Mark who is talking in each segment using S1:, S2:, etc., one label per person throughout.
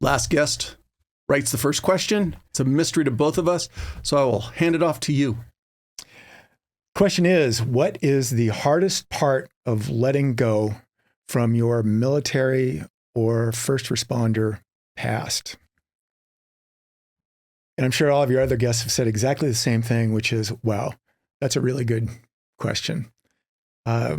S1: Last guest writes the first question. It's a mystery to both of us, so I will hand it off to you.
S2: Question is, what is the hardest part of letting go from your military or first responder past? And I'm sure all of your other guests have said exactly the same thing, which is, wow, that's a really good question. I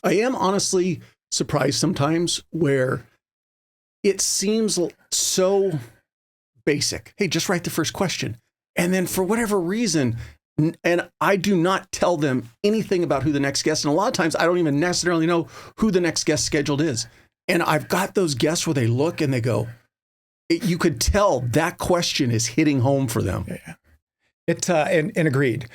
S1: am honestly surprised sometimes where it seems so basic. Hey, just write the first question. And then for whatever reason, and I do not tell them anything about who the next guest, and a lot of times I don't even necessarily know who the next guest scheduled is. And I've got those guests where they look and they go, you could tell that question is hitting home for them.
S2: Yeah. And agreed.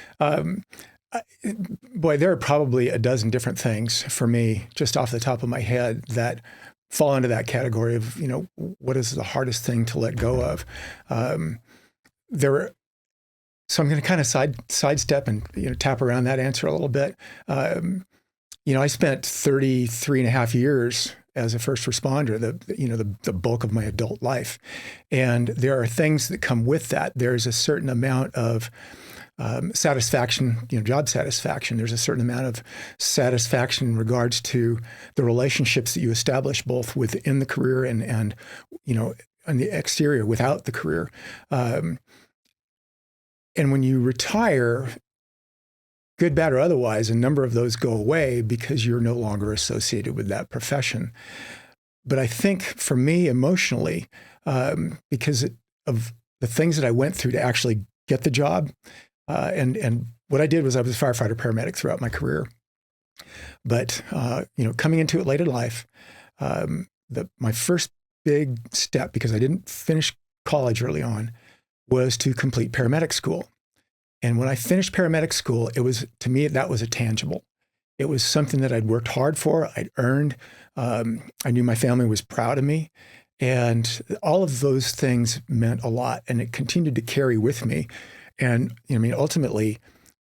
S2: Boy, there are probably a dozen different things for me, just off the top of my head, that fall into that category of, what is the hardest thing to let go of? So I'm going to kind of sidestep and tap around that answer a little bit. I spent 33 and a half years as a first responder, the bulk of my adult life, and there are things that come with that. There's a certain amount of satisfaction, job satisfaction. There's a certain amount of satisfaction in regards to the relationships that you establish both within the career and on the exterior without the career. And when you retire, good, bad, or otherwise, a number of those go away because you're no longer associated with that profession. But I think for me emotionally, because of the things that I went through to actually get the job, and what I did was I was a firefighter-paramedic throughout my career. But, coming into it late in life, my first big step, because I didn't finish college early on, was to complete paramedic school. And when I finished paramedic school, to me, that was a tangible. It was something that I'd worked hard for, I'd earned. I knew my family was proud of me. And all of those things meant a lot. And it continued to carry with me. And ultimately,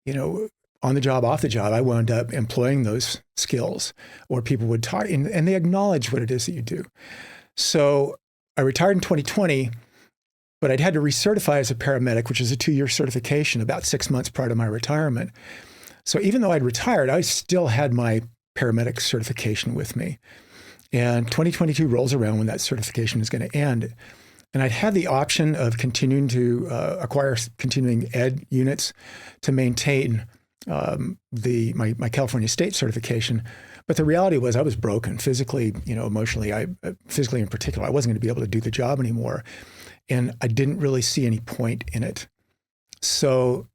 S2: on the job, off the job, I wound up employing those skills, or people would talk, and they acknowledge what it is that you do. So I retired in 2020, but I'd had to recertify as a paramedic, which is a 2-year certification, about 6 months prior to my retirement. So even though I'd retired, I still had my paramedic certification with me. And 2022 rolls around when that certification is going to end. And I'd had the option of continuing to acquire continuing ed units to maintain my California state certification. But the reality was I was broken physically, emotionally, physically in particular. I wasn't going to be able to do the job anymore. And I didn't really see any point in it. So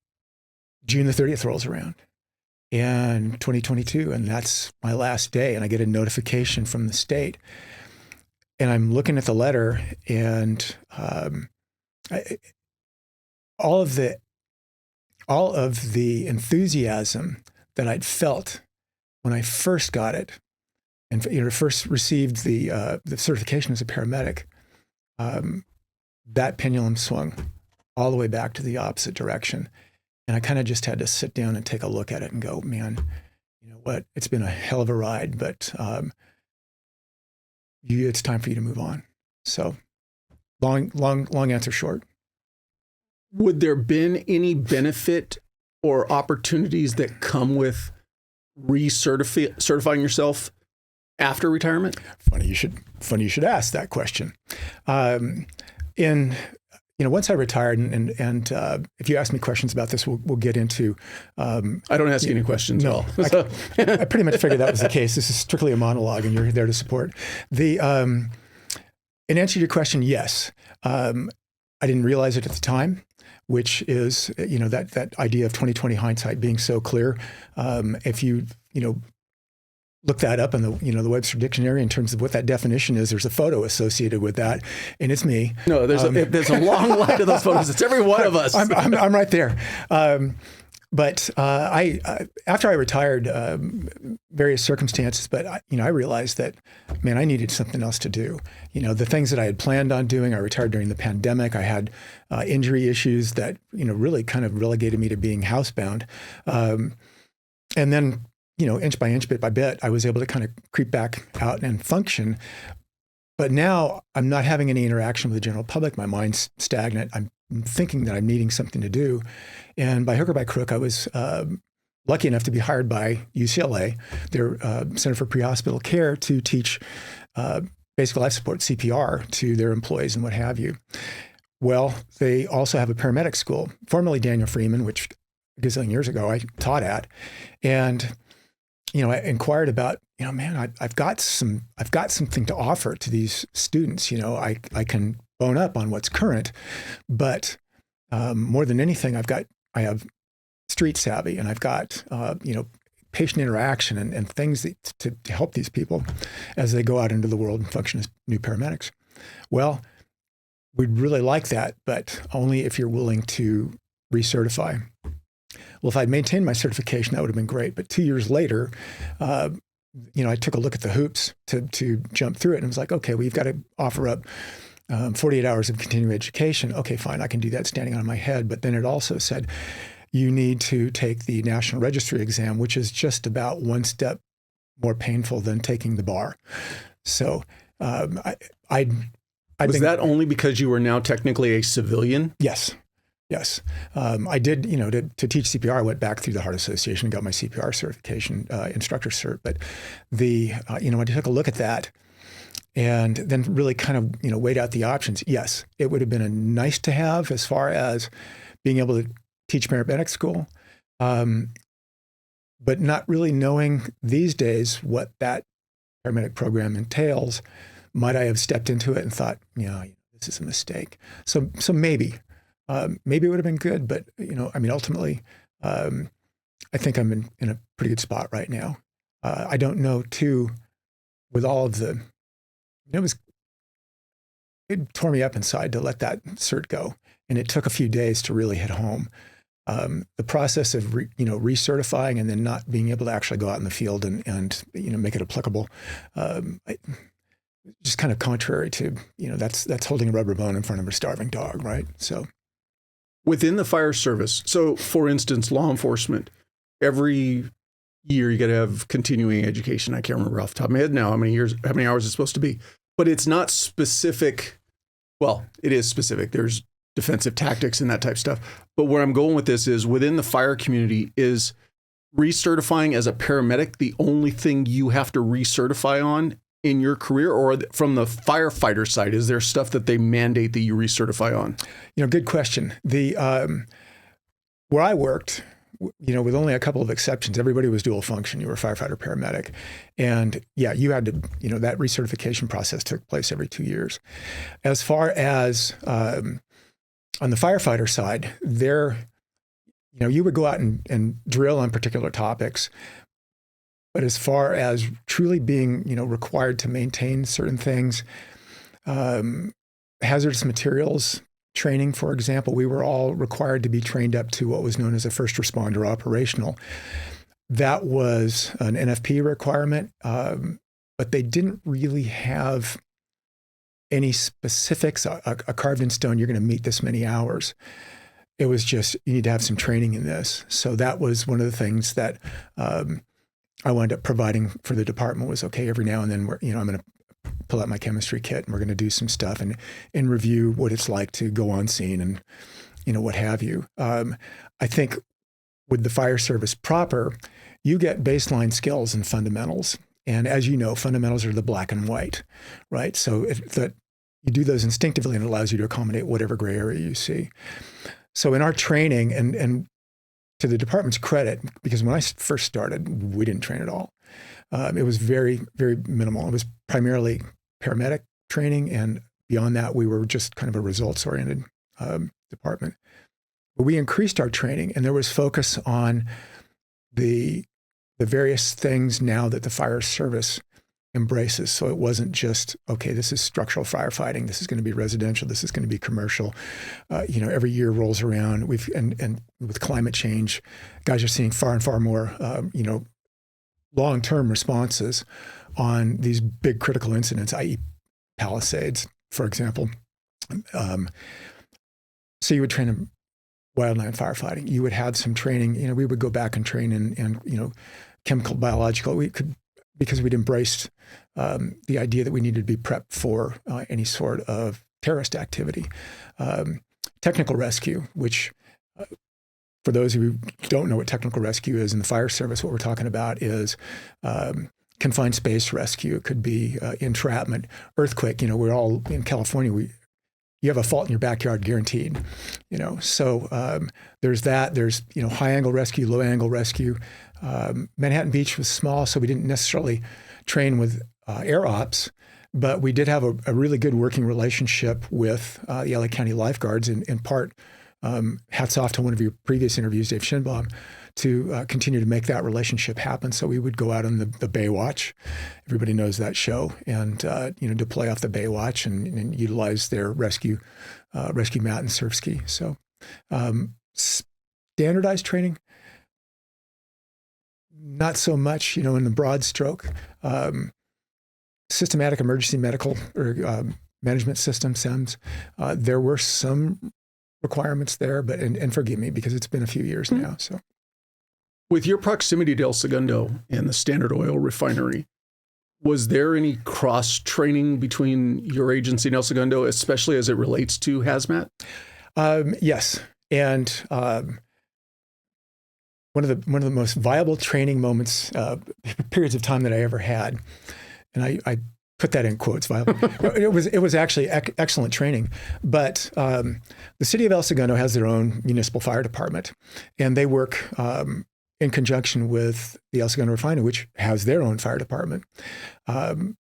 S2: June the 30th rolls around and 2022, and that's my last day. And I get a notification from the state. And I'm looking at the letter, and all of the enthusiasm that I'd felt when I first got it, and first received the certification as a paramedic, that pendulum swung all the way back to the opposite direction. And I kind of just had to sit down and take a look at it and go, man, you know what? It's been a hell of a ride, but it's time for you to move on. So long answer short.
S1: Would there been any benefit or opportunities that come with certifying yourself after retirement?
S2: Funny you should ask that question. Once I retired, and if you ask me questions about this, we'll get into.
S1: I don't ask you any questions.
S2: No, I pretty much figured that was the case. This is strictly a monologue, and you're there to support. In answer to your question, yes. I didn't realize it at the time, which is that idea of 20/20 hindsight being so clear. If you look that up in the Webster Dictionary in terms of what that definition is, there's a photo associated with that, and it's me.
S1: No, there's a long line of those photos. It's every one of us.
S2: I'm right there. But after I retired, various circumstances, but I realized that, man, I needed something else to do. The things that I had planned on doing, I retired during the pandemic. I had injury issues that, really kind of relegated me to being housebound. And then, inch by inch, bit by bit, I was able to kind of creep back out and function. But now I'm not having any interaction with the general public. My mind's stagnant. I'm thinking that I'm needing something to do. And by hook or by crook, I was lucky enough to be hired by UCLA, their Center for Pre-Hospital Care, to teach basic life support, CPR, to their employees and what have you. Well, they also have a paramedic school, formerly Daniel Freeman, which a gazillion years ago I taught at. And I inquired about, man, I've got something to offer to these students. I can bone up on what's current, but more than anything, I have street savvy, and I've got patient interaction and things to help these people as they go out into the world and function as new paramedics. Well, we'd really like that, but only if you're willing to recertify. Well, if I'd maintained my certification, that would have been great. But 2 years later, I took a look at the hoops to jump through it, and was like, okay, well, you've got to offer up 48 hours of continuing education. Okay, fine, I can do that standing on my head. But then it also said, you need to take the National Registry exam, which is just about one step more painful than taking the bar. So
S1: was that only because you were now technically a civilian?
S2: Yes. I did, to teach CPR, I went back through the Heart Association and got my CPR certification, instructor cert. But I took a look at that and then really kind of, weighed out the options. Yes, it would have been a nice to have as far as being able to teach paramedic school, but not really knowing these days what that paramedic program entails. Might I have stepped into it and thought, this is a mistake? So maybe it would have been good, but ultimately, I think I'm in a pretty good spot right now. I don't know too, with all of the, it tore me up inside to let that cert go, and it took a few days to really hit home. The process of recertifying and then not being able to actually go out in the field and make it applicable, just kind of contrary to that's holding a rubber bone in front of a starving dog, right? So.
S1: Within the fire service, so for instance, law enforcement, every year you got to have continuing education. I can't remember off the top of my head now how many hours it's supposed to be, but it's not specific. Well, it is specific. There's defensive tactics and that type of stuff. But where I'm going with this is within the fire community, is recertifying as a paramedic the only thing you have to recertify on in your career, or from the firefighter side, is there stuff that they mandate that you recertify on?
S2: Good question. The where I worked, with only a couple of exceptions, everybody was dual function. You were firefighter, paramedic, and you had to, that recertification process took place every 2 years. As far as on the firefighter side, you would go out and drill on particular topics. But as far as truly being, required to maintain certain things, hazardous materials training, for example, we were all required to be trained up to what was known as a first responder operational. That was an NFP requirement, but they didn't really have any specifics, a carved in stone, you're going to meet this many hours. It was just, you need to have some training in this. So that was one of the things that I wound up providing for the department was, okay, every now and then I'm going to pull out my chemistry kit and we're going to do some stuff and review what it's like to go on scene and, what have you. I think with the fire service proper, you get baseline skills and fundamentals. And as you know, fundamentals are the black and white, right? So that you do those instinctively and it allows you to accommodate whatever gray area you see. So in our training, and to the department's credit, because when I first started, we didn't train at all. It was very, very minimal. It was primarily paramedic training, and beyond that, we were just kind of a results-oriented department. But we increased our training, and there was focus on the various things now that the fire service embraces. So it wasn't just, okay, this is structural firefighting, this is going to be residential, this is going to be commercial. Every year rolls around. And with climate change, guys are seeing far and far more, long-term responses on these big critical incidents, i.e. Palisades, for example. So you would train in wildland firefighting. You would have some training. We would go back and train in chemical, biological. Because we'd embraced the idea that we needed to be prepped for any sort of terrorist activity. Technical rescue, which for those who don't know what technical rescue is in the fire service, what we're talking about is confined space rescue. It could be entrapment, earthquake. We're all in California. You have a fault in your backyard guaranteed. So there's that. There's high angle rescue, low angle rescue. Manhattan Beach was small, so we didn't necessarily train with air ops, but we did have a really good working relationship with the LA County lifeguards. In part, hats off to one of your previous interviews, Dave Schinbaum, to continue to make that relationship happen. So we would go out on the Baywatch. Everybody knows that show, and deploy off the Baywatch and utilize their rescue mat and surf ski. So standardized training, not so much, in the broad stroke. Systematic emergency medical or management system, SEMS, there were some requirements there, but and forgive me because it's been a few years now. So,
S1: with your proximity to El Segundo and the Standard Oil refinery, was there any cross training between your agency and El Segundo, especially as it relates to hazmat?
S2: Yes, and one of the most viable training moments, periods of time that I ever had, and I put that in quotes, viable. It was actually excellent training. But the city of El Segundo has their own municipal fire department, and they work in conjunction with the El Segundo refinery, which has their own fire department. The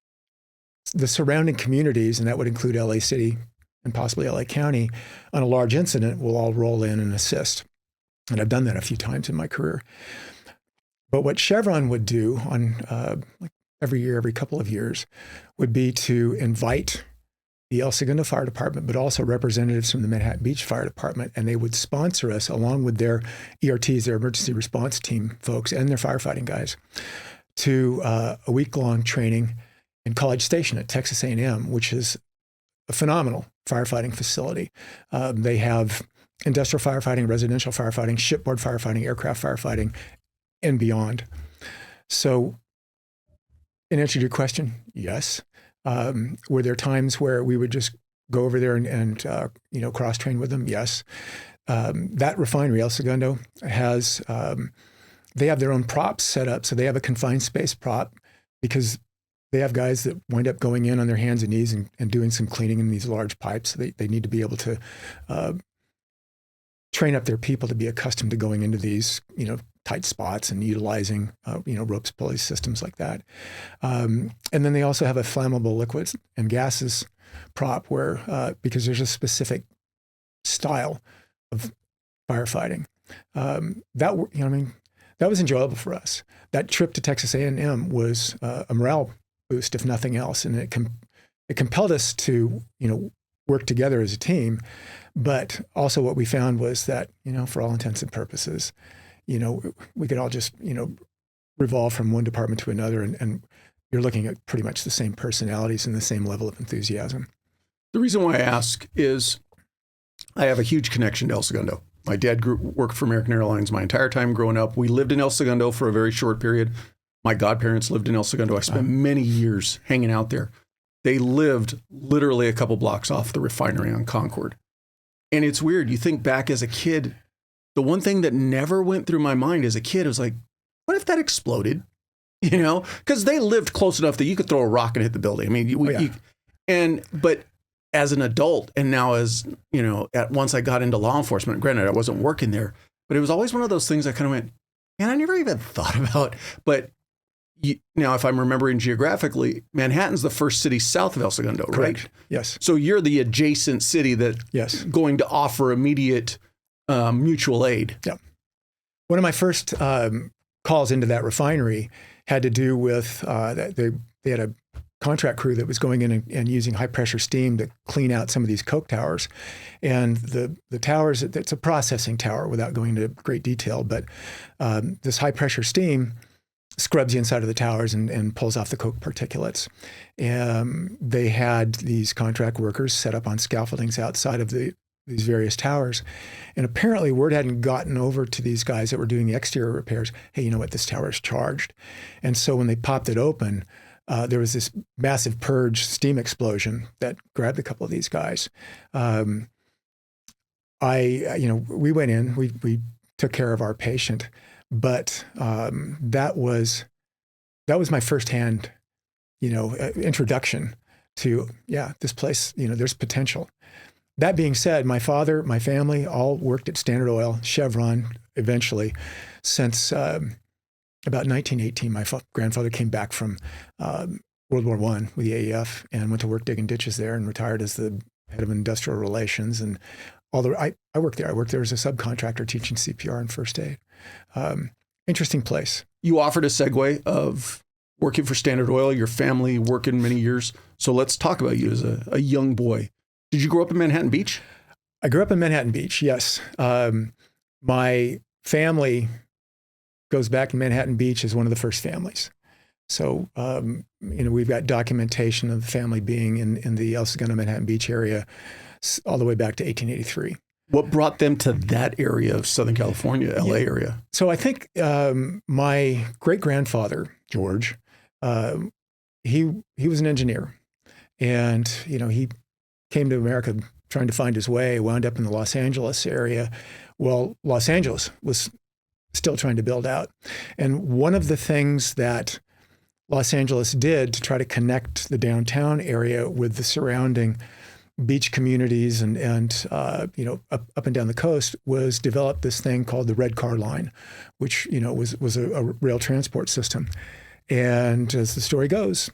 S2: surrounding communities, and that would include LA City and possibly LA County, on a large incident will all roll in and assist. And I've done that a few times in my career. But what Chevron would do on every year, every couple of years, would be to invite the El Segundo Fire Department, but also representatives from the Manhattan Beach Fire Department, and they would sponsor us along with their ERTs, their emergency response team folks, and their firefighting guys, to a week-long training in College Station at Texas A&M, which is a phenomenal firefighting facility. They have industrial firefighting, residential firefighting, shipboard firefighting, aircraft firefighting, and beyond. So, in answer to your question, yes. Were there times where we would just go over there and cross-train with them? Yes. That refinery, El Segundo, has, they have their own props set up. So they have a confined space prop because they have guys that wind up going in on their hands and knees and doing some cleaning in these large pipes. So they need to be able to train up their people to be accustomed to going into these, tight spots and utilizing, ropes, pulleys, systems like that. And then they also have a flammable liquids and gases prop where, because there's a specific style of firefighting, that was enjoyable for us. That trip to Texas A&M was a morale boost, if nothing else. And it compelled us to, work together as a team. But also what we found was that, for all intents and purposes, we could all just, revolve from one department to another, and you're looking at pretty much the same personalities and the same level of enthusiasm.
S1: The reason why I ask is I have a huge connection to El Segundo. My dad worked for American Airlines my entire time growing up. We lived in El Segundo for a very short period. My godparents lived in El Segundo. I spent many years hanging out there. They lived literally a couple blocks off the refinery on Concord. And it's weird. You think back as a kid, the one thing that never went through my mind as a kid was like, what if that exploded? Because they lived close enough that you could throw a rock and hit the building. I mean, but as an adult, and now as, once I got into law enforcement, granted, I wasn't working there, but it was always one of those things I kind of went, man, I never even thought about. But now, if I'm remembering geographically, Manhattan's the first city south of El Segundo, right?
S2: Correct. Yes.
S1: So you're the adjacent city that's going to offer immediate mutual aid.
S2: Yeah. One of my first calls into that refinery had to do with they had a contract crew that was going in and using high pressure steam to clean out some of these coke towers. And the towers, it's a processing tower without going into great detail, but this high pressure steam scrubs the inside of the towers and pulls off the coke particulates. They had these contract workers set up on scaffoldings outside of the these various towers. And apparently word hadn't gotten over to these guys that were doing the exterior repairs. Hey, you know what? This tower is charged. And so when they popped it open, there was this massive purge steam explosion that grabbed a couple of these guys. We went in, we took care of our patient, but that was my firsthand, introduction to, this place, there's potential. That being said, my father, my family all worked at Standard Oil, Chevron, eventually, since about 1918. My grandfather came back from World War I with the AEF and went to work digging ditches there and retired as the head of industrial relations. And I worked there. I worked there as a subcontractor teaching CPR and first aid. Interesting place.
S1: You offered a segue of working for Standard Oil, your family working many years. So let's talk about you as a young boy. Did you grow up in Manhattan Beach?
S2: I grew up in Manhattan Beach, yes. My family goes back to Manhattan Beach as one of the first families. So, we've got documentation of the family being in the El Segundo, Manhattan Beach area all the way back to 1883.
S1: What brought them to that area of Southern California, LA area?
S2: So I think my great-grandfather, George, he was an engineer. And, he came to America trying to find his way, wound up in the Los Angeles area. Well, Los Angeles was still trying to build out. And one of the things that Los Angeles did to try to connect the downtown area with the surrounding beach communities and up and down the coast was develop this thing called the Red Car Line, which, was a rail transport system. And as the story goes,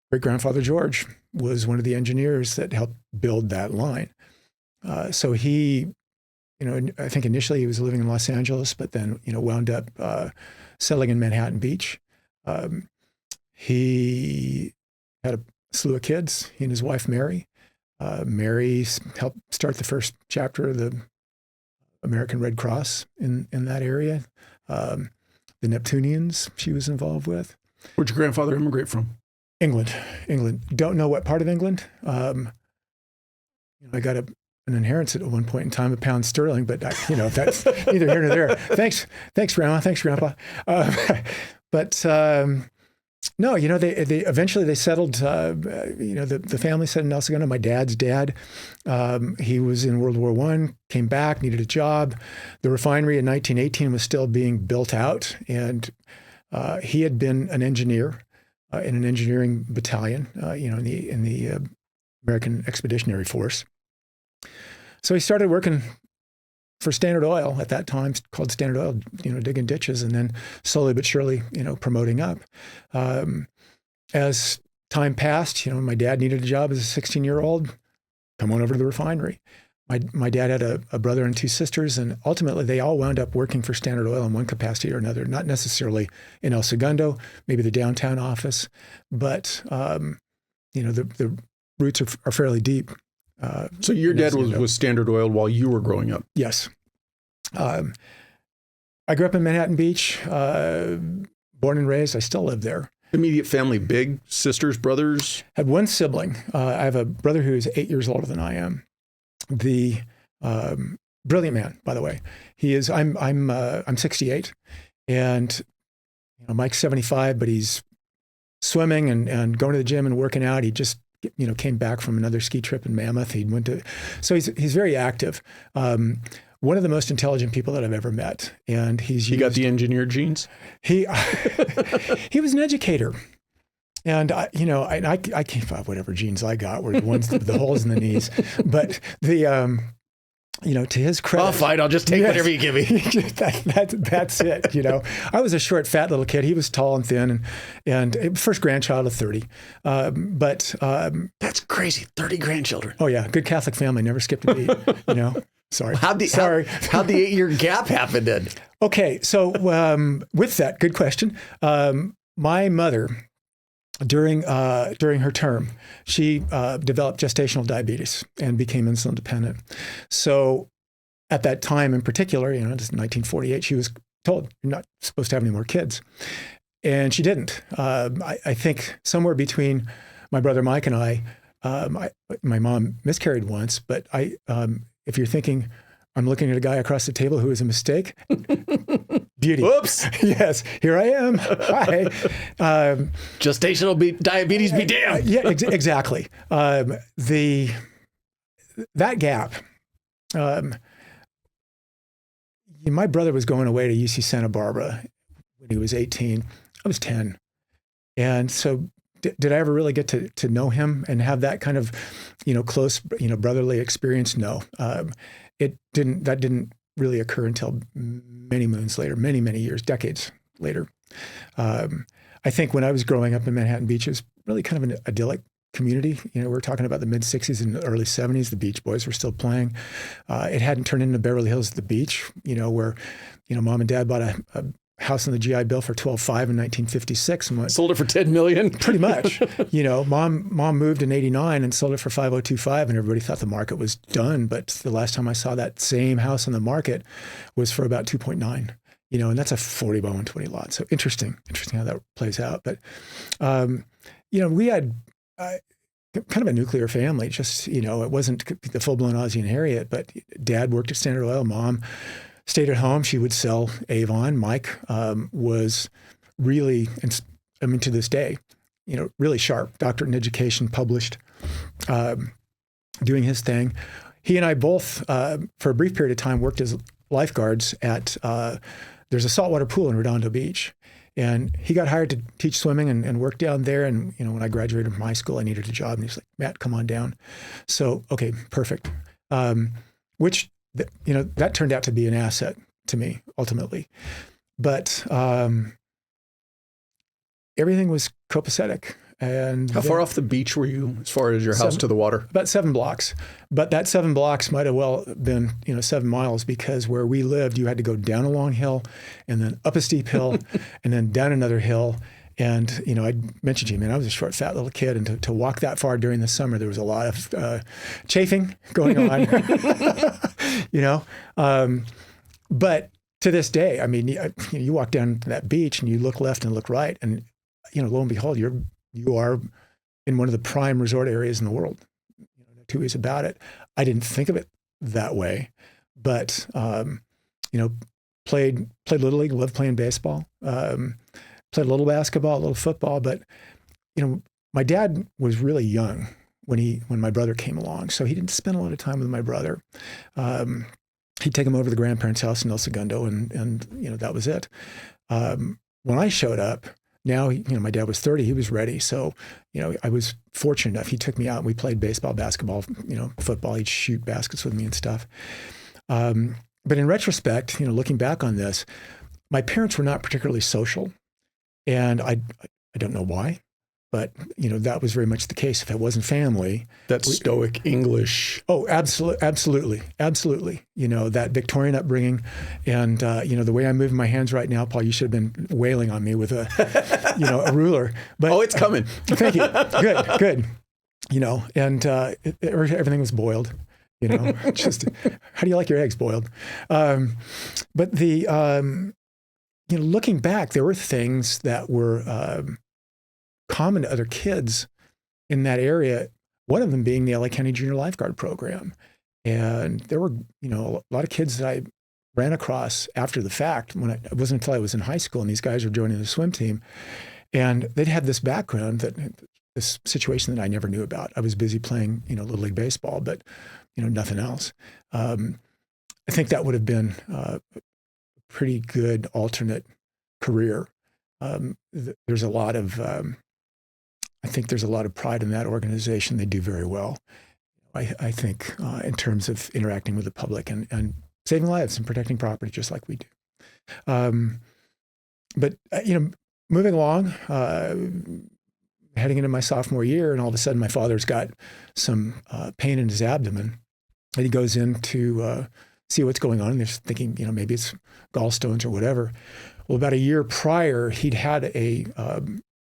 S2: great-grandfather George was one of the engineers that helped build that line. So he, I think initially he was living in Los Angeles, but then, wound up settling in Manhattan Beach. He had a slew of kids. He and his wife, Mary. Mary helped start the first chapter of the American Red Cross in that area. The Neptunians she was involved with.
S1: Where'd your grandfather immigrate from?
S2: England. Don't know what part of England. I got an inheritance at one point in time, £1 but that's neither here nor there. Thanks, Grandma. Thanks, Grandpa. No, they eventually settled. The family settled in El Segundo. My dad's dad, he was in World War I, came back, needed a job. The refinery in 1918 was still being built out, and he had been an engineer in an engineering battalion, in the American Expeditionary Force. So he started working for Standard Oil at that time, called Standard Oil, digging ditches, and then slowly but surely, promoting up. As time passed, my dad needed a job as a 16-year-old. Come on over to the refinery. My dad had a brother and two sisters, and ultimately they all wound up working for Standard Oil in one capacity or another, not necessarily in El Segundo, maybe the downtown office, but, the roots are fairly deep.
S1: So your dad was Standard Oil while you were growing up?
S2: Yes. I grew up in Manhattan Beach, born and raised. I still live there.
S1: Immediate family, big sisters, brothers?
S2: Had one sibling. I have a brother who is 8 years older than I am. The brilliant man, by the way. He is. I'm 68, and Mike's 75, but he's swimming and going to the gym and working out. He just came back from another ski trip in Mammoth. So he's very active. One of the most intelligent people that I've ever met, and he
S1: got the engineer genes.
S2: He was an educator. And I can't find whatever genes I got were the ones with the holes in the knees. But to his credit,
S1: I'll fight. I'll just take whatever you give me.
S2: That's it. I was a short, fat little kid. He was tall and thin, and first grandchild of 30. That's
S1: crazy. 30 grandchildren.
S2: Oh yeah, good Catholic family. Never skipped a beat. Sorry.
S1: How'd the 8-year gap happen then?
S2: Okay, so with that, good question. My mother, during her term, she developed gestational diabetes and became insulin dependent. So at that time in particular, this is 1948, she was told, you're not supposed to have any more kids. And she didn't. I think somewhere between my brother Mike and I, my mom miscarried once, but if you're thinking, I'm looking at a guy across the table who is a mistake, beauty.
S1: Whoops.
S2: Yes, here I am. Hi.
S1: Gestational diabetes be damned.
S2: Yeah, exactly. That gap. My brother was going away to UC Santa Barbara when he was 18. I was 10. And so did I ever really get to know him and have that kind of, close, brotherly experience? No. That didn't really occur until many moons later, many, many years, decades later. I think when I was growing up in Manhattan Beach, it was really kind of an idyllic community. We're talking about the mid 60s and early 70s. The Beach Boys were still playing. It hadn't turned into Beverly Hills at the beach, where, mom and dad bought a house on the GI Bill for $12.5 in 1956. And
S1: sold it for $10 million.
S2: Pretty much. Mom moved in 89 and sold it for $5.025, and everybody thought the market was done. But the last time I saw that same house on the market was for about 2.9. And that's a 40 by 120 lot. So interesting how that plays out. But, we had kind of a nuclear family. Just, it wasn't the full-blown Ozzie and Harriet, but Dad worked at Standard Oil. Mom stayed at home. She would sell Avon. Mike was really, to this day, really sharp. Doctorate in education, published, doing his thing. He and I both, for a brief period of time, worked as lifeguards at, there's a saltwater pool in Redondo Beach. And he got hired to teach swimming and work down there. And, when I graduated from high school, I needed a job. And he's like, Matt, come on down. So, okay, perfect. That turned out to be an asset to me, ultimately. But everything was copacetic. And
S1: how far off the beach were you as far as your house to the water?
S2: About 7 blocks. But that 7 blocks might have well been, 7 miles, because where we lived, you had to go down a long hill and then up a steep hill and then down another hill. And, I mentioned to you, man, I was a short, fat little kid. And to walk that far during the summer, there was a lot of chafing going on, But to this day, you walk down to that beach and you look left and look right. And, lo and behold, you are in one of the prime resort areas in the world. No two ways about it. I didn't think of it that way, but, played Little League, loved playing baseball, played a little basketball, a little football, but, my dad was really young when my brother came along. So he didn't spend a lot of time with my brother. He'd take him over to the grandparents' house in El Segundo, and that was it. When I showed up, now, my dad was 30, he was ready. So, I was fortunate enough. He took me out and we played baseball, basketball, football. He'd shoot baskets with me and stuff. But in retrospect, looking back on this, my parents were not particularly social. And I don't know why, but, that was very much the case. If it wasn't family.
S1: That stoic English.
S2: Oh, absolutely. That Victorian upbringing. And, the way I'm moving my hands right now, Paul, you should have been wailing on me with a ruler. But,
S1: it's coming.
S2: Thank you. Good. And everything was boiled. Just how do you like your eggs boiled? But looking back, there were things that were common to other kids in that area. One of them being the LA County Junior Lifeguard Program. And there were, a lot of kids that I ran across after the fact. It wasn't until I was in high school and these guys were joining the swim team. And they'd had this background, this situation that I never knew about. I was busy playing, Little League baseball, but, nothing else. I think that would have been a pretty good alternate career. There's a lot of, I think there's a lot of pride in that organization. They do very well. I think in terms of interacting with the public and saving lives and protecting property, just like we do. But moving along, heading into my sophomore year, and all of a sudden my father's got some pain in his abdomen, and he goes in to see what's going on. And they're thinking, maybe it's gallstones or whatever. Well, about a year prior, he'd had a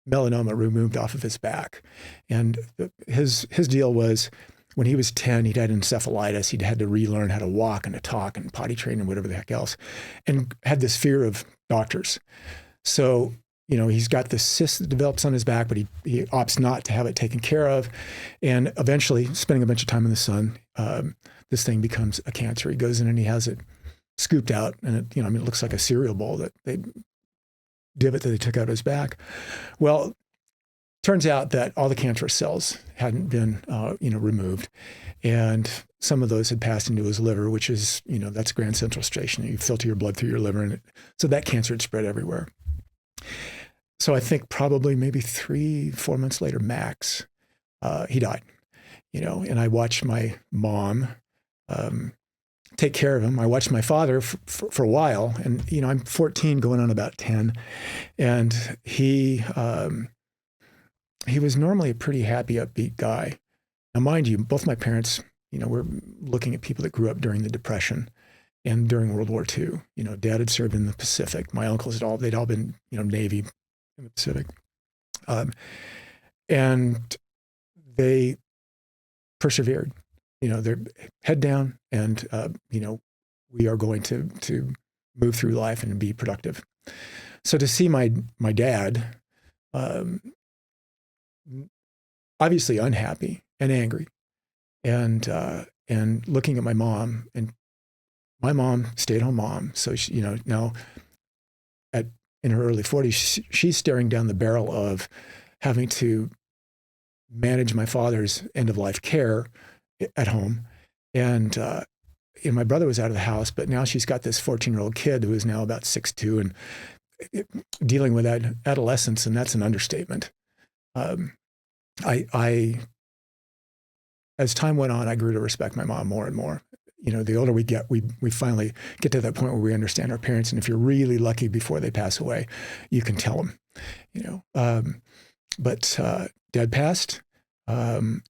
S2: melanoma removed off of his back. And his deal was, when he was 10, he'd had encephalitis. He'd had to relearn how to walk and to talk and potty train and whatever the heck else, and had this fear of doctors. So, he's got this cyst that develops on his back, but he opts not to have it taken care of. And eventually, spending a bunch of time in the sun, this thing becomes a cancer. He goes in and he has it scooped out, and it looks like a cereal bowl divot that they took out of his back. Well, turns out that all the cancerous cells hadn't been, removed, and some of those had passed into his liver, which is, that's grand central station. You filter your blood through your liver, and so that cancer had spread everywhere. So I think probably maybe 3-4 months later, max, he died. And I watched my mom take care of him. I watched my father for a while, and I'm 14, going on about 10, and he was normally a pretty happy, upbeat guy. Now, mind you, both my parents, were looking at people that grew up during the Depression and during World War II. Dad had served in the Pacific. My uncles they'd all been, Navy in the Pacific. And they persevered, they're head down, and, we are going to move through life and be productive. So to see my dad, obviously unhappy and angry, and looking at my mom, and my mom, stay-at-home mom. So she, now in her early 40s, she's staring down the barrel of having to manage my father's end-of-life care at home. And my brother was out of the house, but now she's got this 14-year-old kid who is now about 6'2", and dealing with adolescence, and that's an understatement. As time went on, I grew to respect my mom more and more. The older we get, we finally get to that point where we understand our parents. And if you're really lucky before they pass away, you can tell them, but Dad passed. And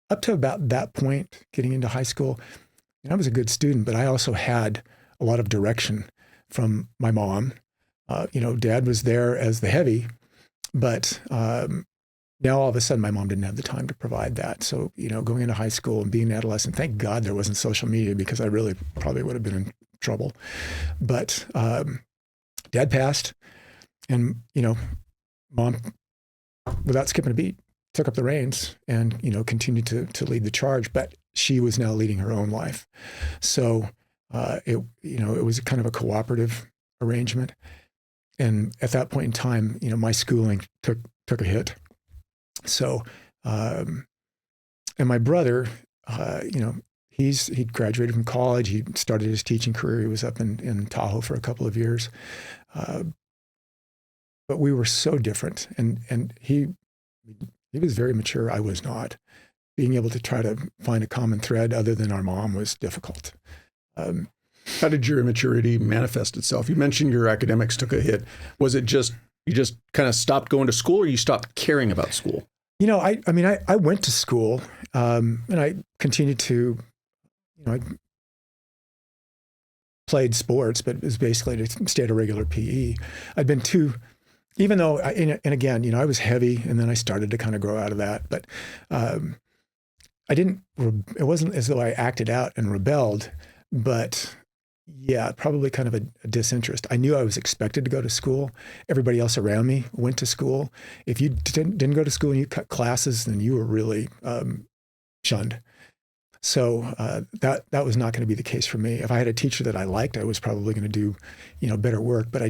S2: up to about that point, getting into high school, I was a good student, but I also had a lot of direction from my mom. Dad was there as the heavy, but now all of a sudden my mom didn't have the time to provide that. So, going into high school and being an adolescent, thank God there wasn't social media, because I really probably would have been in trouble. But Dad passed, and, Mom, without skipping a beat, took up the reins and, continued to lead the charge, but she was now leading her own life. So it was kind of a cooperative arrangement. And at that point in time, my schooling took a hit. So, and my brother, he'd graduated from college. He started his teaching career. He was up in Tahoe for a couple of years. But we were so different. And he was very mature. I was not. Being able to try to find a common thread other than our mom was difficult.
S1: How did your immaturity manifest itself? You mentioned your academics took a hit. Was it just, you just kind of stopped going to school, or you stopped caring about school?
S2: I went to school, and I continued to, I played sports, but it was basically to stay at a regular PE. I'd been even though, and again, I was heavy, and then I started to kind of grow out of that, but it wasn't as though I acted out and rebelled, but yeah, probably kind of a disinterest. I knew I was expected to go to school. Everybody else around me went to school. If you didn't go to school and you cut classes, then you were really shunned. So that was not going to be the case for me. If I had a teacher that I liked, I was probably going to do, better work. But I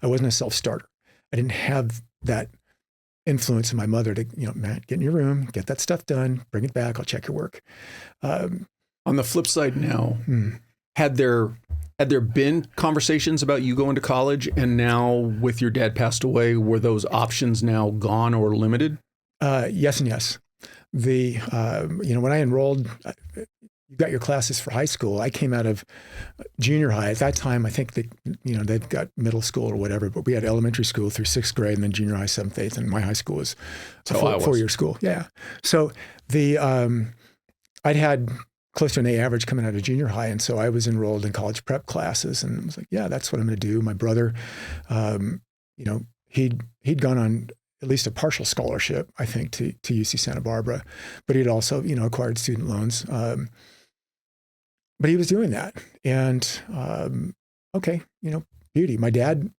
S2: wasn't a self-starter. I didn't have that influence in my mother to, Matt, get in your room, get that stuff done, bring it back, I'll check your work.
S1: On the flip side now, had there been conversations about you going to college, and now with your dad passed away, were those options now gone or limited?
S2: Yes and yes. When I enrolled, you got your classes for high school. I came out of junior high. At that time, I think they've got middle school or whatever, but we had elementary school through 6th grade, and then junior high, 7th, 8th, and my high school was a 4-year school. Yeah. So I'd had close to an A average coming out of junior high, and so I was enrolled in college prep classes, and I was like, yeah, that's what I'm going to do. My brother, he'd gone on at least a partial scholarship, I think, to UC Santa Barbara, but he'd also, acquired student loans. But he was doing that, and okay, beauty. My dad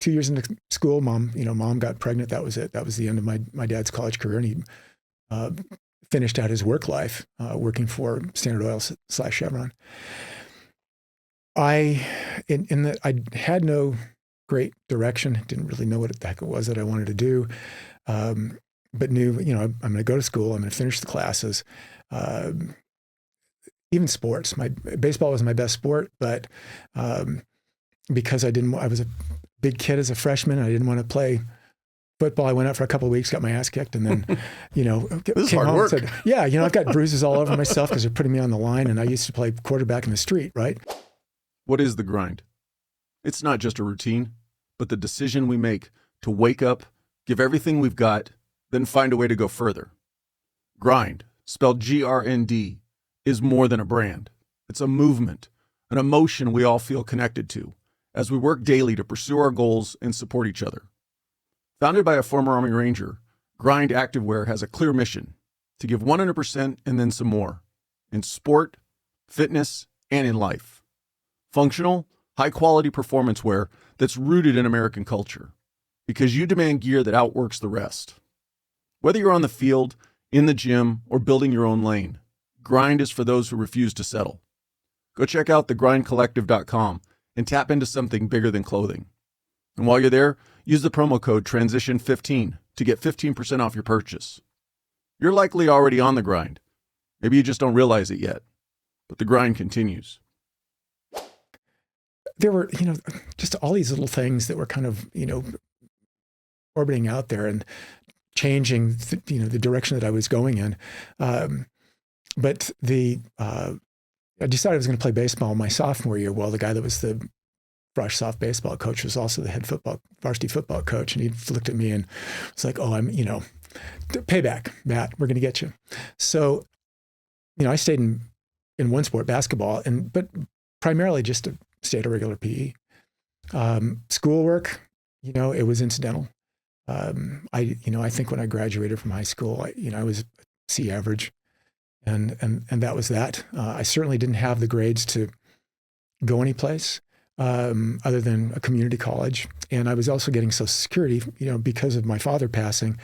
S2: 2 years into school, mom got pregnant. That was it. That was the end of my dad's college career. And he finished out his work life working for Standard Oil / Chevron. I had no great direction. Didn't really know what the heck it was that I wanted to do, but knew, I'm going to go to school. I'm going to finish the classes. Even sports. Baseball was my best sport, but because I was a big kid as a freshman, and I didn't want to play football. I went out for a couple of weeks, got my ass kicked, and then,
S1: this is
S2: came
S1: hard
S2: home
S1: work.
S2: and said, yeah, I've got bruises all over myself because they're putting me on the line, and I used to play quarterback in the street, right?
S3: What is the grind? It's not just a routine, but the decision we make to wake up, give everything we've got, then find a way to go further. Grind, spelled GRND, is more than a brand. It's a movement, an emotion we all feel connected to as we work daily to pursue our goals and support each other. Founded by a former Army Ranger, Grind Activewear has a clear mission to give 100% and then some more in sport, fitness, and in life. Functional, high-quality performance wear that's rooted in American culture, because you demand gear that outworks the rest. Whether you're on the field, in the gym, or building your own lane, Grind is for those who refuse to settle. Go check out thegrindcollective.com and tap into something bigger than clothing. And while you're there, use the promo code TRANSITION15 to get 15% off your purchase. You're likely already on the grind. Maybe you just don't realize it yet, but the grind continues.
S2: There were, just all these little things that were kind of, orbiting out there and changing, the direction that I was going in. But I decided I was going to play baseball my sophomore year. Well, the guy that was the Brush soft baseball coach was also the head varsity football coach. And he looked at me and was like, oh, I'm, payback, Matt, we're going to get you. So, I stayed in one sport, basketball, but primarily just to stay at a regular PE. Schoolwork, it was incidental. I think when I graduated from high school, I was C average, and that was that. I certainly didn't have the grades to go anyplace other than a community college, and I was also getting Social Security, because of my father passing.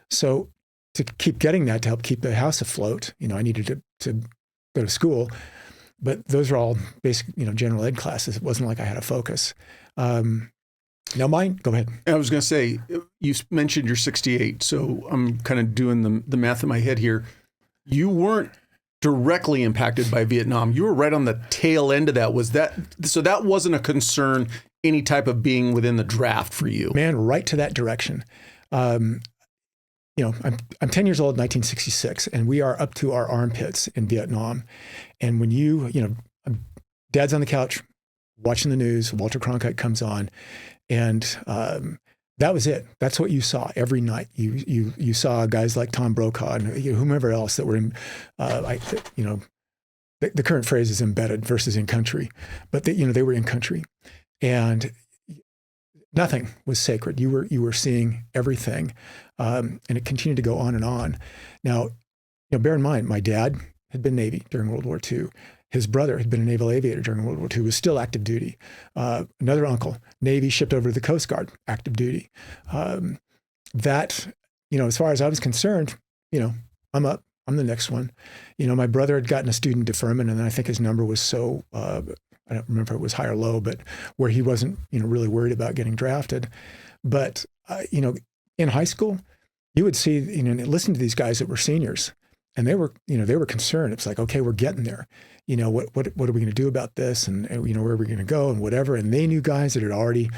S2: So to keep getting that to help keep the house afloat, I needed to go to school. But those are all basic, general ed classes. It wasn't like I had a focus. Now mine, go ahead.
S1: I was going to say, you mentioned you're 68, so I'm kind of doing the math in my head here. You weren't directly impacted by Vietnam. You were right on the tail end of that. So that wasn't a concern, any type of being within the draft for you?
S2: Man, right to that direction. I'm 10 years old, 1966, and we are up to our armpits in Vietnam. And when Dad's on the couch watching the news, Walter Cronkite comes on, and that was it. That's what you saw every night. You saw guys like Tom Brokaw and whomever else that were in, the current phrase is embedded versus in country, but they were in country, and nothing was sacred. You were seeing everything, and it continued to go on and on. Now, bear in mind, my dad had been Navy during World War II. His brother had been a naval aviator during World War II, was still active duty. Another uncle, Navy, shipped over to the Coast Guard, active duty. As far as I was concerned, I'm up. I'm the next one. My brother had gotten a student deferment, and I think his number was so, I don't remember if it was high or low, but where he wasn't, really worried about getting drafted. But, in high school, you would see, listen to these guys that were seniors, and they were concerned. It's like, okay, we're getting there. What are we going to do about this? And where are we going to go and whatever. And they knew guys that had already,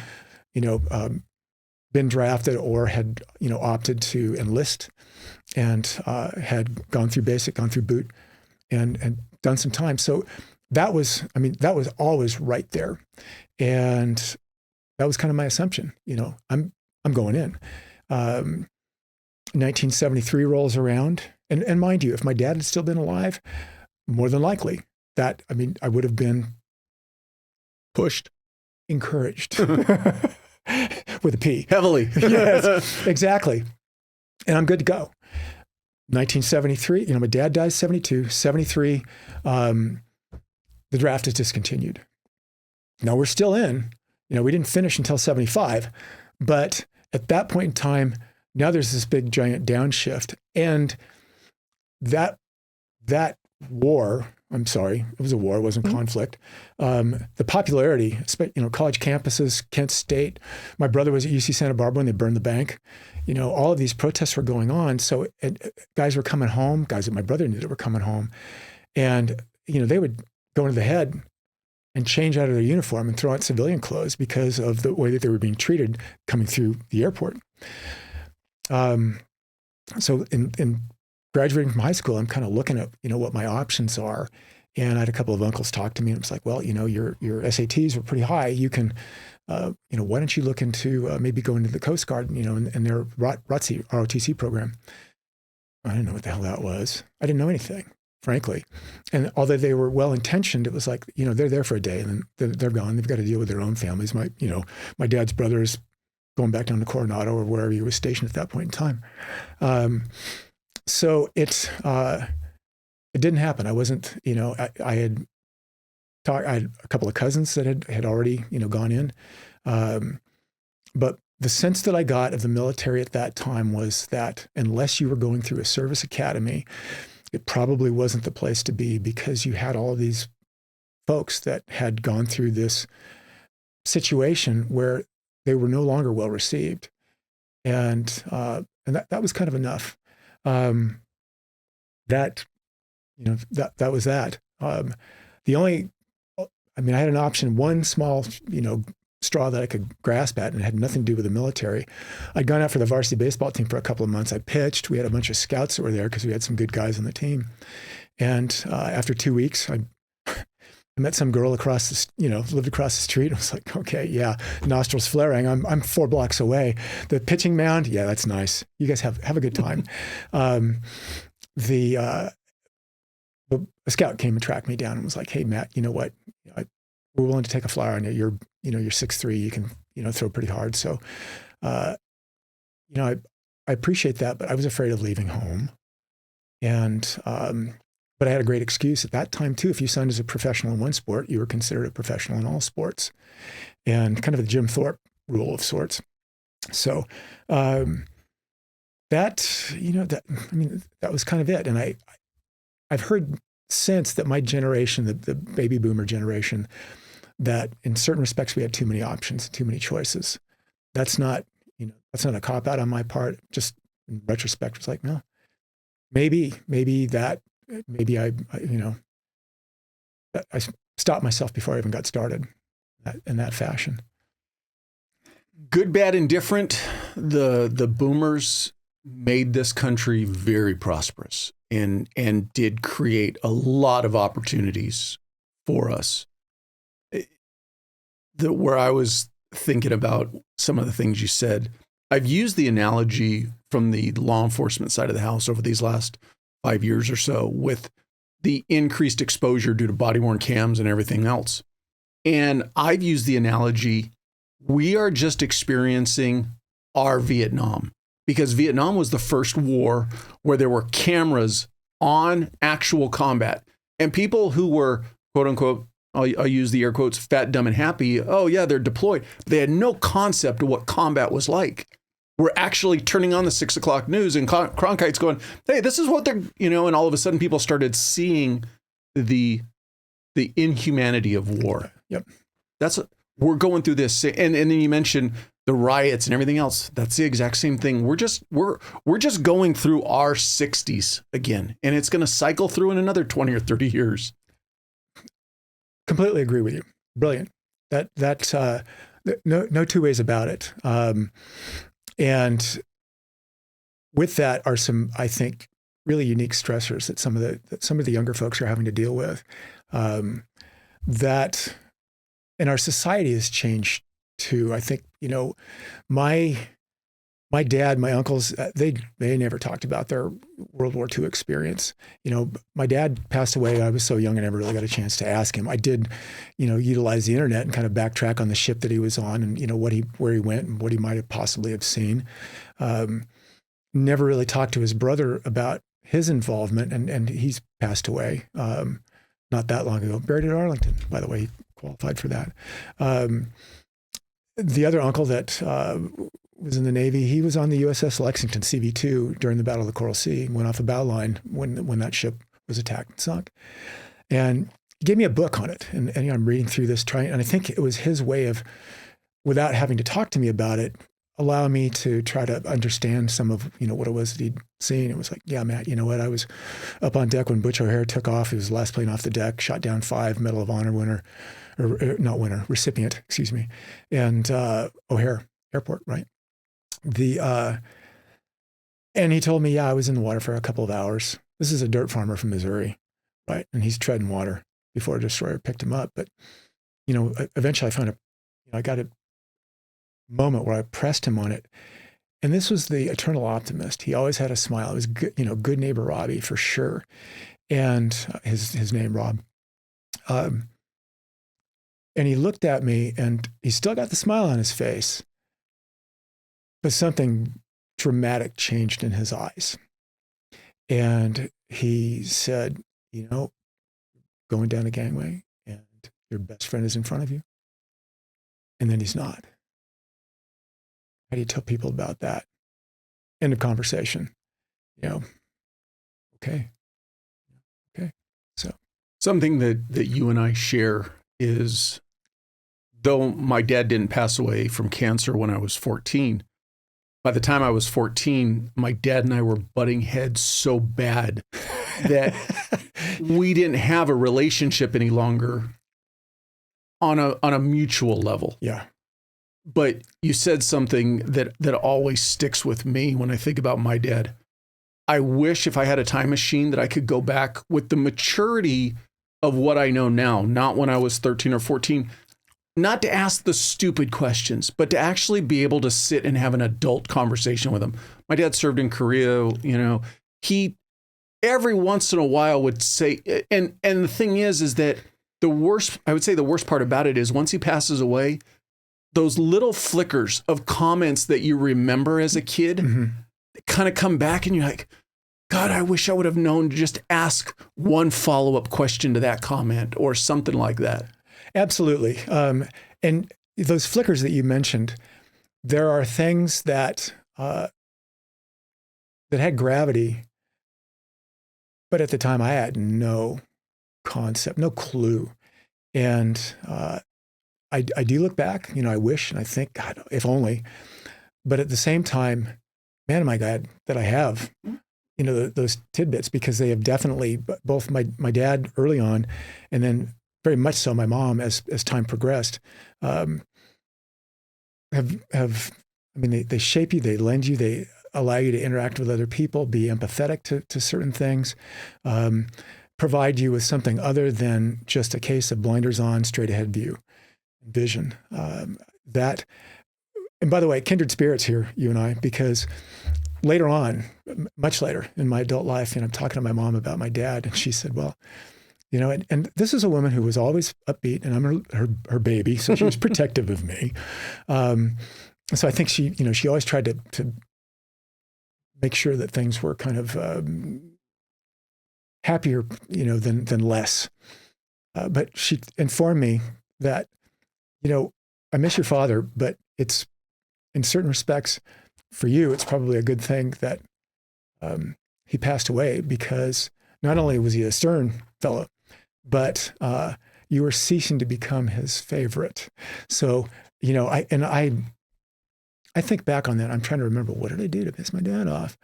S2: been drafted or had, opted to enlist and had gone through basic, gone through boot and done some time. So that was always right there. And that was kind of my assumption, I'm going in. 1973 rolls around. And mind you, if my dad had still been alive, more than likely that, I would have been
S1: Pushed.
S2: encouraged with a P.
S1: Heavily.
S2: Yes, exactly. And I'm good to go. 1973, my dad dies 72, 73, the draft is discontinued. Now we're still in, we didn't finish until 75, but at that point in time, now there's this big giant downshift. And that war, I'm sorry, it was a war, it wasn't conflict. The popularity, college campuses, Kent State. My brother was at UC Santa Barbara when they burned the bank. All of these protests were going on. So guys were coming home, guys that my brother knew that were coming home. And, they would go into the head and change out of their uniform and throw out civilian clothes because of the way that they were being treated coming through the airport. So in graduating from high school, I'm kind of looking at, what my options are. And I had a couple of uncles talk to me, and it was like, well, your SATs were pretty high. You can, why don't you look into maybe going to the Coast Guard, and their ROTC program. I didn't know what the hell that was. I didn't know anything, frankly. And although they were well-intentioned, it was like, they're there for a day and then they're gone. They've got to deal with their own families. My dad's brother is going back down to Coronado or wherever he was stationed at that point in time. So it didn't happen. I wasn't, I had a couple of cousins that had already, gone in. But the sense that I got of the military at that time was that unless you were going through a service academy, it probably wasn't the place to be, because you had all of these folks that had gone through this situation where they were no longer well received. And that was kind of enough. That was that. I had an option, one small, straw that I could grasp at, and it had nothing to do with the military. I'd gone out for the varsity baseball team for a couple of months. I pitched. We had a bunch of scouts that were there because we had some good guys on the team. And after 2 weeks, I met some girl lived across the street. I was like, okay, yeah, nostrils flaring. I'm 4 blocks away. The pitching mound, yeah, that's nice. You guys have a good time. The scout came and tracked me down and was like, hey, Matt, you know what? We're willing to take a flyer on you. You're 6'3", you can, throw pretty hard. So, I appreciate that, but I was afraid of leaving home. And, but I had a great excuse at that time too. If you signed as a professional in one sport, you were considered a professional in all sports, and kind of the Jim Thorpe rule of sorts. So, that was kind of it. And I've heard since that my generation, the baby boomer generation, that in certain respects we had too many options, too many choices. That's not a cop out on my part. Just in retrospect, it's like, no, maybe I stopped myself before I even got started in that fashion.
S1: Good, bad, and different. The boomers made this country very prosperous and did create a lot of opportunities for us. Where I was thinking about some of the things you said, I've used the analogy from the law enforcement side of the house over these last 5 years or so with the increased exposure due to body-worn cams and everything else. And I've used the analogy, we are just experiencing our Vietnam, because Vietnam was the first war where there were cameras on actual combat, and people who were, quote unquote, I'll use the air quotes, fat, dumb, and happy. Oh yeah, they're deployed. They had no concept of what combat was like. We're actually turning on the 6 o'clock news, and Cronkite's going, hey, this is what they're, and all of a sudden people started seeing the inhumanity of war.
S2: Yep.
S1: We're going through this. And then you mentioned the riots and everything else. That's the exact same thing. We're just going through our 60s again, and it's going to cycle through in another 20 or 30 years.
S2: Completely agree with you. Brilliant. No two ways about it. And with that are some, I think, really unique stressors that some of the younger folks are having to deal with. That, and our society has changed too. I think, my dad, my uncles, they never talked about their World War II experience. My dad passed away. I was so young, I never really got a chance to ask him. I did, utilize the internet and kind of backtrack on the ship that he was on, and where he went and what he might have possibly have seen. Never really talked to his brother about his involvement, and he's passed away not that long ago. Buried at Arlington, by the way, he qualified for that. the other uncle that was in the Navy, he was on the USS Lexington CV2 during the Battle of the Coral Sea, went off a bow line when that ship was attacked and sunk. And he gave me a book on it. And I'm reading through this, and I think it was his way of, without having to talk to me about it, allow me to try to understand some of, what it was that he'd seen. It was like, yeah, Matt, you know what? I was up on deck when Butch O'Hare took off. He was the last plane off the deck, shot down 5 Medal of Honor winner, or not winner, recipient, excuse me. And O'Hare Airport, right? And he told me, yeah, I was in the water for a couple of hours. This is a dirt farmer from Missouri, right? And he's treading water before a destroyer picked him up. But, eventually I got a moment where I pressed him on it. And this was the eternal optimist. He always had a smile. It was good, good neighbor Robbie for sure. And his name, Rob. And he looked at me and he still got the smile on his face, but something dramatic changed in his eyes. And he said, going down a gangway and your best friend is in front of you. And then he's not. How do you tell people about that? End of conversation. Okay. So
S1: something that you and I share is, though my dad didn't pass away from cancer when I was 14, by the time I was 14, my dad and I were butting heads so bad that we didn't have a relationship any longer on a mutual level.
S2: Yeah.
S1: But you said something that always sticks with me when I think about my dad. I wish if I had a time machine that I could go back with the maturity of what I know now, not when I was 13 or 14, not to ask the stupid questions, but to actually be able to sit and have an adult conversation with him. My dad served in Korea, he every once in a while would say, and the thing is that the worst part about it is once he passes away, those little flickers of comments that you remember as a kid kind of come back and you're like, God, I wish I would have known to just ask one follow-up question to that comment or something like that.
S2: Absolutely. And those flickers that you mentioned, there are things that had gravity, but at the time I had no concept, no clue. And I do look back, I wish and I think, God, if only. But at the same time, man, am I glad that I have, those tidbits, because they have definitely, both my dad early on and then very much so my mom as time progressed, they shape you, they lend you, they allow you to interact with other people, be empathetic to certain things, provide you with something other than just a case of blinders on, straight ahead view. Vision. And by the way, kindred spirits here, you and I, because later on, much later in my adult life, I'm talking to my mom about my dad, and she said, well, and this is a woman who was always upbeat, and I'm her baby, so she was protective of me. So I think she always tried to make sure that things were kind of happier, than less. But she informed me that, I miss your father, but it's, in certain respects, for you, it's probably a good thing that he passed away, because not only was he a stern fellow, but you were ceasing to become his favorite. So, I think back on that. I'm trying to remember, what did I do to piss my dad off?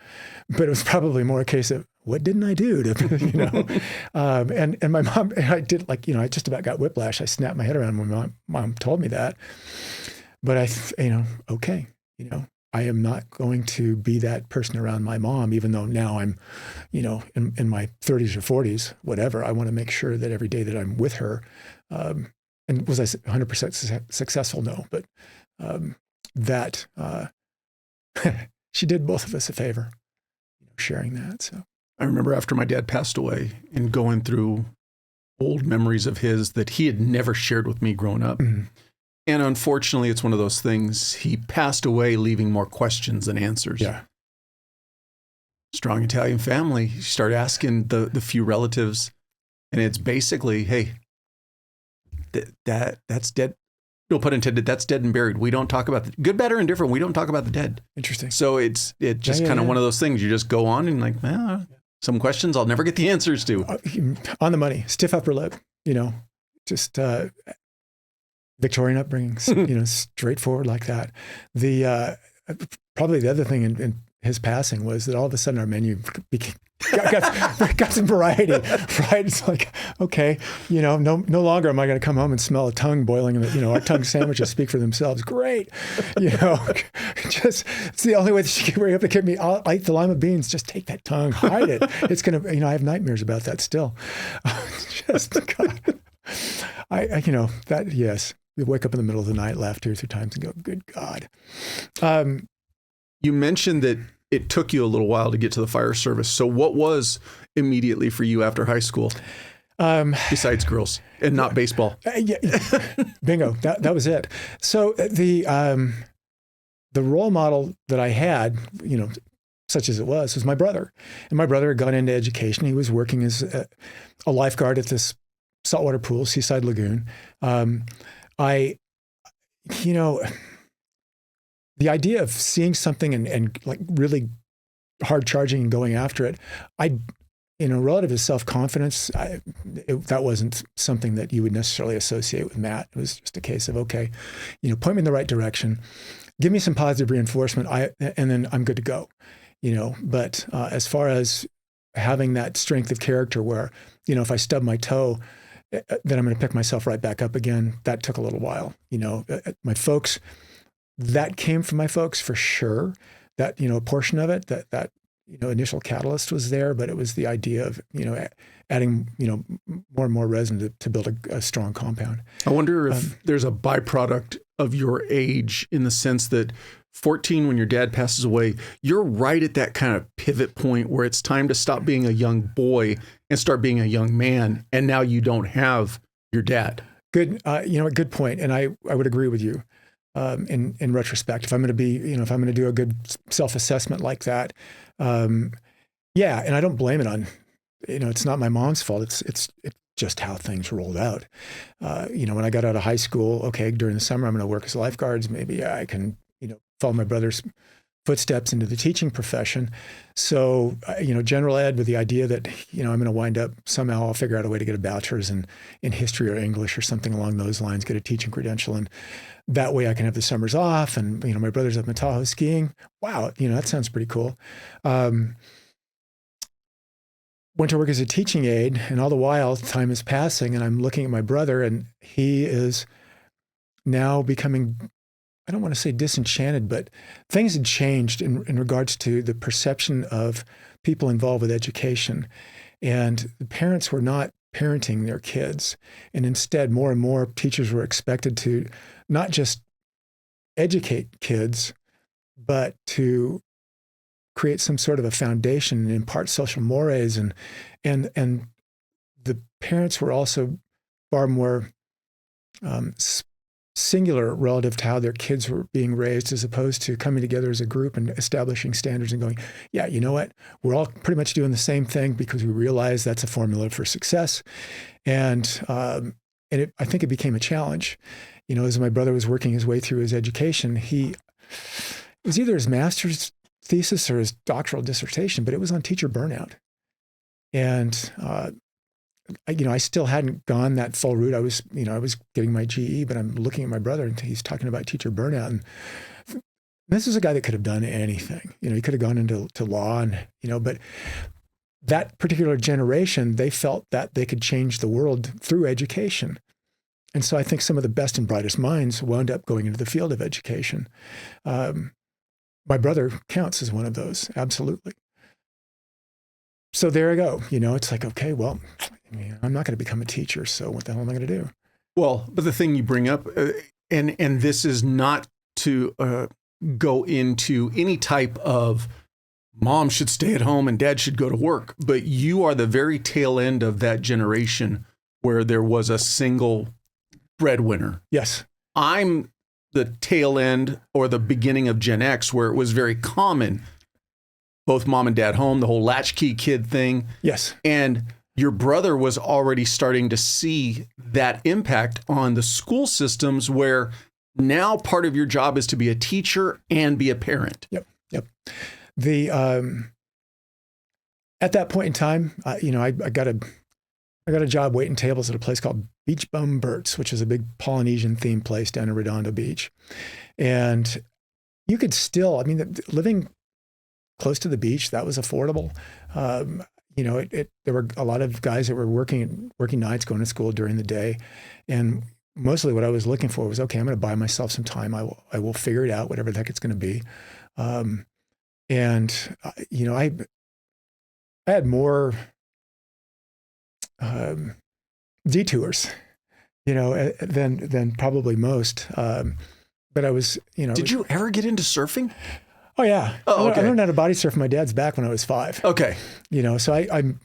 S2: But it was probably more a case of, what didn't I do to, and my mom, I did I just about got whiplash. I snapped my head around when my mom told me that. But okay, I am not going to be that person around my mom, even though now I'm, in my 30s or 40s, whatever. I want to make sure that every day that I'm with her, and was I 100% successful? No, but that she did both of us a favor, sharing that. So
S1: I remember after my dad passed away and going through old memories of his that he had never shared with me growing up. Mm-hmm. And unfortunately, it's one of those things. He passed away leaving more questions than answers.
S2: Yeah.
S1: Strong Italian family. You start asking the few relatives, and it's basically, hey, that's dead. no pun intended, that's dead and buried. We don't talk about the good, bad, or indifferent. We don't talk about the dead.
S2: Interesting.
S1: So it's just kind of one of those things. You just go on and like, some questions I'll never get the answers to.
S2: On the money, stiff upper lip, just Victorian upbringings, straightforward like that. The probably the other thing in his passing was that all of a sudden our menu got some variety, right? It's like, okay, no longer am I going to come home and smell a tongue boiling in our tongue sandwiches speak for themselves. Great. Just, it's the only way that you can able to get me, I'll eat the lima beans, just take that tongue, hide it. It's going to, I have nightmares about that still. Just, God. Yes. We wake up in the middle of the night, laugh 2 or 3 times and go, good God.
S1: You mentioned that it took you a little while to get to the fire service. So what was immediately for you after high school, besides girls and not baseball?
S2: Bingo. That was it. So the role model that I had, such as it was my brother. And my brother had gone into education. He was working as a lifeguard at this saltwater pool, Seaside Lagoon. The idea of seeing something and like really hard charging and going after it, relative to self-confidence, that wasn't something that you would necessarily associate with Matt. It was just a case of, okay, point me in the right direction, give me some positive reinforcement, and then I'm good to go. But as far as having that strength of character where, if I stub my toe, then I'm going to pick myself right back up again, that took a little while. My folks, that came from my folks for sure. That, a portion of it, that initial catalyst was there, but it was the idea of, adding, more and more resin to build a strong compound.
S1: I wonder if there's a byproduct of your age in the sense that 14, when your dad passes away, you're right at that kind of pivot point where it's time to stop being a young boy and start being a young man. And now you don't have your dad.
S2: Good. Good point. And I would agree with you. In retrospect, if I'm going to be, if I'm going to do a good self-assessment like that, and I don't blame it on, it's not my mom's fault. It's just how things rolled out. When I got out of high school, okay, during the summer, I'm going to work as lifeguards. Maybe I can, follow my brother's footsteps into the teaching profession. So, general ed with the idea that, I'm going to wind up somehow, I'll figure out a way to get a bachelor's in history or English or something along those lines, get a teaching credential. And that way I can have the summers off. And, my brother's up in Tahoe skiing. Wow. That sounds pretty cool. Went to work as a teaching aide, and all the while time is passing and I'm looking at my brother and he is now becoming, I don't want to say disenchanted, but things had changed in regards to the perception of people involved with education. And the parents were not parenting their kids. And instead, more and more teachers were expected to not just educate kids, but to create some sort of a foundation and impart social mores. And the parents were also far more singular relative to how their kids were being raised, as opposed to coming together as a group and establishing standards and going, yeah, you know what? We're all pretty much doing the same thing because we realize that's a formula for success. And I think it became a challenge. As my brother was working his way through his education, it was either his master's thesis or his doctoral dissertation, but it was on teacher burnout. And I still hadn't gone that full route. I was getting my GE, but I'm looking at my brother and he's talking about teacher burnout. And this is a guy that could have done anything. He could have gone into law and, but that particular generation, they felt that they could change the world through education. And so I think some of the best and brightest minds wound up going into the field of education. My brother counts as one of those, absolutely. So there I go. It's like, okay, well, I'm not going to become a teacher, so what the hell am I going to do?
S1: Well, but the thing you bring up, and this is not to go into any type of mom should stay at home and dad should go to work, but you are the very tail end of that generation where there was a single breadwinner.
S2: Yes.
S1: I'm the tail end or the beginning of Gen X, where it was very common, both mom and dad home, the whole latchkey kid thing.
S2: Yes.
S1: And your brother was already starting to see that impact on the school systems where now part of your job is to be a teacher and be a parent.
S2: Yep. The at that point in time, I got a job waiting tables at a place called Beach Bum Bert's, which is a big Polynesian themed place down in Redondo Beach. And you could still, living close to the beach, that was affordable. There were a lot of guys that were working nights, going to school during the day. And mostly what I was looking for was, okay, I'm going to buy myself some time. I will figure it out, whatever the heck it's going to be. I had more detours, than probably most. But I was,
S1: Did you ever get into surfing?
S2: Oh yeah.
S1: Oh, okay.
S2: I learned how to body surf from my dad's back when I was 5.
S1: Okay.
S2: So I'm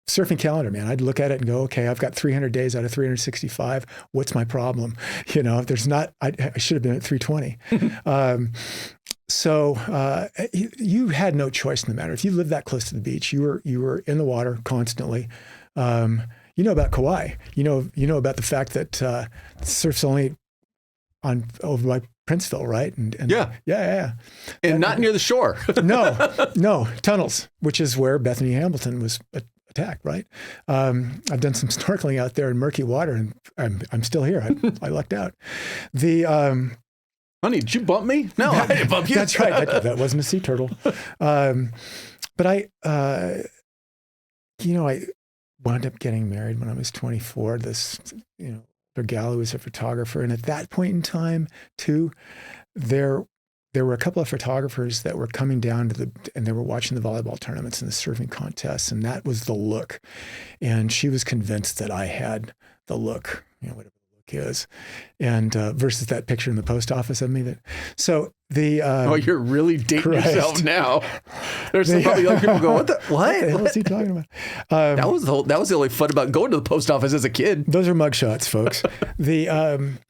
S2: surfing calendar, man. I'd look at it and go, okay, I've got 300 days out of 365. What's my problem? If there's not, I should have been at 320. You had no choice in the matter. If you lived that close to the beach, you were in the water constantly. About Kauai. You know about the fact that surf's only over by Princeville, right? And yeah.
S1: And not near the shore.
S2: No, tunnels, which is where Bethany Hamilton was attacked, right? I've done some snorkeling out there in murky water, and I'm still here. I lucked out.
S1: Honey, did you bump me? No, I didn't bump you.
S2: That's right. That wasn't a sea turtle. But I wound up getting married when I was 24. This, the gal who was a photographer. And at that point in time, too, there were a couple of photographers that were coming down and they were watching the volleyball tournaments and the surfing contests. And that was the look. And she was convinced that I had the look, whatever the look is. And versus that picture in the post office of me.
S1: You're really dating yourself now. There's probably young people go, what the hell
S2: is he talking about?
S1: That was the only fun about going to the post office as a kid.
S2: Those are mugshots, folks. And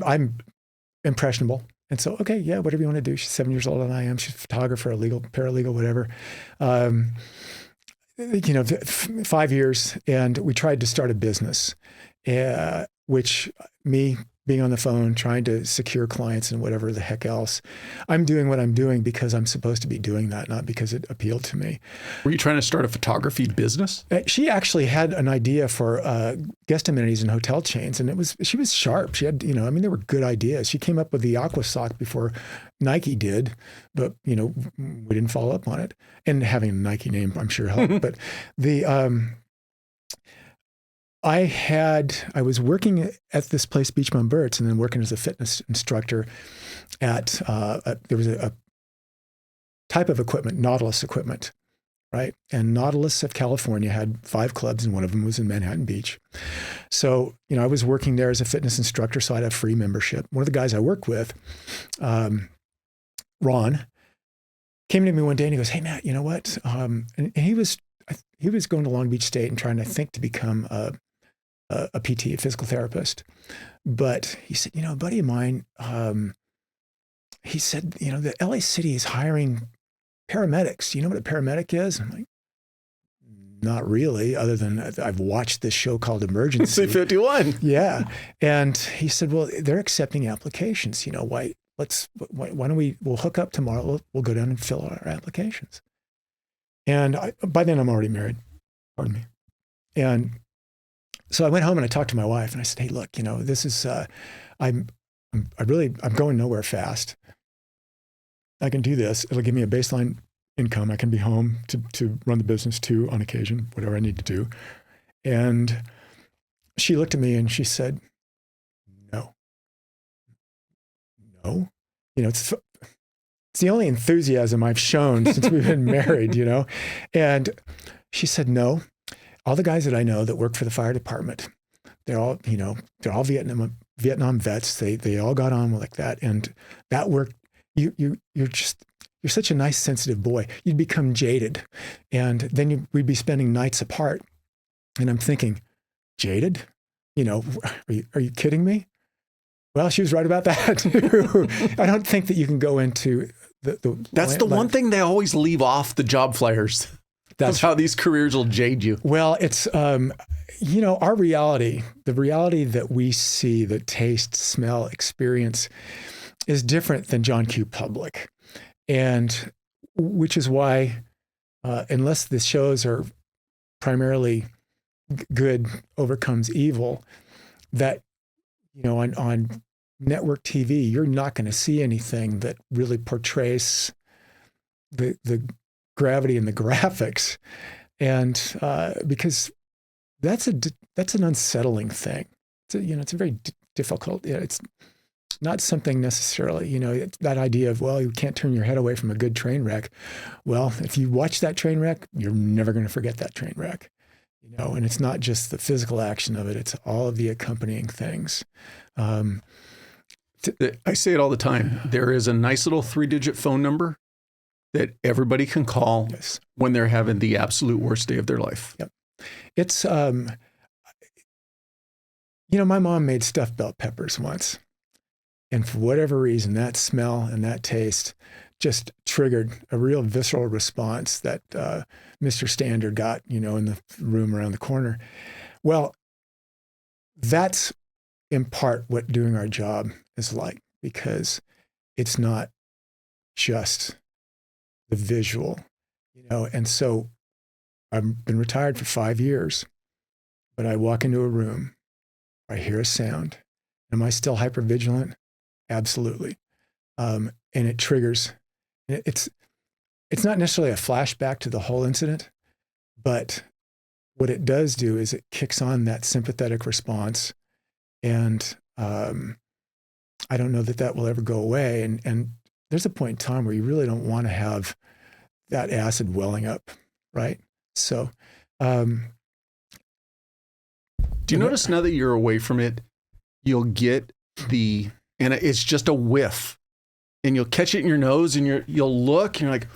S2: I'm impressionable. And so, okay, yeah, whatever you want to do. She's 7 years older than I am. She's a photographer, a paralegal, whatever. 5 years, and we tried to start a business, which me being on the phone, trying to secure clients and whatever the heck else. I'm doing what I'm doing because I'm supposed to be doing that, not because it appealed to me.
S1: Were you trying to start a photography business?
S2: She actually had an idea for guest amenities and hotel chains, and she was sharp. She had, there were good ideas. She came up with the aqua sock before Nike did, but, we didn't follow up on it. And having a Nike name, I'm sure helped. But I was working at this place, Beach Bum Bert's, and then working as a fitness instructor at, there was a type of equipment, Nautilus equipment, right? And Nautilus of California had 5 clubs, and one of them was in Manhattan Beach. So, I was working there as a fitness instructor, so I'd have free membership. One of the guys I worked with, Ron, came to me one day and he goes, "Hey, Matt, you know what?" And he was going to Long Beach State and trying to think to become a PT, a physical therapist. But he said, a buddy of mine, he said, the LA City is hiring paramedics. You know what a paramedic is? I'm like, not really, other than I've watched this show called Emergency.
S1: 51.
S2: Yeah. And he said, well, they're accepting applications. Why don't we'll hook up tomorrow. We'll go down and fill out our applications. And by then I'm already married. Pardon me. And so I went home and I talked to my wife and I said, "Hey, look, this is, I'm going nowhere fast. I can do this. It'll give me a baseline income. I can be home to run the business too on occasion, whatever I need to do." And she looked at me and she said, no, it's the only enthusiasm I've shown since we've been married, And she said, "No, all the guys that I know that work for the fire department, they're all Vietnam vets. They all got on like that. And that work, you're such a nice, sensitive boy. You'd become jaded. And then we'd be spending nights apart." And I'm thinking, jaded? Are you kidding me? Well, she was right about that too. I don't think that you can go into
S1: That's the one thing they always leave off the job flyers. That's how these careers will jade you.
S2: Well, it's, our reality, the reality that we see, the taste, smell, experience is different than John Q. Public. And which is why, unless the shows are primarily good overcomes evil, that, on network TV, you're not going to see anything that really portrays the gravity and the graphics. And because that's an unsettling thing. It's a very difficult, it's not something necessarily, it's that idea of, well, you can't turn your head away from a good train wreck. Well, if you watch that train wreck, you're never going to forget that train wreck, and it's not just the physical action of it, it's all of the accompanying things.
S1: I say it all the time. There is a nice little 3-digit phone number that everybody can call when they're having the absolute worst day of their life.
S2: Yep. It's, my mom made stuffed bell peppers once. And for whatever reason, that smell and that taste just triggered a real visceral response that Mr. Standard got, in the room around the corner. Well, that's in part what doing our job is like, because it's not just the visual, and so I've been retired for 5 years, but I walk into a room, I hear a sound. Am I still hypervigilant? Absolutely. And it triggers, it's not necessarily a flashback to the whole incident, but what it does do is it kicks on that sympathetic response. And I don't know that will ever go away. And there's a point in time where you really don't want to have that acid welling up, right? So,
S1: do you notice now that you're away from it, you'll get and it's just a whiff, and you'll catch it in your nose, and you'll look, and you're like,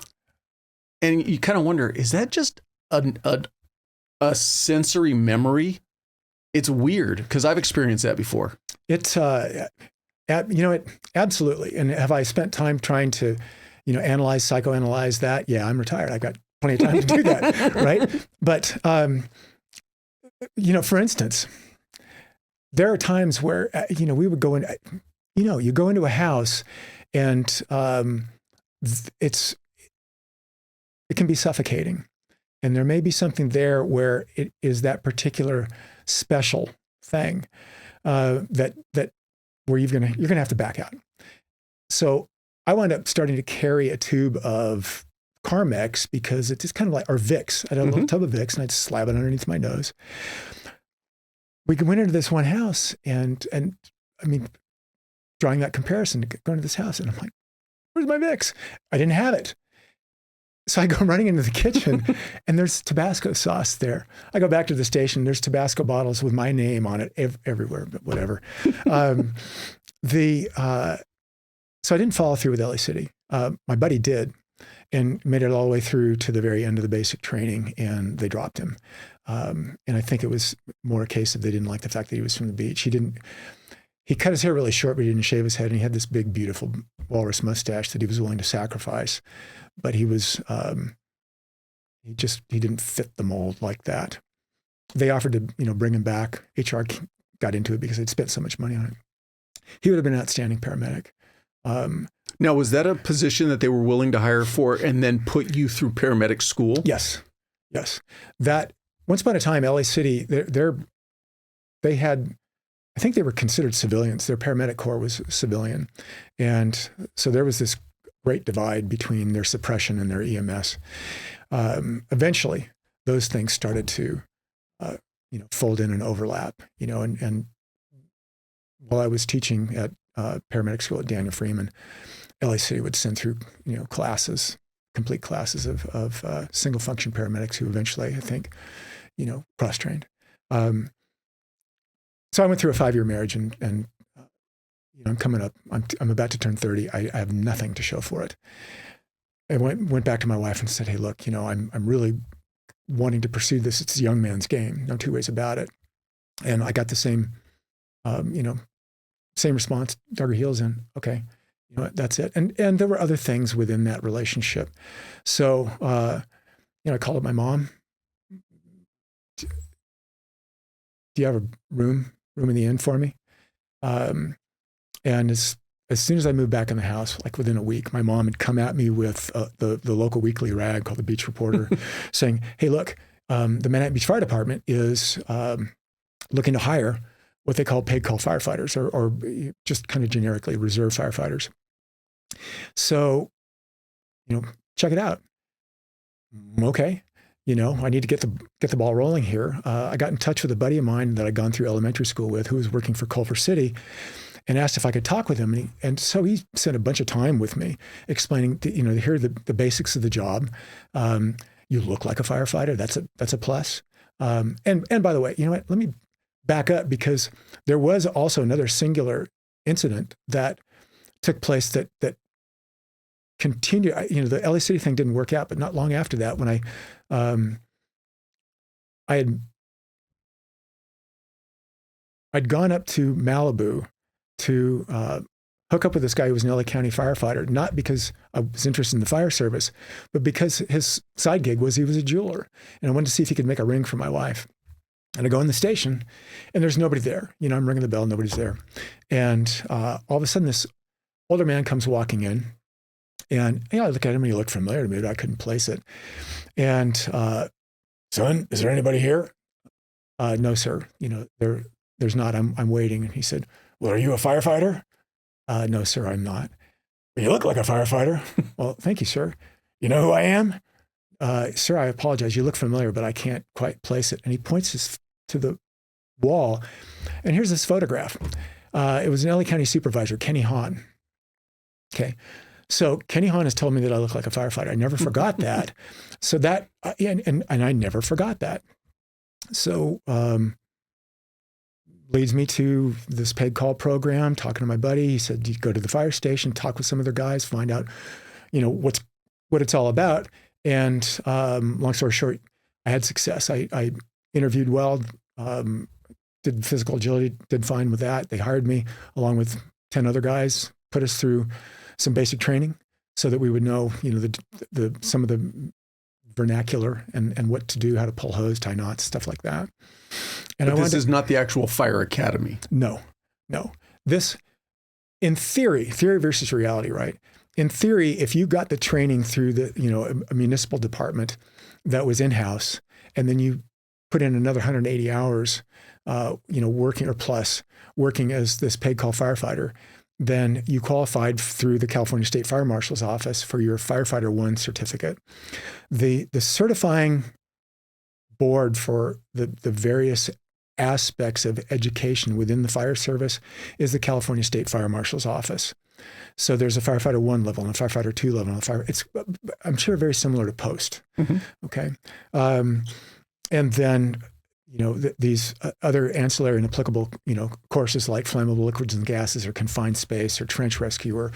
S1: and you kind of wonder, is that just a sensory memory? It's weird because I've experienced that before.
S2: It's, absolutely. And have I spent time trying to, psychoanalyze that? Yeah, I'm retired. I've got plenty of time to do that, right? But, for instance, there are times where, we would go in, you go into a house and it can be suffocating. And there may be something there where it is that particular special thing that where you're gonna have to back out. So I wound up starting to carry a tube of Carmex because it's just kind of like, or Vicks. I had a little tub of Vicks and I'd slab it underneath my nose. We went into this one house and I mean, drawing that comparison, going to this house, and I'm like, where's my Vicks? I didn't have it. So I go running into the kitchen and there's Tabasco sauce there. I go back to the station, there's Tabasco bottles with my name on it everywhere, but whatever. So I didn't follow through with LA City. My buddy did and made it all the way through to the very end of the basic training, and they dropped him. And I think it was more a case of they didn't like the fact that he was from the beach. He cut his hair really short, but he didn't shave his head, and he had this big, beautiful walrus mustache that he was willing to sacrifice. But he was, he didn't fit the mold like that. They offered to, bring him back. HR got into it because they'd spent so much money on it. He would have been an outstanding paramedic.
S1: Now, was that a position that they were willing to hire for and then put you through paramedic school?
S2: Yes. That once upon a time, LA City, they had, I think they were considered civilians. Their paramedic corps was civilian. And so there was this great divide between their suppression and their EMS. Eventually, those things started to, fold in and overlap, and while I was teaching at paramedic school at Daniel Freeman, LA City would send through, classes, complete classes of single function paramedics who eventually, I think, cross-trained. So I went through a 5-year marriage and I'm coming up, I'm about to turn 30. I have nothing to show for it. I went back to my wife and said, hey, look, I'm really wanting to pursue this. It's a young man's game. No two ways about it. And I got the same, same response, dug her heels in. Okay. That's it. And there were other things within that relationship. So, I called up my mom. Do you have a room in the inn for me? And as soon as I moved back in the house, like within a week, my mom had come at me with the local weekly rag called the Beach Reporter saying, hey, look, the Manhattan Beach Fire Department is looking to hire what they call paid call firefighters, or just kind of generically reserve firefighters. So, check it out. Okay. I need to get the ball rolling here. I got in touch with a buddy of mine that I'd gone through elementary school with, who was working for Culver City, and asked if I could talk with him. And so he spent a bunch of time with me explaining, here are the basics of the job. You look like a firefighter. That's a plus. And by the way, you know what? Let me back up, because there was also another singular incident that took place that continued. The LA City thing didn't work out, but not long after that, when I'd gone up to Malibu to hook up with this guy who was an LA County firefighter, not because I was interested in the fire service, but because his side gig was he was a jeweler, and I wanted to see if he could make a ring for my wife. And I go in the station, and there's nobody there. I'm ringing the bell, nobody's there. And all of a sudden, this older man comes walking in, and I look at him, and he looked familiar to me, but I couldn't place it. And son, is there anybody here? No, sir. There's not. I'm waiting. And he said, well, are you a firefighter? No, sir, I'm not. You look like a firefighter. Well, thank you, sir. You know who I am? Sir, I apologize. You look familiar, but I can't quite place it. And he points to the wall. And here's this photograph. It was an LA County supervisor, Kenny Hahn. Okay. So Kenny Hahn has told me that I look like a firefighter. I never forgot that. So that, and I never forgot that. So, leads me to this paid call program, talking to my buddy. He said, you go to the fire station, talk with some of their guys, find out, what it's all about. And long story short, I had success. I interviewed well, did physical agility, did fine with that. They hired me along with 10 other guys, put us through some basic training so that we would know, some of the vernacular and what to do, how to pull hose, tie knots, stuff like that. And
S1: but this is not the actual fire academy.
S2: No. This, in theory versus reality, right? In theory, if you got the training through a municipal department that was in-house, and then you put in another 180 hours, working as this paid call firefighter, then you qualified through the California State Fire Marshal's office for your Firefighter 1 certificate. The certifying board for the various aspects of education within the fire service is the California State Fire Marshal's office. So there's a Firefighter 1 level and a Firefighter 2 level. It's, I'm sure, very similar to post. Mm-hmm. Okay. And then, these other ancillary and applicable, courses like flammable liquids and gases, or confined space, or trench rescue, or,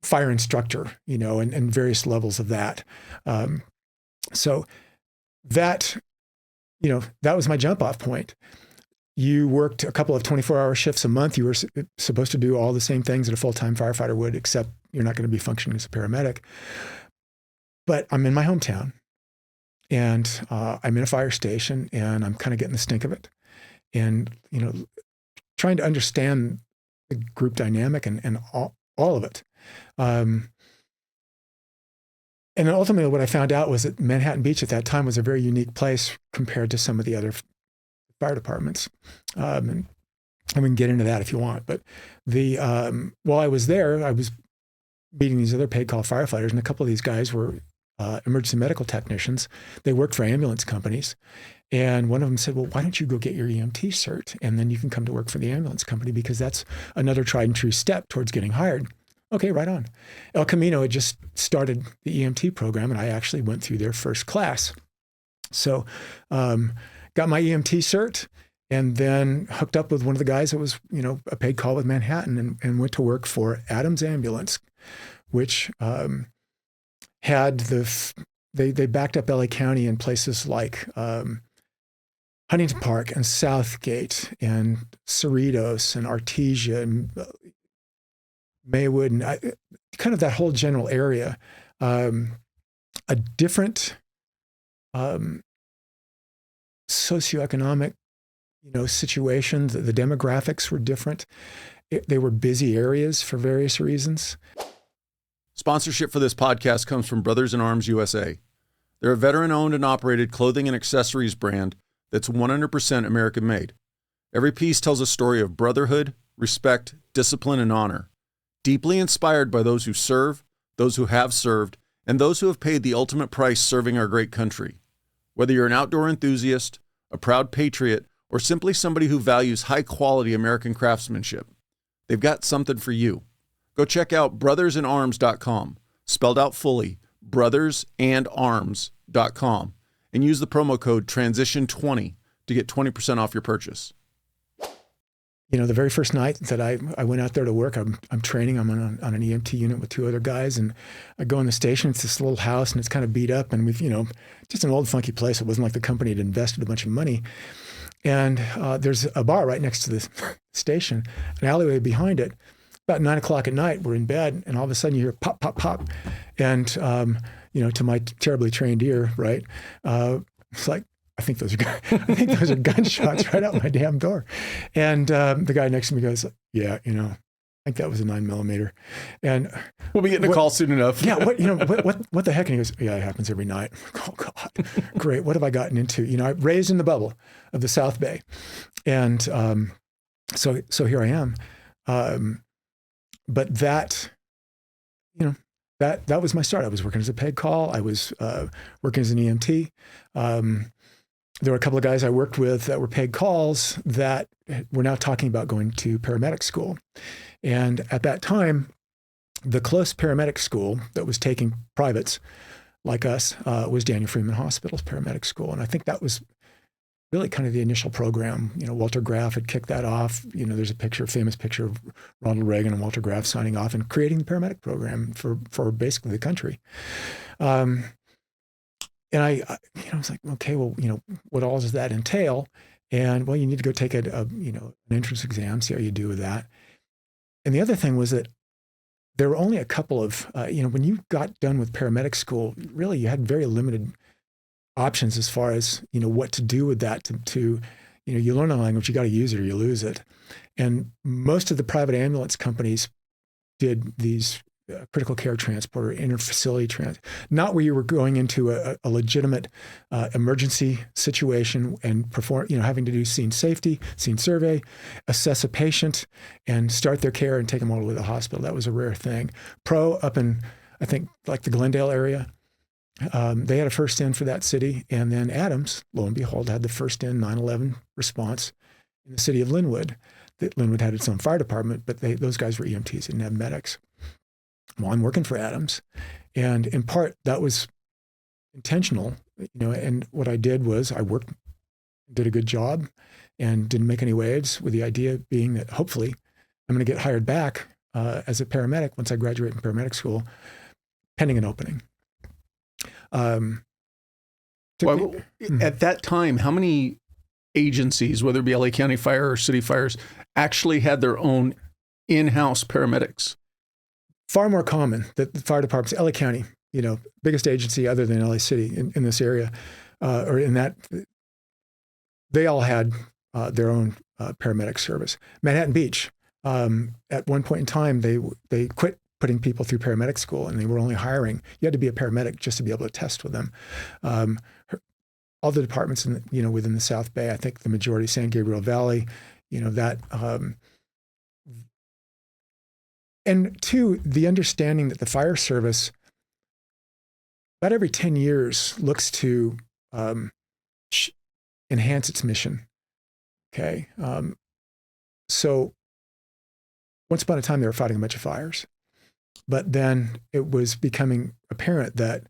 S2: fire instructor, and various levels of that. So that, that was my jump off point. You worked a couple of 24-hour shifts a month. You were supposed to do all the same things that a full-time firefighter would, except you're not going to be functioning as a paramedic. But I'm in my hometown, and I'm in a fire station, and I'm kind of getting the stink of it. And, trying to understand the group dynamic and all of it. And then ultimately what I found out was that Manhattan Beach at that time was a very unique place compared to some of the other fire departments. And we can get into that if you want. But while I was there, I was meeting these other paid call firefighters, and a couple of these guys were emergency medical technicians. They worked for ambulance companies. And one of them said, well, why don't you go get your EMT cert, and then you can come to work for the ambulance company, because that's another tried and true step towards getting hired. Okay, right on. El Camino had just started the EMT program, and I actually went through their first class. So got my EMT cert, and then hooked up with one of the guys that was, a paid call with Manhattan, and went to work for Adams Ambulance, which had they backed up LA County in places like Huntington Park and Southgate and Cerritos and Artesia and Maywood, and kind of that whole general area. A different socioeconomic, situations. The demographics were different. They were busy areas for various reasons.
S3: Sponsorship for this podcast comes from Brothers in Arms USA. They're a veteran-owned and operated clothing and accessories brand that's 100% American-made. Every piece tells a story of brotherhood, respect, discipline, and honor. Deeply inspired by those who serve, those who have served, and those who have paid the ultimate price serving our great country. Whether you're an outdoor enthusiast, a proud patriot, or simply somebody who values high-quality American craftsmanship, they've got something for you. Go check out brothersinarms.com, spelled out fully, brothersandarms.com, and use the promo code TRANSITION20 to get 20% off your purchase.
S2: The very first night that I went out there to work, I'm training. I'm on an EMT unit with two other guys, and I go in the station. It's this little house, and it's kind of beat up, and we've, just an old funky place. It wasn't like the company had invested a bunch of money. And there's a bar right next to the station, an alleyway behind it. About 9 o'clock at night, we're in bed, and all of a sudden you hear pop, pop, pop, and to my terribly trained ear, right? It's like, I think those are gunshots right out my damn door. And the guy next to me goes, "Yeah, I think that was a 9mm." And
S1: we'll be getting a call soon enough.
S2: Yeah, what the heck? And he goes, "Yeah, it happens every night." Oh God, great. What have I gotten into? I raised in the bubble of the South Bay, and so here I am. But that, that was my start. I was working as a paid call. I was working as an EMT. There were a couple of guys I worked with that were paid calls that were now talking about going to paramedic school. And at that time, the close paramedic school that was taking privates like us was Daniel Freeman Hospital's paramedic school. And I think that was really kind of the initial program. Walter Graf had kicked that off. There's a famous picture of Ronald Reagan and Walter Graf signing off and creating the paramedic program for basically the country. And I was like, okay, well, what all does that entail? And well, you need to go take an entrance exam, see how you do with that. And the other thing was that there were only a couple of, when you got done with paramedic school, really you had very limited options as far as, what to do with that to you learn a language, you got to use it or you lose it. And most of the private ambulance companies did these critical care transport or interfacility not where you were going into a legitimate emergency situation and perform, having to do scene safety, scene survey, assess a patient, and start their care and take them all the way to the hospital. That was a rare thing. Pro up in, I think, like the Glendale area, they had a first in for that city. And then Adams, lo and behold, had the first in 9/11 response in the city of Linwood. Linwood had its own fire department, but those guys were EMTs, didn't have medics. Well, I'm working for Adams. And in part, that was intentional, and what I did was I did a good job and didn't make any waves, with the idea being that hopefully I'm going to get hired back as a paramedic once I graduate from paramedic school, pending an opening.
S1: At that time, how many agencies, whether it be LA County Fire or City Fires, actually had their own in-house paramedics?
S2: Far more common that the fire departments, LA County, biggest agency other than LA City in this area, or in that, they all had their own paramedic service. Manhattan Beach, at one point in time, they quit putting people through paramedic school, and they were only hiring. You had to be a paramedic just to be able to test with them. All the departments within the South Bay, I think the majority, San Gabriel Valley, and two, the understanding that the fire service, about every 10 years, looks to enhance its mission. Okay. So once upon a time, they were fighting a bunch of fires. But then it was becoming apparent that,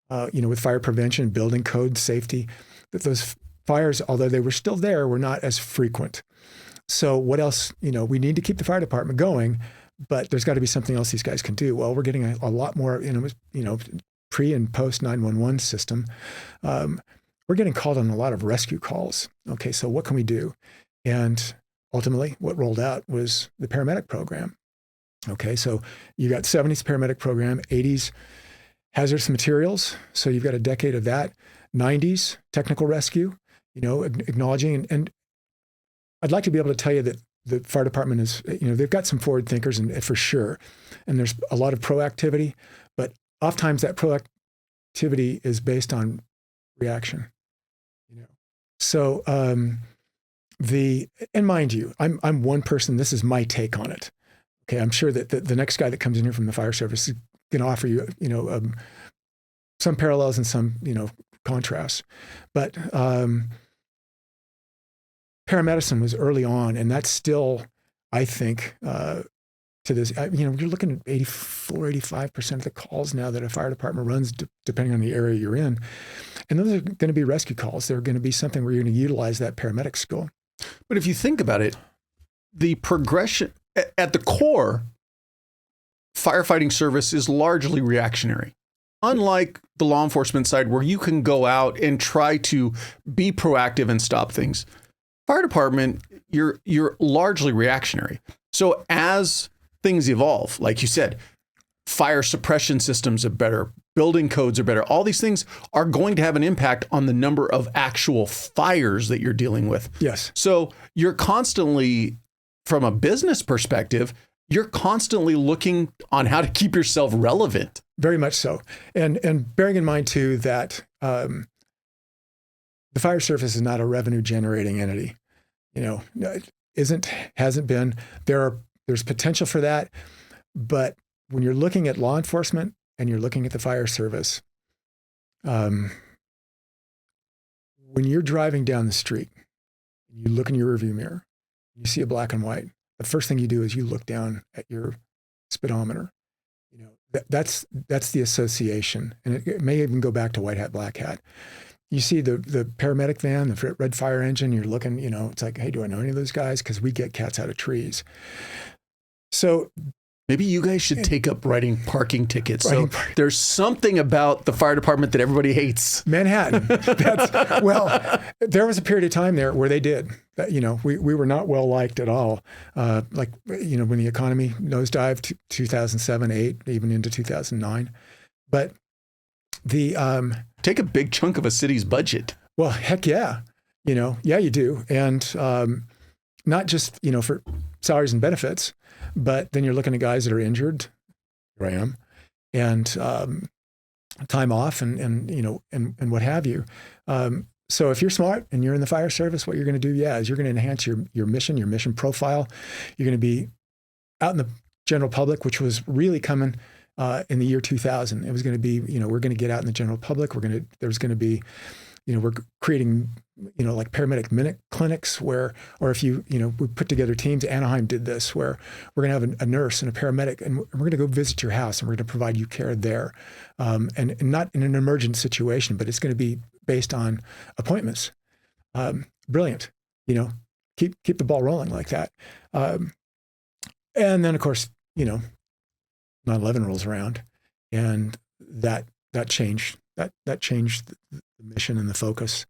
S2: with fire prevention, building code, safety, that those fires, although they were still there, were not as frequent. So what else? We need to keep the fire department going, but there's got to be something else these guys can do. Well, we're getting a lot more, pre and post 911 system. We're getting called on a lot of rescue calls. Okay, so what can we do? And ultimately, what rolled out was the paramedic program. Okay, so you got 70s paramedic program, 80s hazardous materials. So you've got a decade of that. 90s technical rescue, acknowledging. And I'd like to be able to tell you that the fire department is, they've got some forward thinkers and for sure. And there's a lot of proactivity, but oftentimes that proactivity is based on reaction. So and mind you, I'm one person. This is my take on it. Okay, I'm sure that the next guy that comes in here from the fire service is going to offer you, some parallels and some, contrasts. But paramedicine was early on, and that's still, I think, to this, you're looking at 84, 85% of the calls now that a fire department runs, depending on the area you're in. And those are going to be rescue calls. They're going to be something where you're going to utilize that paramedic skill.
S1: But if you think about it, the progression at the core, firefighting service is largely reactionary. Unlike the law enforcement side where you can go out and try to be proactive and stop things, fire department, you're largely reactionary. So as things evolve, like you said, fire suppression systems are better, building codes are better. All these things are going to have an impact on the number of actual fires that you're dealing with.
S2: Yes.
S1: So you're constantly, from a business perspective, you're constantly looking on how to keep yourself relevant.
S2: Very much so. And bearing in mind too that the fire service is not a revenue generating entity. Hasn't been. There's potential for that, but when you're looking at law enforcement and you're looking at the fire service, when you're driving down the street, you look in your rearview mirror, you see a black and white. The first thing you do is you look down at your speedometer. That's the association, and it may even go back to white hat, black hat. You see the paramedic van, the red fire engine. You're looking, it's like, hey, do I know any of those guys? Because we get cats out of trees. So
S1: maybe you guys should take up writing parking tickets. There's something about the fire department that everybody hates.
S2: Manhattan. There was a period of time there where they did. We were not well liked at all. When the economy nosedived, 2007, 8, even into 2009. But
S1: take a big chunk of a city's budget.
S2: Well, heck yeah. Yeah, you do. And not just, for salaries and benefits, but then you're looking at guys that are injured. Here I am. And time off and what have you. So if you're smart and you're in the fire service, what you're going to do, is you're going to enhance your mission profile. You're going to be out in the general public, which was really coming in the year 2000. It was going to be, we're going to get out in the general public. There's going to be, we're creating, like paramedic minute clinics or if we put together teams. Anaheim did this, where we're going to have a nurse and a paramedic, and we're going to go visit your house and we're going to provide you care there. And not in an emergent situation, but it's going to be based on appointments. Brilliant. Keep the ball rolling like that. And then of course, 9/11 rolls around, and that changed the mission and the focus,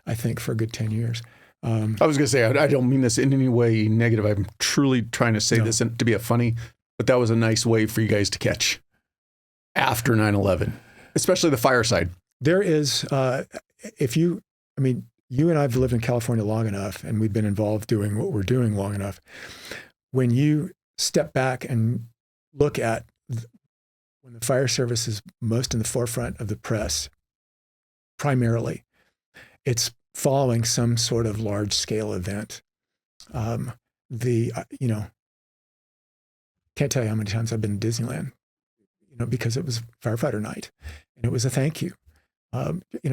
S2: I think, for a good 10 years.
S1: I was going to say, I don't mean this in any way negative. I'm truly trying to say this to be a funny, but that was a nice wave for you guys to catch after 9/11, especially the fire side.
S2: There is, you and I have lived in California long enough, and we've been involved doing what we're doing long enough. When you step back and look at when the fire service is most in the forefront of the press, primarily, it's following some sort of large scale event. Can't tell you how many times I've been to Disneyland, because it was firefighter night, and it was a thank you.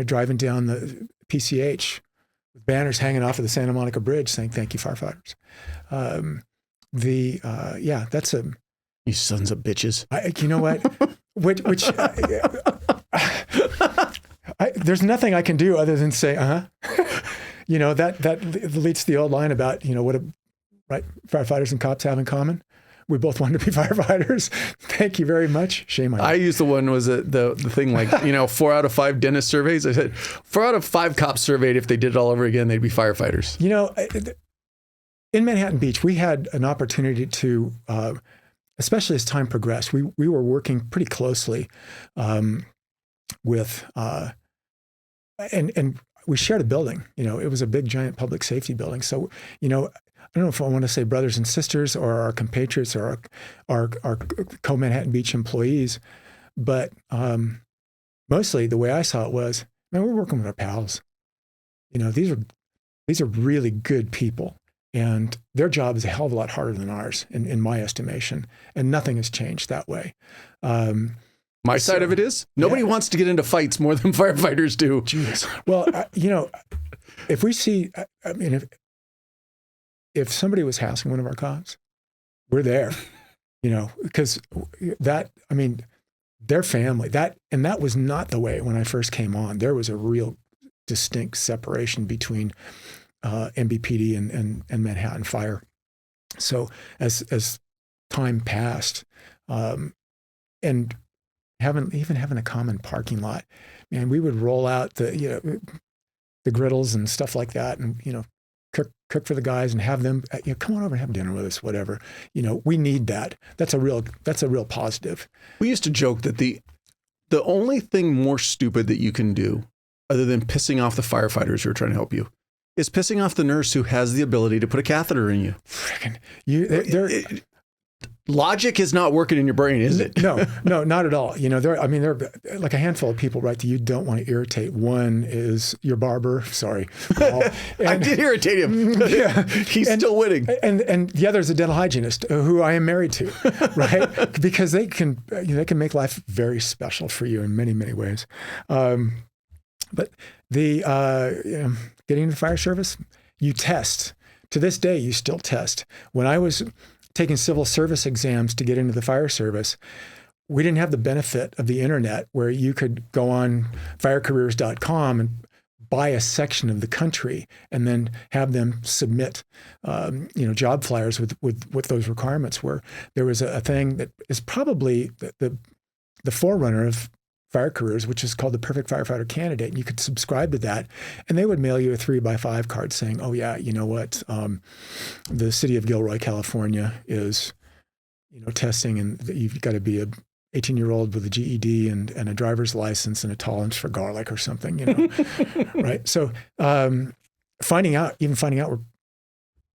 S2: Driving down the PCH with banners hanging off of the Santa Monica Bridge saying thank you, firefighters. That's a.
S1: You sons of bitches.
S2: You know what? There's nothing I can do other than say, that leads to the old line about, firefighters and cops have in common. We both wanted to be firefighters. Thank you very much. Shame on you.
S1: I used the one was the thing like, 4 out of 5 dentist surveys. I said 4 out of 5 cops surveyed, if they did it all over again, they'd be firefighters.
S2: In Manhattan Beach, we had an opportunity to especially as time progressed, we were working pretty closely with, and we shared a building. It was a big, giant public safety building. So, I don't know if I want to say brothers and sisters or our compatriots or our co-Manhattan Beach employees, but mostly the way I saw it was, man, we're working with our pals. These are really good people, and their job is a hell of a lot harder than ours, in my estimation, and nothing has changed that way.
S1: My side of it is nobody wants to get into fights more than firefighters do.
S2: Jeez. Well, if we see, if somebody was hassling one of our cops, we're there, because their family, that was not the way when I first came on. There was a real distinct separation between MBPD and Manhattan Fire. So as time passed, and having a common parking lot, man, we would roll out the griddles and stuff like that, and cook for the guys and have them come on over and have dinner with us, whatever. We need that. That's a real positive.
S1: We used to joke that the only thing more stupid that you can do, other than pissing off the firefighters who are trying to help you, is pissing off the nurse who has the ability to put a catheter in you.
S2: Frickin',
S1: logic is not working in your brain, is it?
S2: No, not at all. There are like a handful of people, right, that you don't want to irritate. One is your barber. Sorry, Paul.
S1: I did irritate him. Yeah, he's still winning.
S2: And the other is a dental hygienist who I am married to, right? Because they can make life very special for you in many, many ways. But the getting into the fire service, you test. To this day, you still test. When I was taking civil service exams to get into the fire service, we didn't have the benefit of the internet where you could go on firecareers.com and buy a section of the country and then have them submit, job flyers with those requirements. Where there was a thing that is probably the forerunner of Fire Careers, which is called the Perfect Firefighter Candidate. And you could subscribe to that, and they would mail you a 3x5 card saying, oh yeah, you know what? The city of Gilroy, California is, testing, and you've got to be a 18-year-old with a GED and a driver's license and a tolerance for garlic or something, right? So finding out where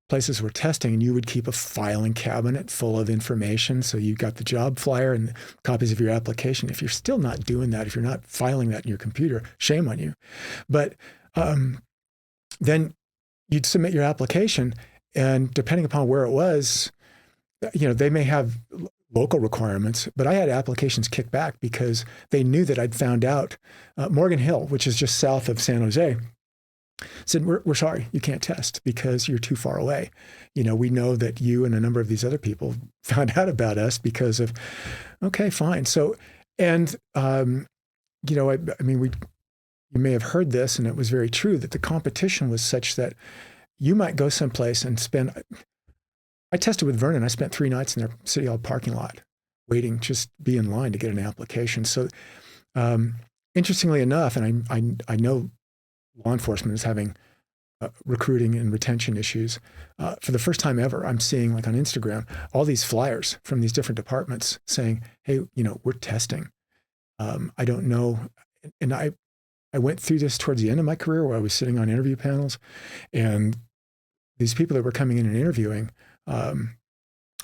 S2: places were testing, and you would keep a filing cabinet full of information. So you got the job flyer and copies of your application. If you're still not doing that, if you're not filing that in your computer, shame on you. But then you'd submit your application, and depending upon where it was, they may have local requirements, but I had applications kicked back because they knew that I'd found out Morgan Hill, which is just south of San Jose, said, we're sorry, you can't test because you're too far away. We know that you and a number of these other people found out about us because of, okay, fine. So, and, you may have heard this, and it was very true, that the competition was such that you might go someplace and I tested with Vernon. I spent 3 nights in their City Hall parking lot waiting, just be in line to get an application. So, interestingly enough, and I know law enforcement is having recruiting and retention issues. For the first time ever, I'm seeing, like on Instagram, all these flyers from these different departments saying, hey, we're testing. I don't know. And I went through this towards the end of my career where I was sitting on interview panels, and these people that were coming in and interviewing,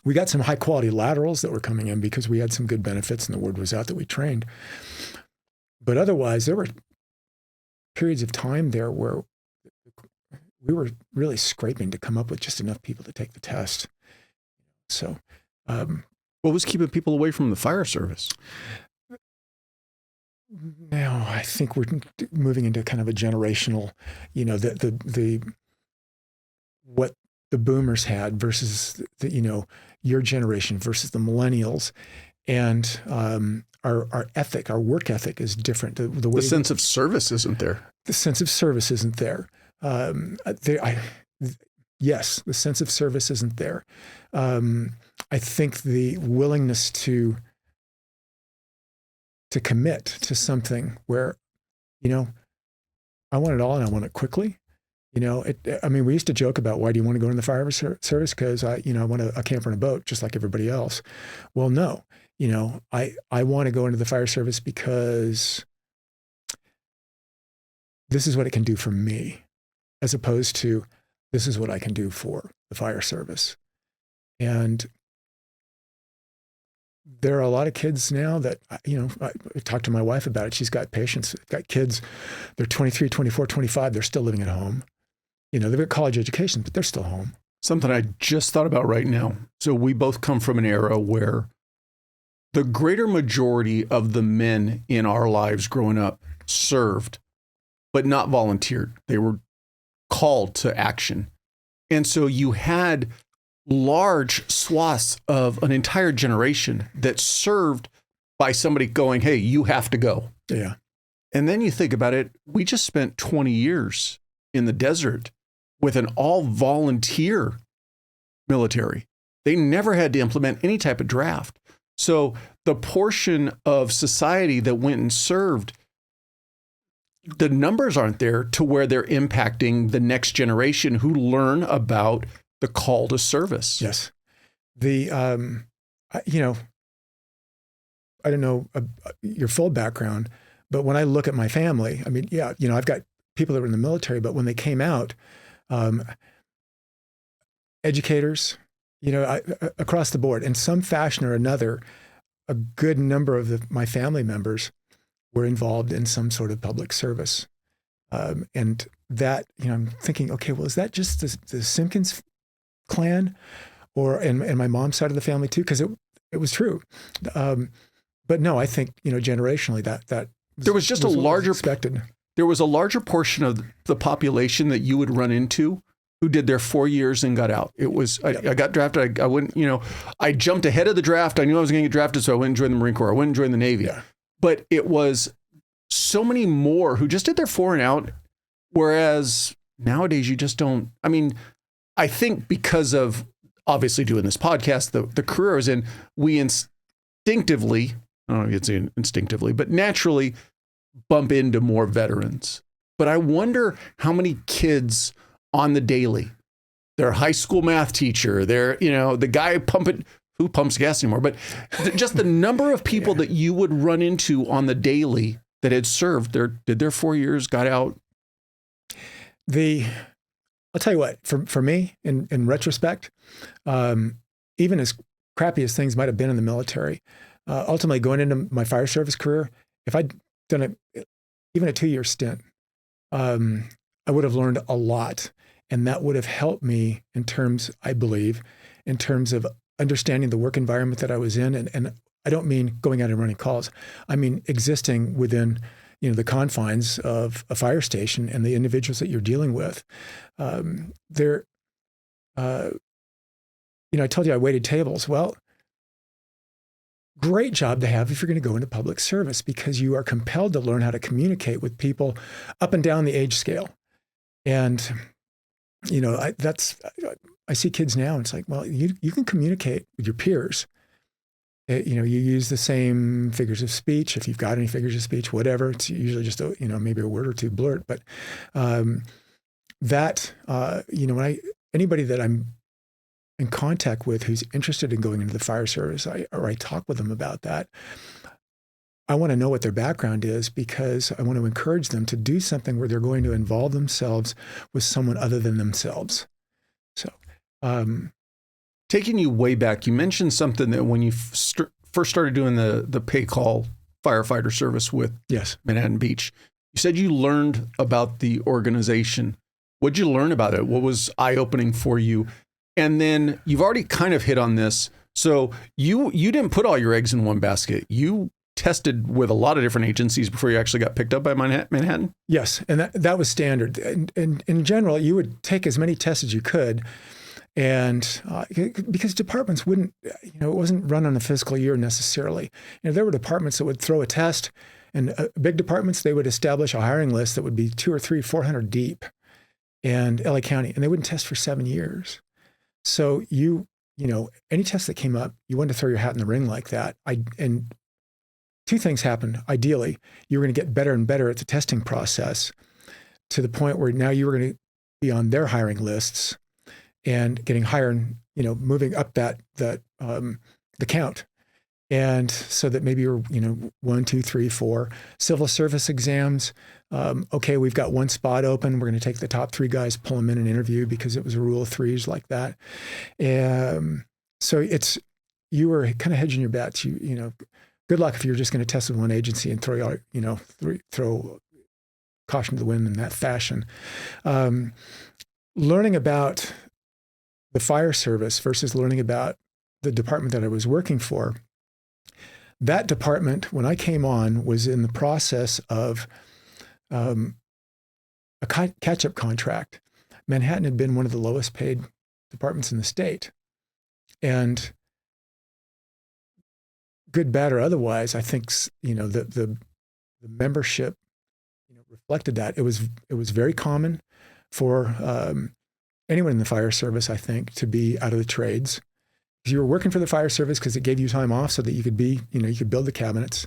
S2: we got some high quality laterals that were coming in because we had some good benefits and the word was out that we trained. But otherwise, there were periods of time there where we were really scraping to come up with just enough people to take the test. So,
S1: what was keeping people away from the fire service?
S2: Now I think we're moving into kind of a generational, what the boomers had versus your generation versus the millennials, and our ethic, our work ethic is different. The way
S1: the sense of service isn't there.
S2: The sense of service isn't there. Yes, the sense of service isn't there. I think the willingness to commit to something where, I want it all and I want it quickly, I mean, we used to joke about, why do you want to go into the fire service? Because I want a camper and a boat, just like everybody else. Well, no, I want to go into the fire service because this is what it can do for me, as opposed to this is what I can do for the fire service. And there are a lot of kids now that, I talked to my wife about it. She's got patients, got kids, they're 23, 24, 25, they're still living at home. They've got college education, but they're still home.
S1: Something I just thought about right now. So we both come from an era where the greater majority of the men in our lives growing up served, but not volunteered. They were called to action. And so you had large swaths of an entire generation that served by somebody going, hey, you have to go.
S2: Yeah.
S1: And then you think about it, we just spent 20 years in the desert with an all volunteer military. They never had to implement any type of draft. So the portion of society that went and served, the numbers aren't there to where they're impacting the next generation who learn about the call to service.
S2: Yes. I don't know your full background, but when I look at my family, I mean, yeah, I've got people that were in the military, but when they came out, educators, across the board, in some fashion or another, a good number of my family members were involved in some sort of public service. And that, I'm thinking, okay, well, is that just the Simkins clan, and my mom's side of the family too? Because it was true. But no, I think, generationally that
S1: there was just a larger
S2: expected.
S1: There was a larger portion of the population that you would run into who did their 4 years and got out. It was, I got drafted. I wouldn't, I jumped ahead of the draft. I knew I was going to get drafted, so I went and joined the Marine Corps. I went and joined the Navy.
S2: Yeah.
S1: But it was so many more who just did their 4 and out. Whereas nowadays you just don't, I mean, I think because of obviously doing this podcast, the career I was in, we instinctively, I don't know if you'd say instinctively, but naturally bump into more veterans. But I wonder how many kids on the daily, their high school math teacher, their, the guy who pumps gas anymore, but just the number of people that you would run into on the daily that had served, did their 4 years, got out.
S2: I'll tell you what, for me, in retrospect, even as crappy as things might have been in the military, ultimately going into my fire service career, if I'd done even a 2-year stint, I would have learned a lot. And that would have helped me in terms, I believe, in terms of understanding the work environment that I was in. And I don't mean going out and running calls. I mean existing within the confines of a fire station and the individuals that you're dealing with. I told you I waited tables. Well, great job to have if you're going to go into public service, because you are compelled to learn how to communicate with people up and down the age scale. And, I see kids now, and it's like, well, you can communicate with your peers. You use the same figures of speech, if you've got any figures of speech, whatever. It's usually just maybe a word or two blurt. But anybody that I'm in contact with who's interested in going into the fire service, I talk with them about that, I want to know what their background is, because I want to encourage them to do something where they're going to involve themselves with someone other than themselves. So,
S1: taking you way back, you mentioned something that when you first started doing the pay call firefighter service with Manhattan Beach, you said you learned about the organization. What'd you learn about it? What was eye-opening for you? And then you've already kind of hit on this. So you didn't put all your eggs in one basket. You tested with a lot of different agencies before you actually got picked up by Manhattan?
S2: Yes, and that was standard. And in general, you would take as many tests as you could. And because departments wouldn't, it wasn't run on a fiscal year necessarily. There were departments that would throw a test, and big departments, they would establish a hiring list that would be 200 or 300, 400 deep in LA County, and they wouldn't test for 7 years. So any test that came up, you wanted to throw your hat in the ring like that. And two things happened. Ideally, you were going to get better and better at the testing process, to the point where now you were going to be on their hiring lists and getting higher and, moving up the count. And so that maybe you're, 1, 2, 3, 4 civil service exams. Okay, we've got one spot open. We're going to take the top 3 guys, pull them in an interview because it was a rule of threes like that. So you were kind of hedging your bets. Good luck if you're just going to test with one agency and throw caution to the wind in that fashion. Learning about the fire service versus learning about the department that I was working for. That department, when I came on, was in the process of a catch-up contract. Manhattan had been one of the lowest paid departments in the state. And good, bad, or otherwise, I think, the membership reflected that. It was very common for anyone in the fire service, I think, to be out of the trades. You were working for the fire service because it gave you time off so that you could be, you could build the cabinets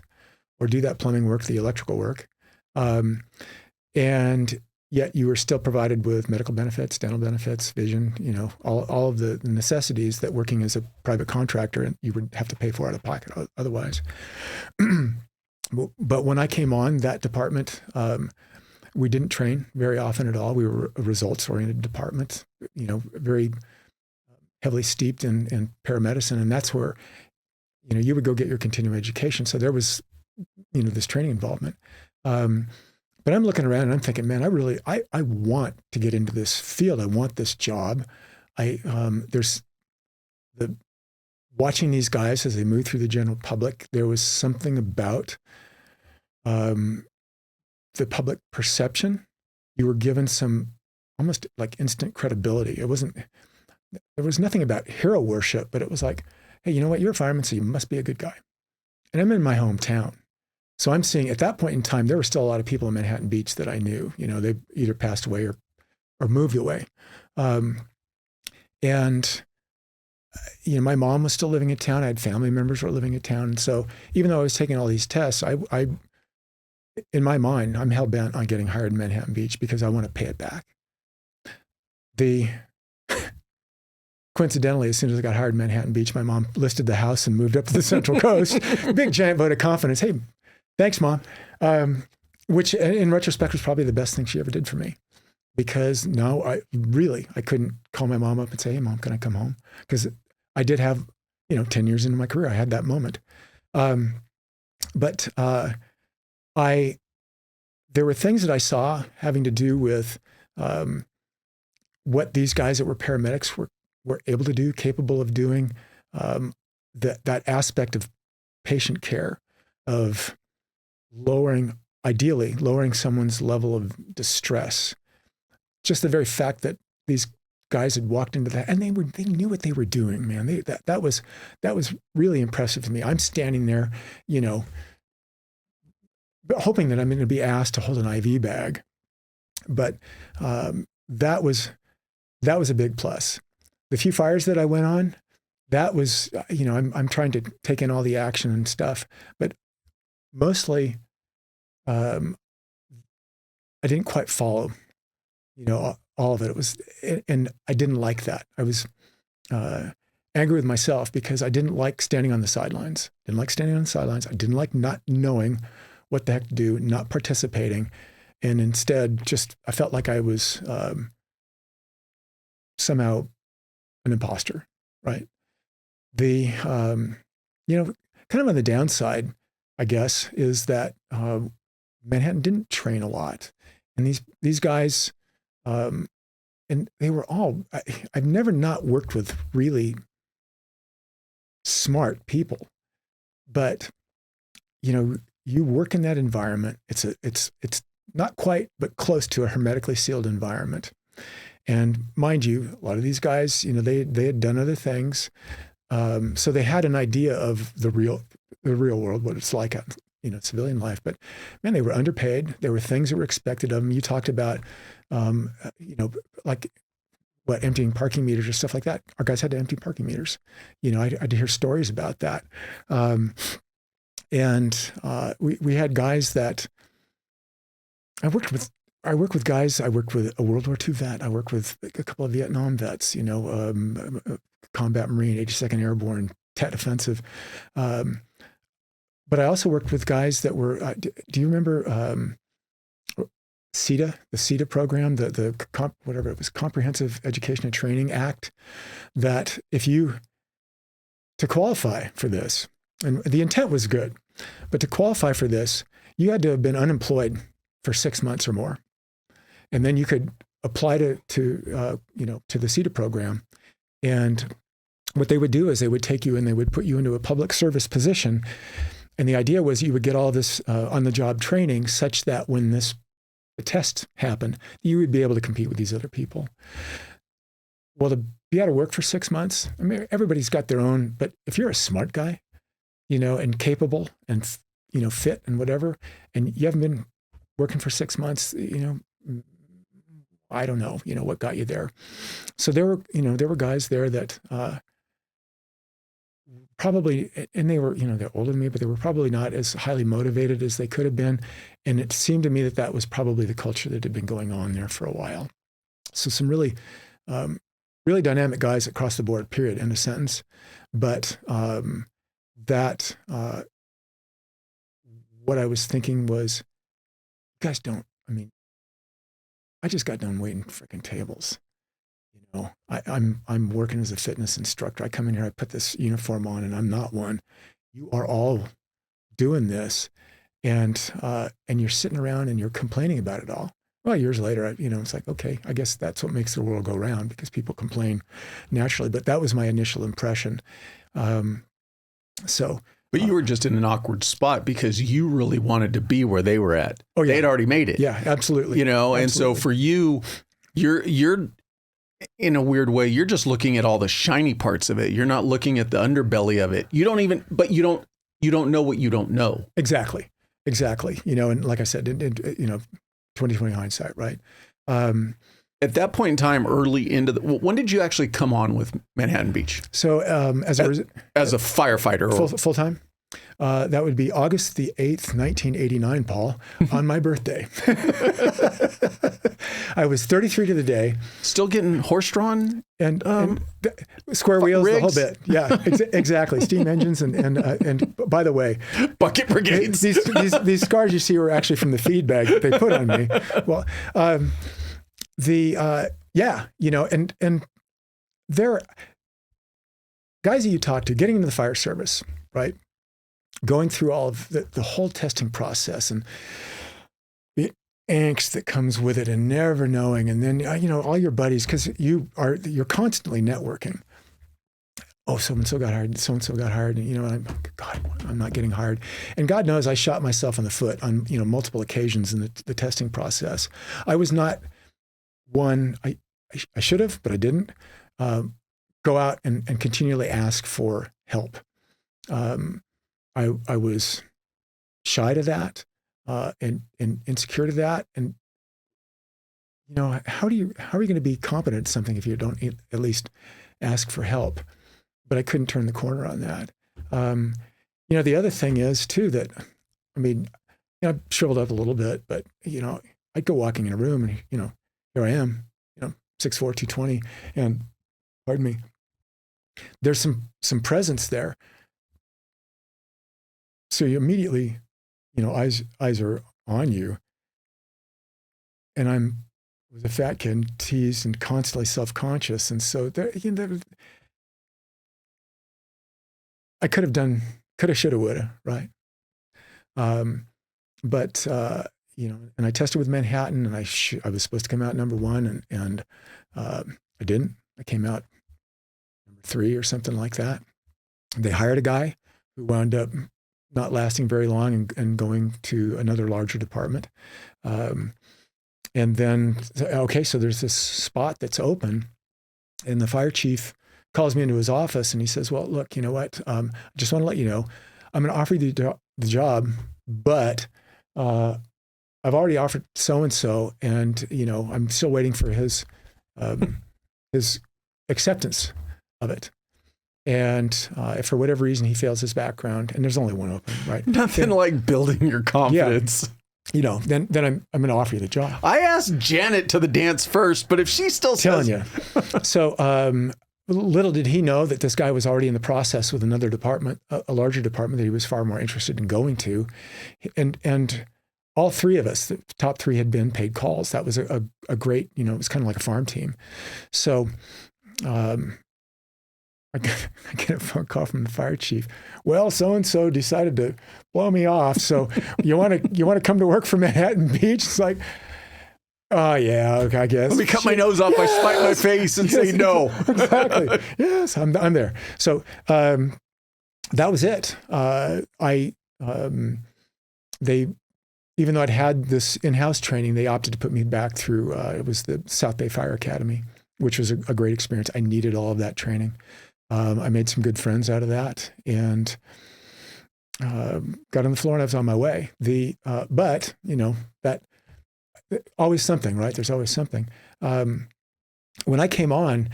S2: or do that plumbing work, the electrical work. And yet you were still provided with medical benefits, dental benefits, vision, all of the necessities that working as a private contractor you would have to pay for out of pocket otherwise. But when I came on that department, we didn't train very often at all. We were a results-oriented department, very heavily steeped in paramedicine. And that's where, you would go get your continuing education. So there was, this training involvement. But I'm looking around and I'm thinking, man, I want to get into this field. I want this job. There's watching these guys as they move through the general public, there was something about the public perception. You were given some almost like instant credibility. There was nothing about hero worship, but it was like, hey, you know what? You're a fireman, so you must be a good guy. And I'm in my hometown. So I'm seeing at that point in time, there were still a lot of people in Manhattan Beach that I knew, they either passed away or moved away. And my mom was still living in town. I had family members who were living in town. And so even though I was taking all these tests, I in my mind, I'm hell bent on getting hired in Manhattan Beach because I want to pay it back. Coincidentally, as soon as I got hired in Manhattan Beach, my mom listed the house and moved up to the Central Coast. Big giant vote of confidence. Hey, thanks, Mom. Which in retrospect was probably the best thing she ever did for me. Because now I couldn't call my mom up and say, hey, Mom, can I come home? Because I did have, 10 years into my career, I had that moment. But there were things that I saw having to do with what these guys that were paramedics were able to do, capable of doing, that aspect of patient care, of ideally lowering someone's level of distress. Just the very fact that these guys had walked into that and they knew what they were doing, man. That was really impressive to me. I'm standing there, hoping that I'm going to be asked to hold an IV bag, but that was a big plus. The few fires that I went on, that was, I'm trying to take in all the action and stuff, but mostly I didn't quite follow, all of it. It was, and I didn't like that. I was angry with myself because I didn't like standing on the sidelines. I didn't like not knowing what the heck to do, not participating. And instead, I felt like I was somehow an imposter, right? The, kind of on the downside, I guess, is that Manhattan didn't train a lot. And these guys, and they were all, I've never not worked with really smart people, but, you work in that environment. It's not quite, but close to a hermetically sealed environment. And mind you, a lot of these guys, they had done other things. So they had an idea of the real world, what it's like, civilian life. But man, they were underpaid. There were things that were expected of them. You talked about, like emptying parking meters or stuff like that. Our guys had to empty parking meters. I had to hear stories about that. And we had guys that I worked with I work with guys. I work with a World War II vet. I work with a couple of Vietnam vets. Combat Marine, 82nd Airborne, Tet Offensive. But I also worked with guys that were. Do you remember CETA, the CETA program, whatever it was, Comprehensive Education and Training Act? That to qualify for this, and the intent was good, but to qualify for this, you had to have been unemployed for 6 months or more, and then you could apply to the CETA program. And what they would do is they would take you and they would put you into a public service position. And the idea was you would get all this on-the-job training such that when the test happened, you would be able to compete with these other people. Well, to be out of work for 6 months, I mean, everybody's got their own, but if you're a smart guy, and capable and, fit and whatever, and you haven't been working for 6 months, I don't know, what got you there. So there were guys there that probably, and they were, they're older than me, but they were probably not as highly motivated as they could have been. And it seemed to me that was probably the culture that had been going on there for a while. So some really, really dynamic guys across the board, period, end of sentence. But what I was thinking was, you guys I just got done waiting freaking tables. I'm working as a fitness instructor. I come in here, I put this uniform on, and I'm not one. You are all doing this, and you're sitting around and you're complaining about it all. Well, years later, it's like, okay, I guess that's what makes the world go round, because people complain naturally. But that was my initial impression.
S1: But you were just in an awkward spot because you really wanted to be where they were at.
S2: Oh, yeah.
S1: They'd already made it.
S2: Yeah, absolutely.
S1: Absolutely. And so for you, you're in a weird way, you're just looking at all the shiny parts of it. You're not looking at the underbelly of it. You don't know what you don't know.
S2: Exactly. And like I said, 20/20 hindsight, right?
S1: At that point in time, early into when did you actually come on with Manhattan Beach?
S2: So as a
S1: firefighter,
S2: full time, that would be August the 8th, 1989, Paul, on my birthday. I was 33 to the day.
S1: Still getting horse-drawn?
S2: And square wheels,
S1: rigs.
S2: The whole bit. Yeah, exactly. Steam engines and by the way,
S1: bucket brigades.
S2: These scars you see were actually from the feed bag that they put on me. Well, and there, guys that you talk to, getting into the fire service, right? Going through all of the whole testing process and the angst that comes with it, and never knowing, and then all your buddies, because you're constantly networking. Oh, so-and-so got hired, so-and-so got hired, and I'm not getting hired. And God knows I shot myself in the foot on multiple occasions in the testing process. I was not one, I should have, but I didn't go out and continually ask for help. I was shy to that and insecure to that. And, how are you going to be competent at something if you don't at least ask for help? But I couldn't turn the corner on that. The other thing is too, that, I shriveled up a little bit, but, I'd go walking in a room and, here I am, 6'4", 220, and pardon me, there's some presence there. So you immediately, eyes are on you. And I was a fat kid, teased and constantly self-conscious. And so I could have, shoulda, woulda, right? But and I tested with Manhattan, and I was supposed to come out number 1, and I didn't. I came out number 3 or something like that. They hired a guy who wound up not lasting very long and going to another larger department. And then, okay, so there's this spot that's open, and the fire chief calls me into his office, and he says, well, look, you know what? I just want to let you know, I'm going to offer you the job, but I've already offered so-and-so, and, I'm still waiting for his acceptance of it. And if for whatever reason he fails his background, and there's only one open, right?
S1: Nothing like building your confidence.
S2: then I'm going to offer you the job.
S1: I asked Janet to the dance first, but if she still
S2: Telling
S1: says...
S2: you. So little did he know that this guy was already in the process with another department, a larger department that he was far more interested in going to. And all three of us, the top three, had been paid calls. That was a great, it was kind of like a farm team. So I get a phone call from the fire chief. Well, so-and-so decided to blow me off. So you want to come to work for Manhattan Beach? It's like, oh yeah, okay, I guess.
S1: Let me cut my nose off, I spite my face and say no.
S2: Exactly. Yes, I'm there. So that was it. They, even though I'd had this in-house training, they opted to put me back through, it was the South Bay Fire Academy, which was a great experience. I needed all of that training. I made some good friends out of that, and got on the floor, and I was on my way. But that always something, right? There's always something. When I came on,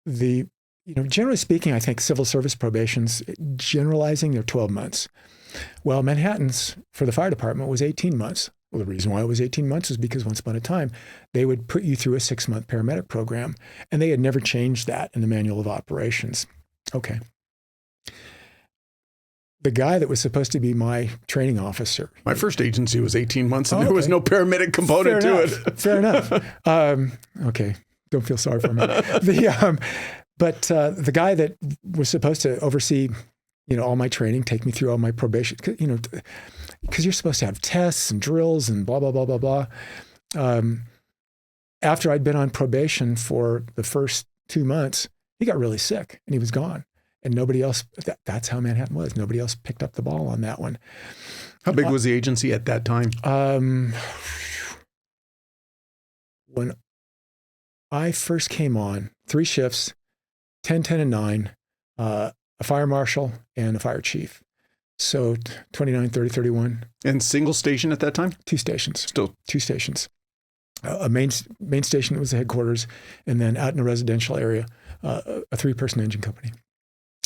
S2: generally speaking, I think civil service probations, generalizing, they're 12 months. Well, Manhattan's for the fire department was 18 months. Well, the reason why it was 18 months is because once upon a time, they would put you through a 6-month paramedic program, and they had never changed that in the manual of operations. Okay. The guy that was supposed to be my training officer.
S1: My first agency was 18 months, and there was no paramedic component to it.
S2: Fair enough. Okay. Don't feel sorry for me. But the guy that was supposed to oversee all my training, take me through all my probation, because you're supposed to have tests and drills and blah, blah, blah, blah, blah. After I'd been on probation for the first 2 months, he got really sick and he was gone. And nobody else, that's how Manhattan was. Nobody else picked up the ball on that one.
S1: How big was the agency at that time?
S2: When I first came on, 3 shifts, 10, 10, and 9, a fire marshal and a fire chief. So 29, 30, 31.
S1: And single station at that time?
S2: 2 stations.
S1: Still
S2: 2 stations. A main station was the headquarters, and then out in a residential area, a 3-person engine company.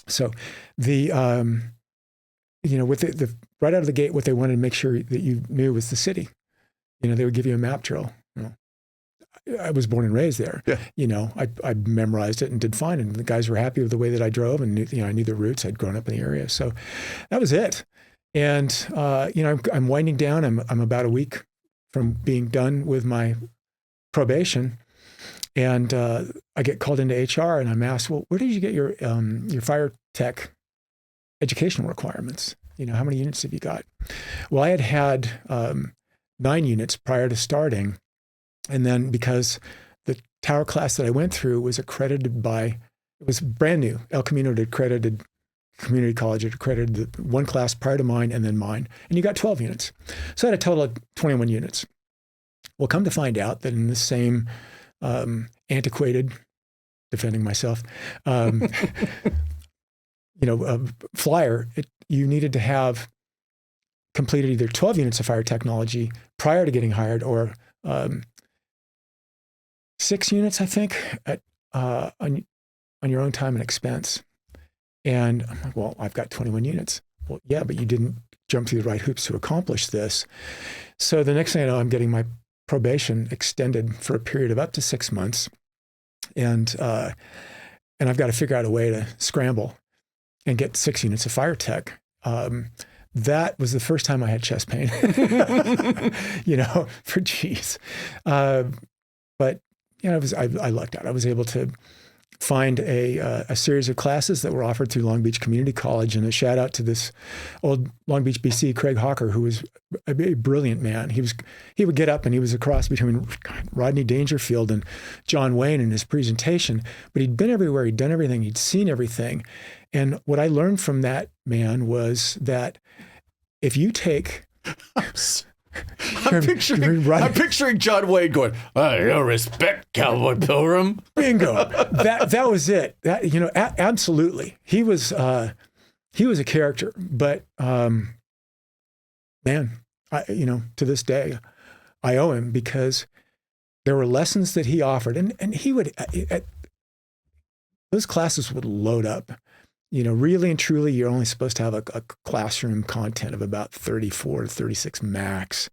S2: So the with the right out of the gate, what they wanted to make sure that you knew was the city. They would give you a map drill. I was born and raised there. Yeah. I memorized it and did fine, and the guys were happy with the way that I drove, and I knew the routes. I'd grown up in the area, so that was it. And I'm winding down. I'm about a week from being done with my probation, and I get called into HR, and I'm asked, well, where did you get your fire tech educational requirements? How many units have you got? Well, I had 9 units prior to starting. And then because the tower class that I went through was accredited it was brand new. El Camino had accredited, community college had accredited the one class prior to mine and then mine. And you got 12 units. So I had a total of 21 units. Well, come to find out that in the same antiquated, defending myself, flyer, you needed to have completed either 12 units of fire technology prior to getting hired, or 6 units, I think, on your own time and expense. And I'm like, well, I've got 21 units. Well, yeah, but you didn't jump through the right hoops to accomplish this. So the next thing I know, I'm getting my probation extended for a period of up to 6 months. And I've got to figure out a way to scramble and get 6 units of fire tech. That was the first time I had chest pain, for geez. But I lucked out. I was able to find a series of classes that were offered through Long Beach Community College, and a shout out to this old Long Beach, BC, Craig Hawker, who was a brilliant man. He would get up and he was a cross between Rodney Dangerfield and John Wayne in his presentation, but he'd been everywhere. He'd done everything. He'd seen everything. And what I learned from that man was that if you take...
S1: I'm picturing John Wayne going, "You respect Cowboy Pilgrim."
S2: Bingo. That was it. Absolutely. He was a character, but man, to this day, I owe him, because there were lessons that he offered, and he would those classes would load up. really and truly, you're only supposed to have a classroom content of about 34 to 36 max.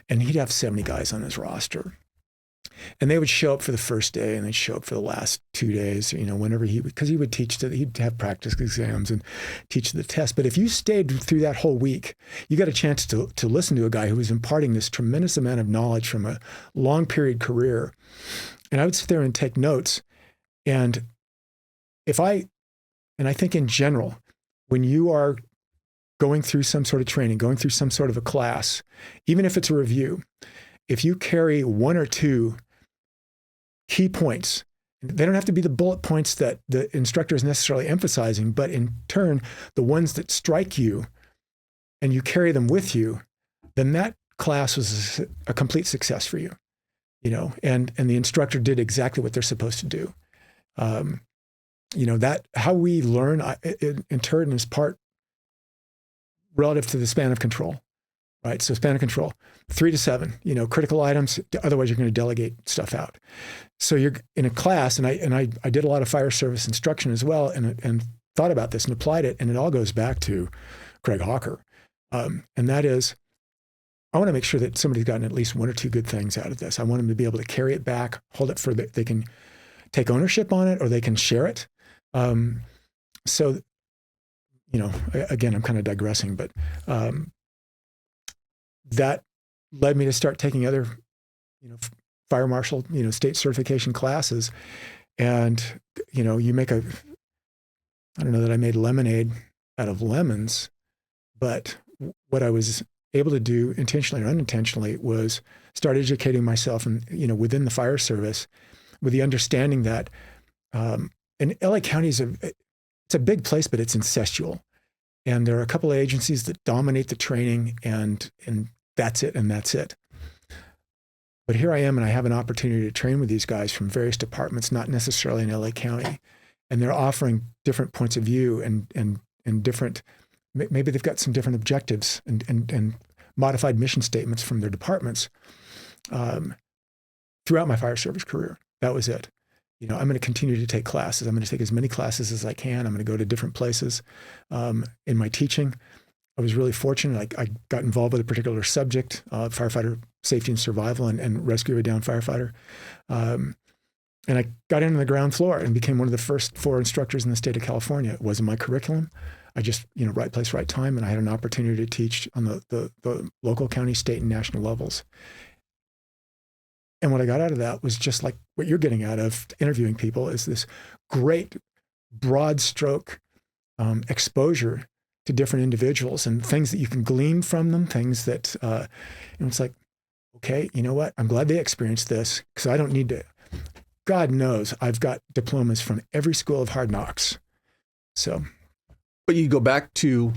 S2: And he'd have 70 guys on his roster. And they would show up for the first day and they'd show up for the last 2 days, whenever because he would he'd have practice exams and teach the test. But if you stayed through that whole week, you got a chance to listen to a guy who was imparting this tremendous amount of knowledge from a long period career. And I would sit there and take notes. And I think in general, when you are going through some sort of training, going through some sort of a class, even if it's a review, if you carry one or two key points, they don't have to be the bullet points that the instructor is necessarily emphasizing, but in turn, the ones that strike you and you carry them with you, then that class was a complete success for you, and the instructor did exactly what they're supposed to do. That how we learn in turn is part relative to the span of control, right? So span of control, 3 to 7, critical items, otherwise you're going to delegate stuff out. So you're in a class, and I did a lot of fire service instruction as well, and thought about this and applied it, and it all goes back to Craig Hawker. And that is, I want to make sure that somebody's gotten at least 1 or 2 good things out of this. I want them to be able to carry it back, hold it they can take ownership on it, or they can share it. So, again, I'm kind of digressing, but that led me to start taking other, fire marshal, state certification classes. And, I don't know that I made lemonade out of lemons, but what I was able to do intentionally or unintentionally was start educating myself and, within the fire service with the understanding that, and LA County it's a big place, but it's incestual. And there are a couple of agencies that dominate the training, and that's it, and that's it. But here I am, and I have an opportunity to train with these guys from various departments, not necessarily in LA County. And they're offering different points of view and different, maybe they've got some different objectives and modified mission statements from their departments throughout my fire service career. That was it. I'm going to continue to take classes. I'm going to take as many classes as I can. I'm going to go to different places. In my teaching, I was really fortunate. I got involved with a particular subject, firefighter safety and survival and rescue of a downed firefighter. And I got into the ground floor and became one of the first 4 instructors in the state of California. It wasn't my curriculum. I just, right place, right time. And I had an opportunity to teach on the local, county, state, and national levels. And what I got out of that was just like what you're getting out of interviewing people, is this great broad stroke exposure to different individuals and things that you can glean from them, things that, it's like, okay, you know what? I'm glad they experienced this, because I don't need to. God knows I've got diplomas from every school of hard knocks. So.
S1: But you go back to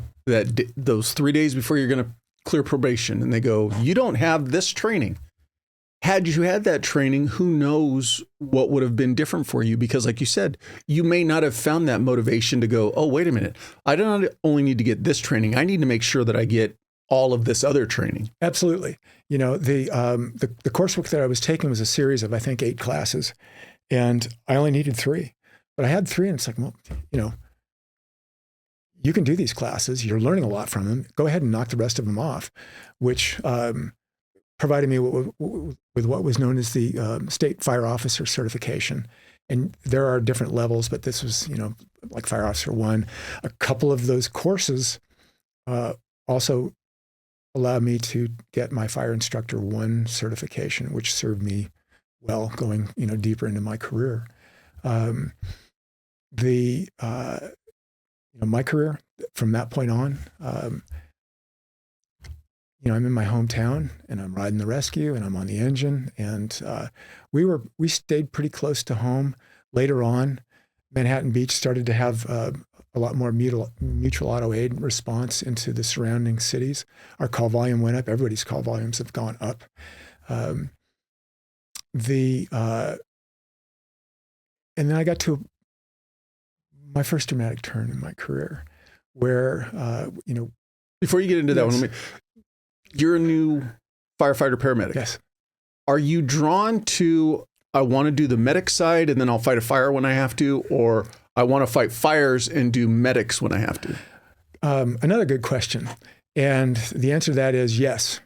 S1: those 3 days before you're going to clear probation, and they go, you don't have this training. Had you had that training, who knows what would have been different for you? Because like you said, you may not have found that motivation to go, oh, wait a minute. I don't only need to get this training. I need to make sure that I get all of this other training.
S2: Absolutely. The coursework that I was taking was a series of, I think, 8 classes, and I only needed 3. But I had 3, and it's like, well, you can do these classes. You're learning a lot from them. Go ahead and knock the rest of them off, which provided me with what was known as the state fire officer certification. And there are different levels, but this was, like Fire Officer 1. A couple of those courses also allowed me to get my Fire Instructor 1 certification, which served me well going, deeper into my career. My career from that point on, I'm in my hometown and I'm riding the rescue and I'm on the engine, and we stayed pretty close to home. Later on, Manhattan Beach started to have a lot more mutual auto aid response into the surrounding cities. Our call volume went up. Everybody's call volumes have gone up. And then I got to my first dramatic turn in my career, where
S1: Before you get into that
S2: Yes.
S1: one, you're a new firefighter-paramedic.
S2: Yes.
S1: Are you drawn to, I want to do the medic side and then I'll fight a fire when I have to, or I want to fight fires and do medics when I have to?
S2: Another good question. And the answer to that is yes.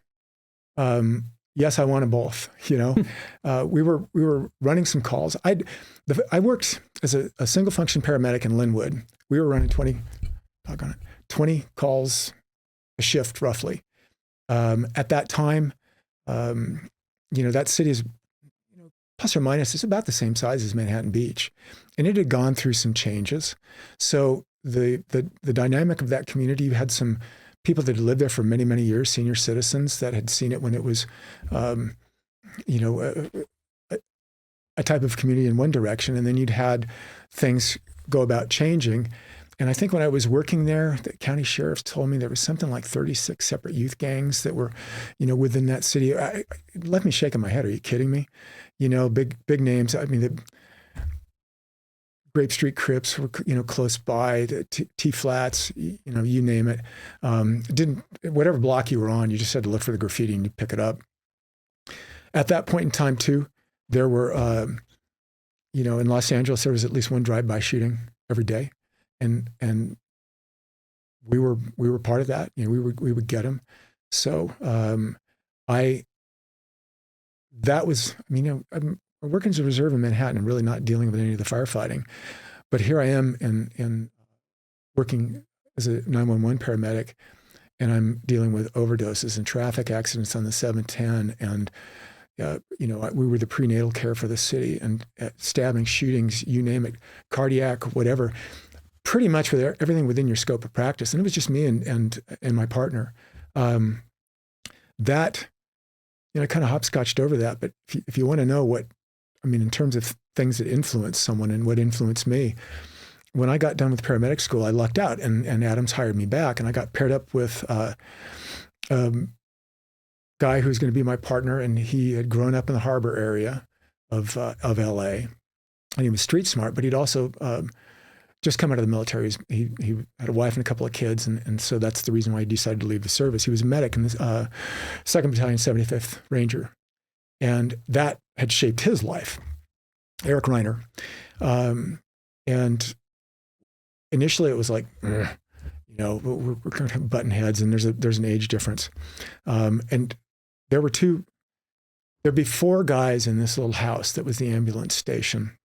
S2: Yes, I wanted both. You know, we were running some calls. I worked as a single function paramedic in Linwood. We were running 20 calls a shift roughly. At that time, you know, that city is, you know, plus or minus, it's about the same size as Manhattan Beach, and it had gone through some changes. So the dynamic of that community, you had some people that had lived there for many, many years, senior citizens that had seen it when it was, you know, a type of community in one direction, and then you'd had things go about changing. And I think when I was working there, the county sheriff told me there was something like 36 separate youth gangs that were, you know, within that city. It left me shaking my head. Are you kidding me? You know, big names. I mean, the Grape Street Crips were, you know, close by. The T-Flats, you know, you name it. Whatever block you were on, you just had to look for the graffiti and you pick it up. At that point in time, too, there were, you know, in Los Angeles, there was at least one drive-by shooting every day. And we were part of that. You know, we would get them. So that was, I mean, you know, I'm working as a reserve in Manhattan and really not dealing with any of the firefighting. But here I am in working as a 911 paramedic, and I'm dealing with overdoses and traffic accidents on the 710. And, you know, we were the prenatal care for the city, and stabbing, shootings, you name it, cardiac, whatever. Pretty much with everything within your scope of practice. And it was just me and my partner. That, you know, I kind of hopscotched over that. But if you want to know what, I mean, in terms of things that influence someone and what influenced me, when I got done with paramedic school, I lucked out and Adams hired me back, and I got paired up with a guy who was going to be my partner, and he had grown up in the harbor area of LA, and he was street smart, but he'd also just come out of the military. He had a wife and a couple of kids, and so that's the reason why he decided to leave the service. He was a medic in the 2nd Battalion, 75th Ranger, and that had shaped his life. Eric Reiner. And initially it was like, you know, we're kind of button heads, and there's an age difference. And there'd be 4 guys in this little house that was the ambulance station.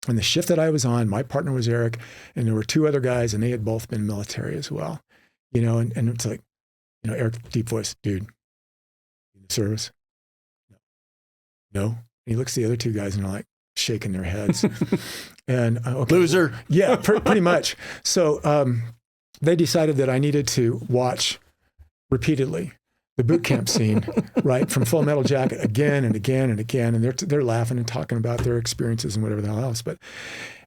S2: And the shift that I was on, my partner was Eric, and there were 2 other guys, and they had both been military as well. You know, and it's like, you know, Eric, deep voice, dude, in the service? No. And he looks at the other 2 guys, and they're like shaking their heads. And okay,
S1: loser.
S2: Yeah, pretty much. So they decided that I needed to watch repeatedly the boot camp scene, right, from Full Metal Jacket again and again and again, and they're laughing and talking about their experiences and whatever the hell else. But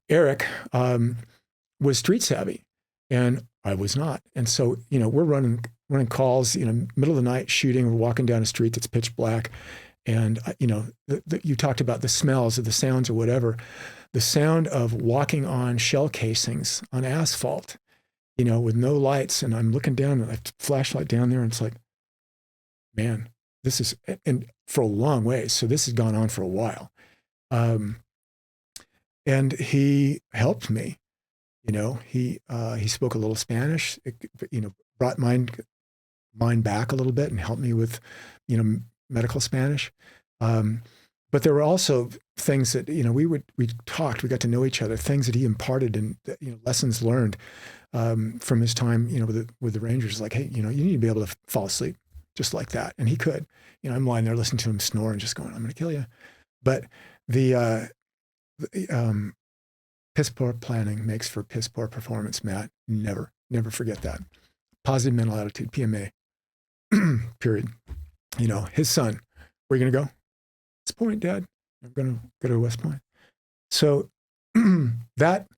S2: Eric was street savvy, and I was not. And so, you know, we're running calls, you know, middle of the night shooting. We're walking down a street that's pitch black, and you know, you talked about the smells or the sounds or whatever. The sound of walking on shell casings on asphalt, you know, with no lights, and I'm looking down, and I have a flashlight down there, and it's like, man, this is, and for a long way. So this has gone on for a while. And he helped me, you know, he spoke a little Spanish, you know, brought mine back a little bit and helped me with, you know, medical Spanish. But there were also things that, you know, we talked, we got to know each other, things that he imparted, and, you know, lessons learned from his time, you know, with the Rangers, like, hey, you know, you need to be able to fall asleep just like that. And he could. You know, I'm lying there listening to him snore and just going, I'm going to kill you. But the piss poor planning makes for piss poor performance, Matt. Never forget that. Positive mental attitude, PMA, period. You know, his son, where are you going to go? West Point, Dad. I'm going to go to West Point. So that,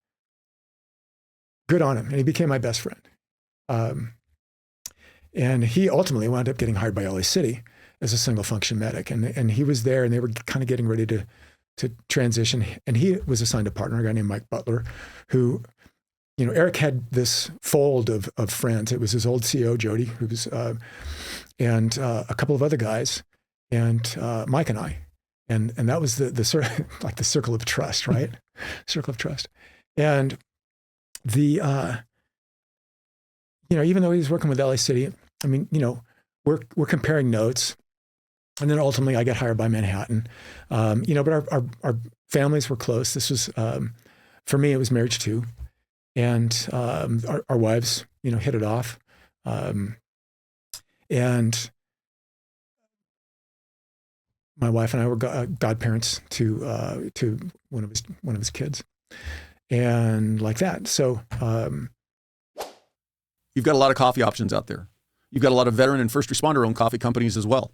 S2: good on him. And he became my best friend. And he ultimately wound up getting hired by LA City as a single function medic. And he was there, and they were kind of getting ready to transition. And he was assigned a partner, a guy named Mike Butler, who, you know, Eric had this fold of friends. It was his old CO, Jody, who was, and a couple of other guys, and Mike and I. And that was the like the circle of trust, right? Circle of trust. And Even though he was working with LA City, I mean, we're comparing notes. And then ultimately I got hired by Manhattan. But our families were close. This was, for me, it was marriage too. And our wives, hit it off. And my wife and I were godparents to one of his kids. And like that. So
S3: You've got a lot of coffee options out there. You've got a lot of veteran and first responder owned coffee companies as well.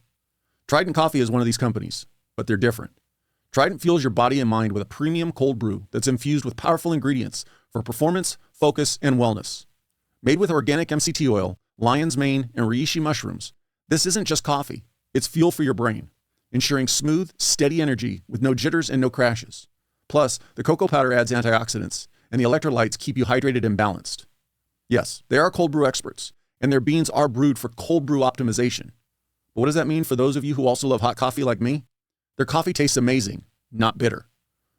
S3: Trident Coffee is one of these companies, but they're different. Trident fuels your body and mind with a premium cold brew that's infused with powerful ingredients for performance, focus, and wellness. Made with organic MCT oil, lion's mane, and reishi mushrooms, this isn't just coffee. It's fuel for your brain, ensuring smooth, steady energy with no jitters and no crashes. Plus, the cocoa powder adds antioxidants, and the electrolytes keep you hydrated and balanced. Yes, they are cold brew experts, and their beans are brewed for cold brew optimization. But what does that mean for those of you who also love hot coffee like me? Their coffee tastes amazing, not bitter.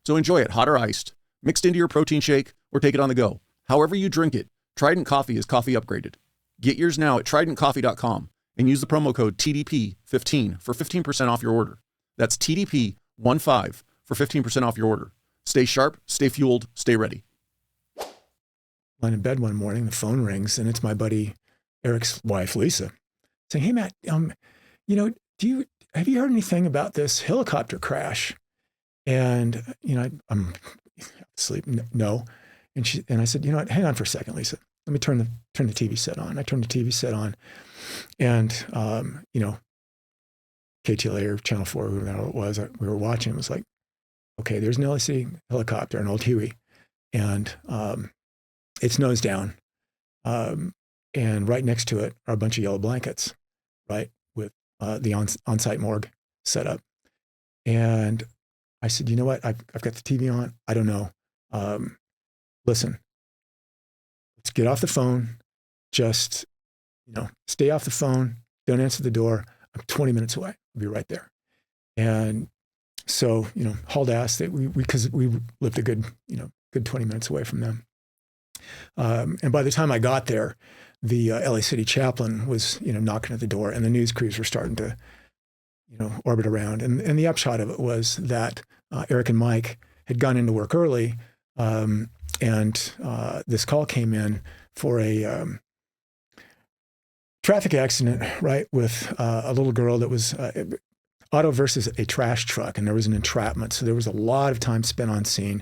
S3: So enjoy it hot or iced, mixed into your protein shake, or take it on the go. However you drink it, Trident Coffee is coffee upgraded. Get yours now at tridentcoffee.com and use the promo code TDP15 for 15% off your order. That's TDP15 for 15% off your order. Stay sharp, stay fueled, stay ready.
S2: Lying in bed one morning, the phone rings, and it's my buddy Eric's wife, Lisa, saying, "Hey, Matt, have you heard anything about this helicopter crash?" And I'm asleep. No, and I said, hang on for a second, Lisa. Let me turn the TV set on. I turned the TV set on, and KTLA or Channel 4, whoever it was, we were watching. It was like, okay, there's an LAC helicopter, an old Huey, and it's nose down. And right next to it are a bunch of yellow blankets, right, with the on-site morgue set up. And I said, you know what? I've got the TV on. I don't know. Listen, let's get off the phone. Just, stay off the phone. Don't answer the door. I'm 20 minutes away. I'll be right there. And so, hauled ass that because we lived a good 20 minutes away from them. And by the time I got there, the LA City chaplain was, knocking at the door, and the news crews were starting to, orbit around. And the upshot of it was that Eric and Mike had gone into work early, and this call came in for a traffic accident, right, with a little girl that was auto versus a trash truck, and there was an entrapment. So there was a lot of time spent on scene.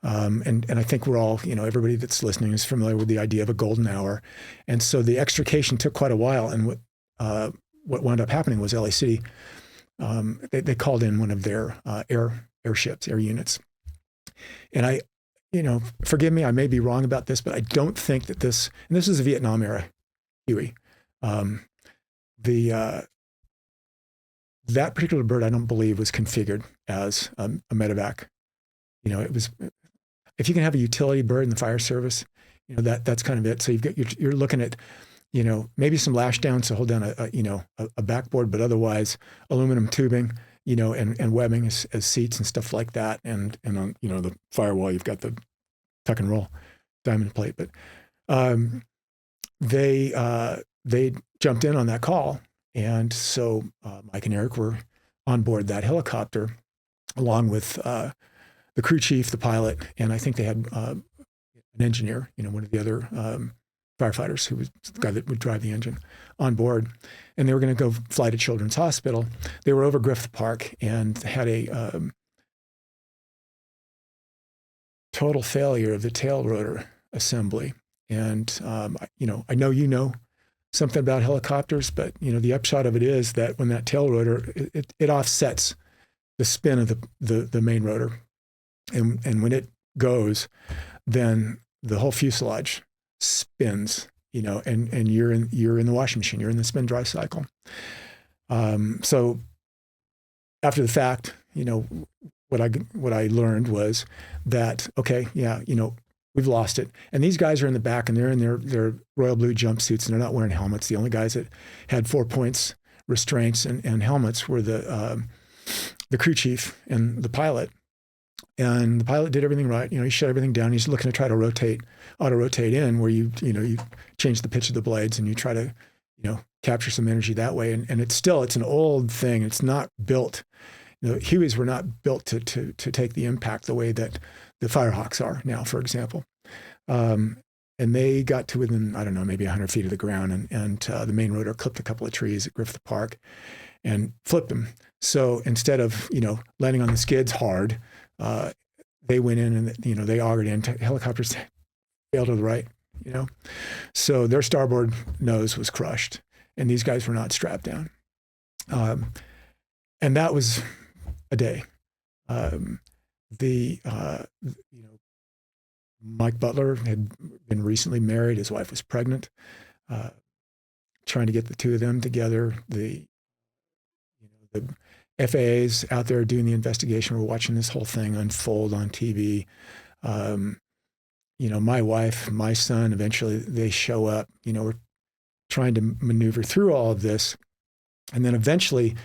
S2: And I think we're all, everybody that's listening is familiar with the idea of a golden hour. And so the extrication took quite a while. And what wound up happening was LA City, they called in one of their airships, air units. And I, forgive me, I may be wrong about this, but I don't think that this is a Vietnam era Huey. That particular bird, I don't believe, was configured as a medevac. It was, if you can have a utility bird in the fire service, that's kind of it. So you're looking at, maybe some lash downs to hold down a backboard, but otherwise aluminum tubing, and webbing as seats and stuff like that. And on, the firewall, you've got the tuck and roll diamond plate. But they jumped in on that call. And so Mike and Eric were on board that helicopter, along with the crew chief, the pilot, and I think they had an engineer, one of the other firefighters, who was the guy that would drive the engine, on board. And they were going to go fly to Children's Hospital. They were over Griffith Park and had a total failure of the tail rotor assembly. And, I know something about helicopters, but the upshot of it is that when that tail rotor, it offsets the spin of the main rotor, and when it goes, then the whole fuselage spins, and you're in the washing machine, you're in the spin dry cycle. So after the fact, what I learned was that, okay, yeah, we've lost it. And these guys are in the back, and they're in their royal blue jumpsuits, and they're not wearing helmets. The only guys that had 4 points restraints and helmets were the crew chief and the pilot. And the pilot did everything right. He shut everything down. He's looking to try to auto rotate in, where you change the pitch of the blades and you try to, capture some energy that way. And it's an old thing. It's not built. Hueys were not built to take the impact the way that the Firehawks are now, for example. And they got to within, I don't know, maybe 100 feet of the ground, and the main rotor clipped a couple of trees at Griffith Park and flipped them. So instead of, landing on the skids hard, they went in and, they augered in. Helicopters failed to the right, So their starboard nose was crushed, and these guys were not strapped down. And that was a day. Mike Butler had been recently married. His wife was pregnant. Trying to get the two of them together. The FAA's out there doing the investigation. We're watching this whole thing unfold on TV. My wife, my son, eventually they show up. We're trying to maneuver through all of this. And then eventually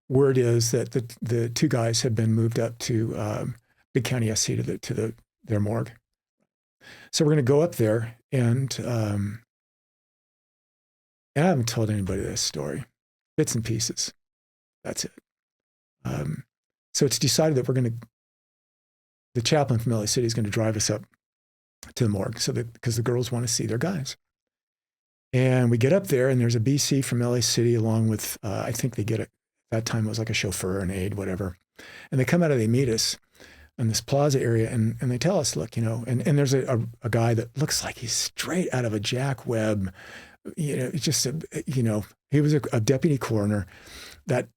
S2: word is that the two guys have been moved up to Big County SC to their morgue. So we're going to go up there, and I haven't told anybody this story. Bits and pieces. That's it. So it's decided that the chaplain from LA City is going to drive us up to the morgue because the girls want to see their guys. And we get up there, and there's a BC from LA City along with, I think they get that time it was like a chauffeur, an aide, whatever. And they come out and they meet us in this plaza area, and they tell us, look, and there's a guy that looks like he's straight out of a Jack Webb, it's just, he was a deputy coroner, that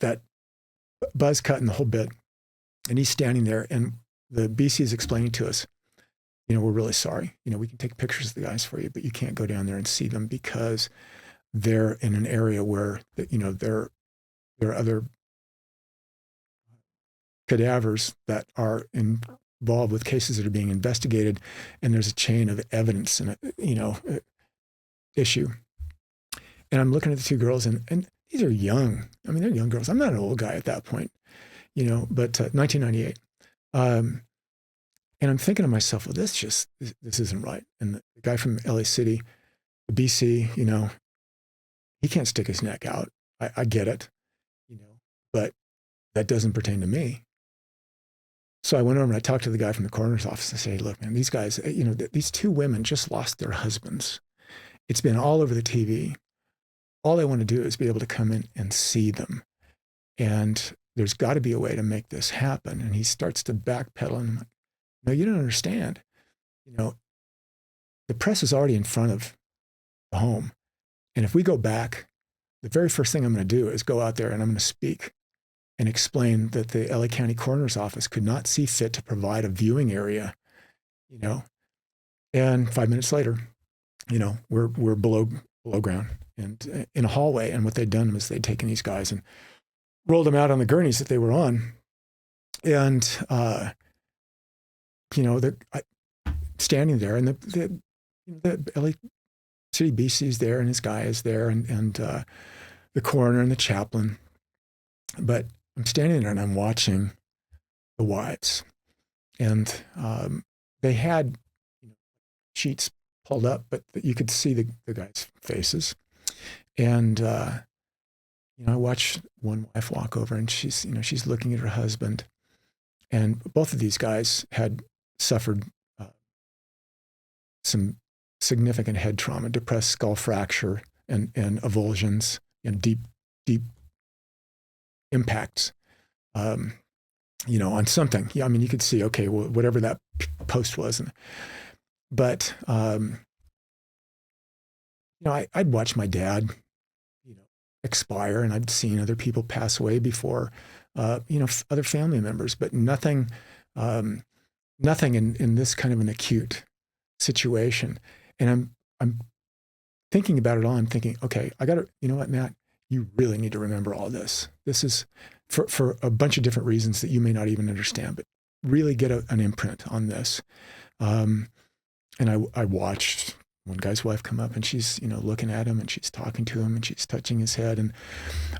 S2: buzz cut and the whole bit. And he's standing there, and the BC is explaining to us, we're really sorry. We can take pictures of the guys for you, but you can't go down there and see them because they're in an area where, there are other cadavers that are involved with cases that are being investigated, and there's a chain of evidence and issue. And I'm looking at the two girls, and these are young. I mean, they're young girls. I'm not an old guy at that point, but 1998. And I'm thinking to myself, well, this isn't right. And the guy from LA City, the BC, he can't stick his neck out. I get it, but that doesn't pertain to me. So I went over and I talked to the guy from the coroner's office and said, hey, look, man, these guys, these two women just lost their husbands. It's been all over the TV. All they want to do is be able to come in and see them. And there's got to be a way to make this happen. And he starts to backpedal, and I'm like, no, you don't understand. The press is already in front of the home. And if we go back, the very first thing I'm going to do is go out there and I'm going to speak and explain that the LA County Coroner's Office could not see fit to provide a viewing area, And 5 minutes later, we're below ground and in a hallway. And what they'd done was they'd taken these guys and rolled them out on the gurneys that they were on. And, they're standing there, and the LA City BC's there, and his guy is there, and the coroner and the chaplain. But I'm standing there and I'm watching the wives, and they had sheets pulled up, but you could see the guys' faces. And I watched one wife walk over, and she's looking at her husband, and both of these guys had suffered some significant head trauma, depressed skull fracture, and avulsions, and deep impacts, on something. Yeah, I mean, you could see, okay, well, whatever that post was. But, I'd watched my dad, expire, and I'd seen other people pass away before, other family members, but nothing in this kind of an acute situation. And I'm thinking about it all. I'm thinking, okay, I got to, you know what, Matt, you really need to remember all this. This is for a bunch of different reasons that you may not even understand, but really get an imprint on this. And I watched one guy's wife come up, and she's, looking at him, and she's talking to him, and she's touching his head. And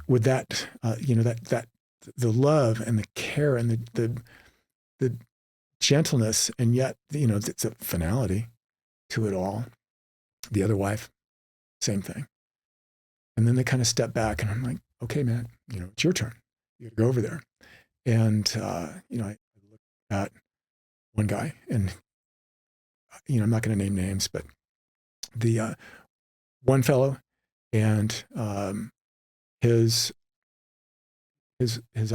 S2: with that, that the love and the care and the gentleness, and yet, it's a finality to it all. The other wife, same thing. And then they kind of step back, and I'm like, okay, man, it's your turn. You got to go over there. And, I looked at one guy, and, I'm not going to name names, but the one fellow, and his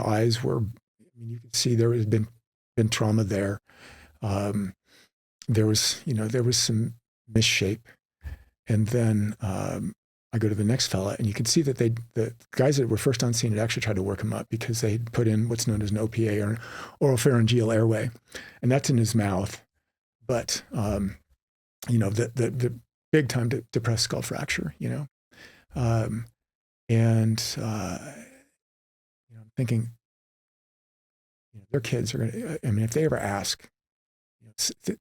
S2: eyes were, you could see there has been trauma there. There was some misshape. And then I go to the next fella, and you can see that the guys that were first on scene had actually tried to work him up because they put in what's known as an OPA, or an oropharyngeal airway, and that's in his mouth. But the big time depressed skull fracture, and I'm thinking, their kids are going to. I mean, if they ever ask,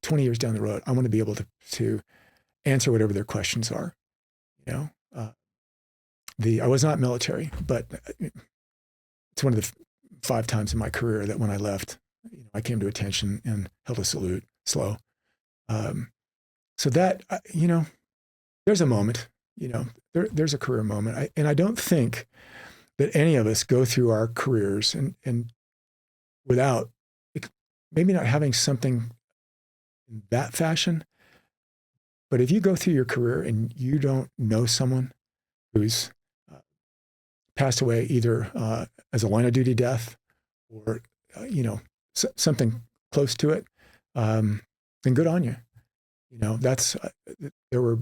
S2: 20 years down the road, I want to be able to answer whatever their questions are. I was not military, but it's one of the 5 times in my career that when I left, I came to attention and held a salute, slow. So that, there's a moment, there's a career moment. And I don't think that any of us go through our careers and without maybe not having something in that fashion. But if you go through your career and you don't know someone who's passed away either as a line of duty death or, something close to it, then good on you. There were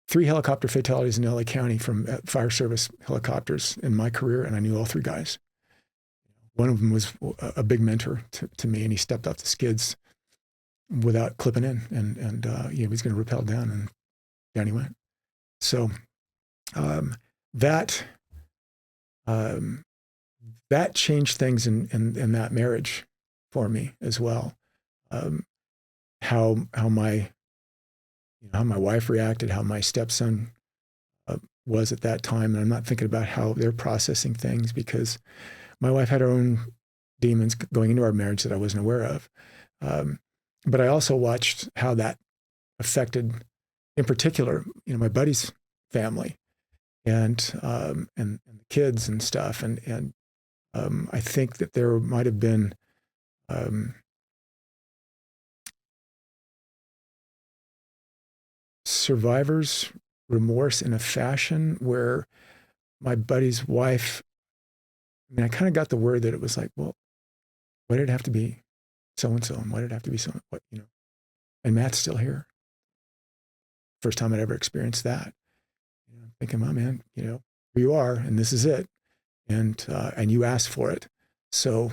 S2: 3 helicopter fatalities in LA County from fire service helicopters in my career, and I knew all 3 guys. One of them was a big mentor to me, and he stepped off the skids without clipping in, and he was going to rappel down, and down he went. So that changed things in that marriage for me as well. How my wife reacted, how my stepson was at that time, and I'm not thinking about how they're processing things because my wife had her own demons going into our marriage that I wasn't aware of. But I also watched how that affected, in particular, my buddy's family and the kids and stuff. And I think that there might have been survivor's remorse in a fashion where my buddy's wife, I kind of got the word that it was like, well, why did it have to be so-and-so? And why did it have to be what, and Matt's still here. First time I'd ever experienced that. Thinking, oh man, here you are, and this is it. And you asked for it. So,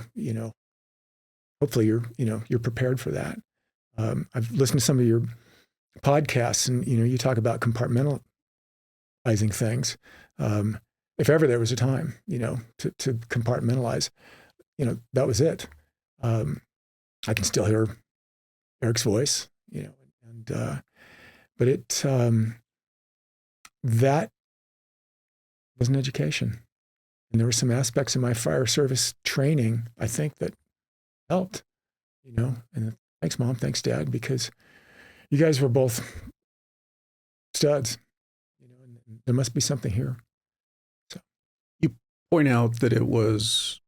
S2: hopefully you're prepared for that. I've listened to some of your podcasts, and, you talk about compartmentalizing things. If ever there was a time, to compartmentalize, that was it. I can still hear Eric's voice, but that was an education. And there were some aspects of my fire service training, I think, that helped, and thanks, Mom, thanks, Dad, because you guys were both studs, and there must be something here. So
S1: you point out that it was,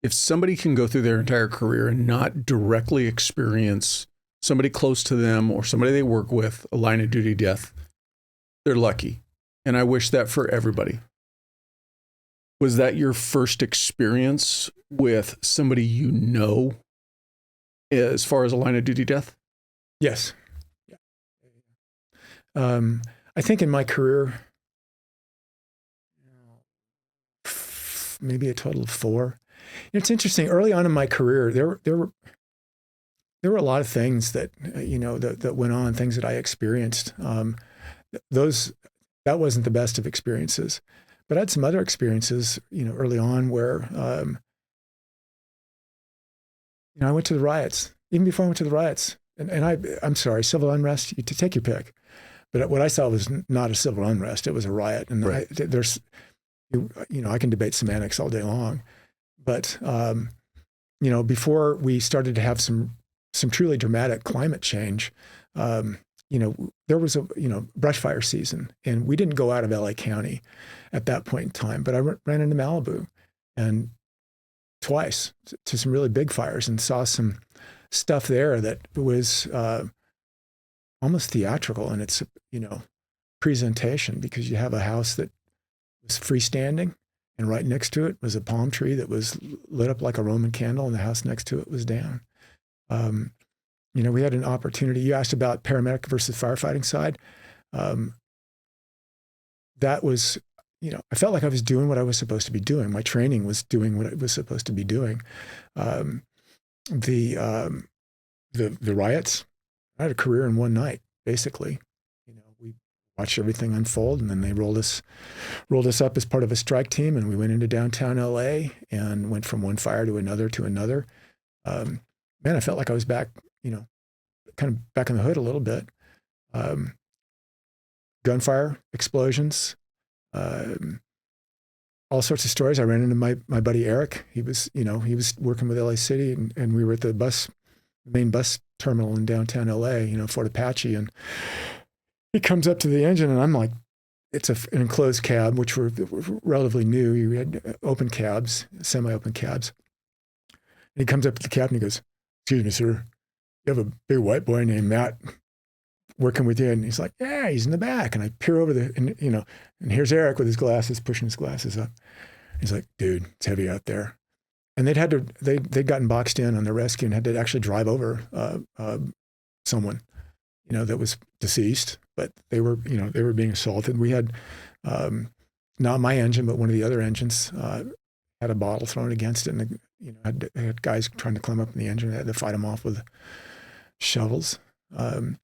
S1: if somebody can go through their entire career and not directly experience somebody close to them or somebody they work with a line of duty death, they're lucky. And I wish that for everybody. Was that your first experience with somebody as far as a line of duty death?
S2: Yes. Yeah. I think in my career, maybe a total of 4. It's interesting. Early on in my career, there were a lot of things that that went on, things that I experienced. That wasn't the best of experiences, but I had some other experiences, early on where I went to the riots. Even before I went to the riots, and I'm sorry, civil unrest. You to take your pick, but what I saw was not a civil unrest; it was a riot. And right. I can debate semantics all day long, but before we started to have some truly dramatic climate change, there was a brush fire season, and we didn't go out of LA County at that point in time. But I ran into Malibu, and twice to some really big fires, and saw some stuff there that was almost theatrical in its presentation, because you have a house that was freestanding, and right next to it was a palm tree that was lit up like a Roman candle, and the house next to it was down. We had an opportunity. You asked about paramedic versus firefighting side. That was, I felt like I was doing what I was supposed to be doing. My training was doing what it was supposed to be doing. The riots, I had a career in one night, basically. We watched everything unfold, and then they rolled us up as part of a strike team, and we went into downtown LA and went from one fire to another to another. Man, I felt like I was back, kind of back in the hood a little bit. Gunfire, explosions, all sorts of stories. I ran into my buddy Eric. He was working with LA City, and we were at the main bus terminal in downtown LA, Fort Apache, and he comes up to the engine, and I'm like, it's an enclosed cab, which were relatively new. You had open cabs, semi-open cabs. And he comes up to the captain, and he goes, "Excuse me, sir, you have a big white boy named Matt working with you?" And he's like, "Yeah, he's in the back." And I peer over and here's Eric with his glasses, pushing his glasses up. He's like, "Dude, it's heavy out there." And they'd gotten boxed in on the rescue and had to actually drive over someone, that was deceased, but they were being assaulted. We had, not my engine, but one of the other engines, had a bottle thrown against it, and had guys trying to climb up in the engine. They had to fight them off with shovels. The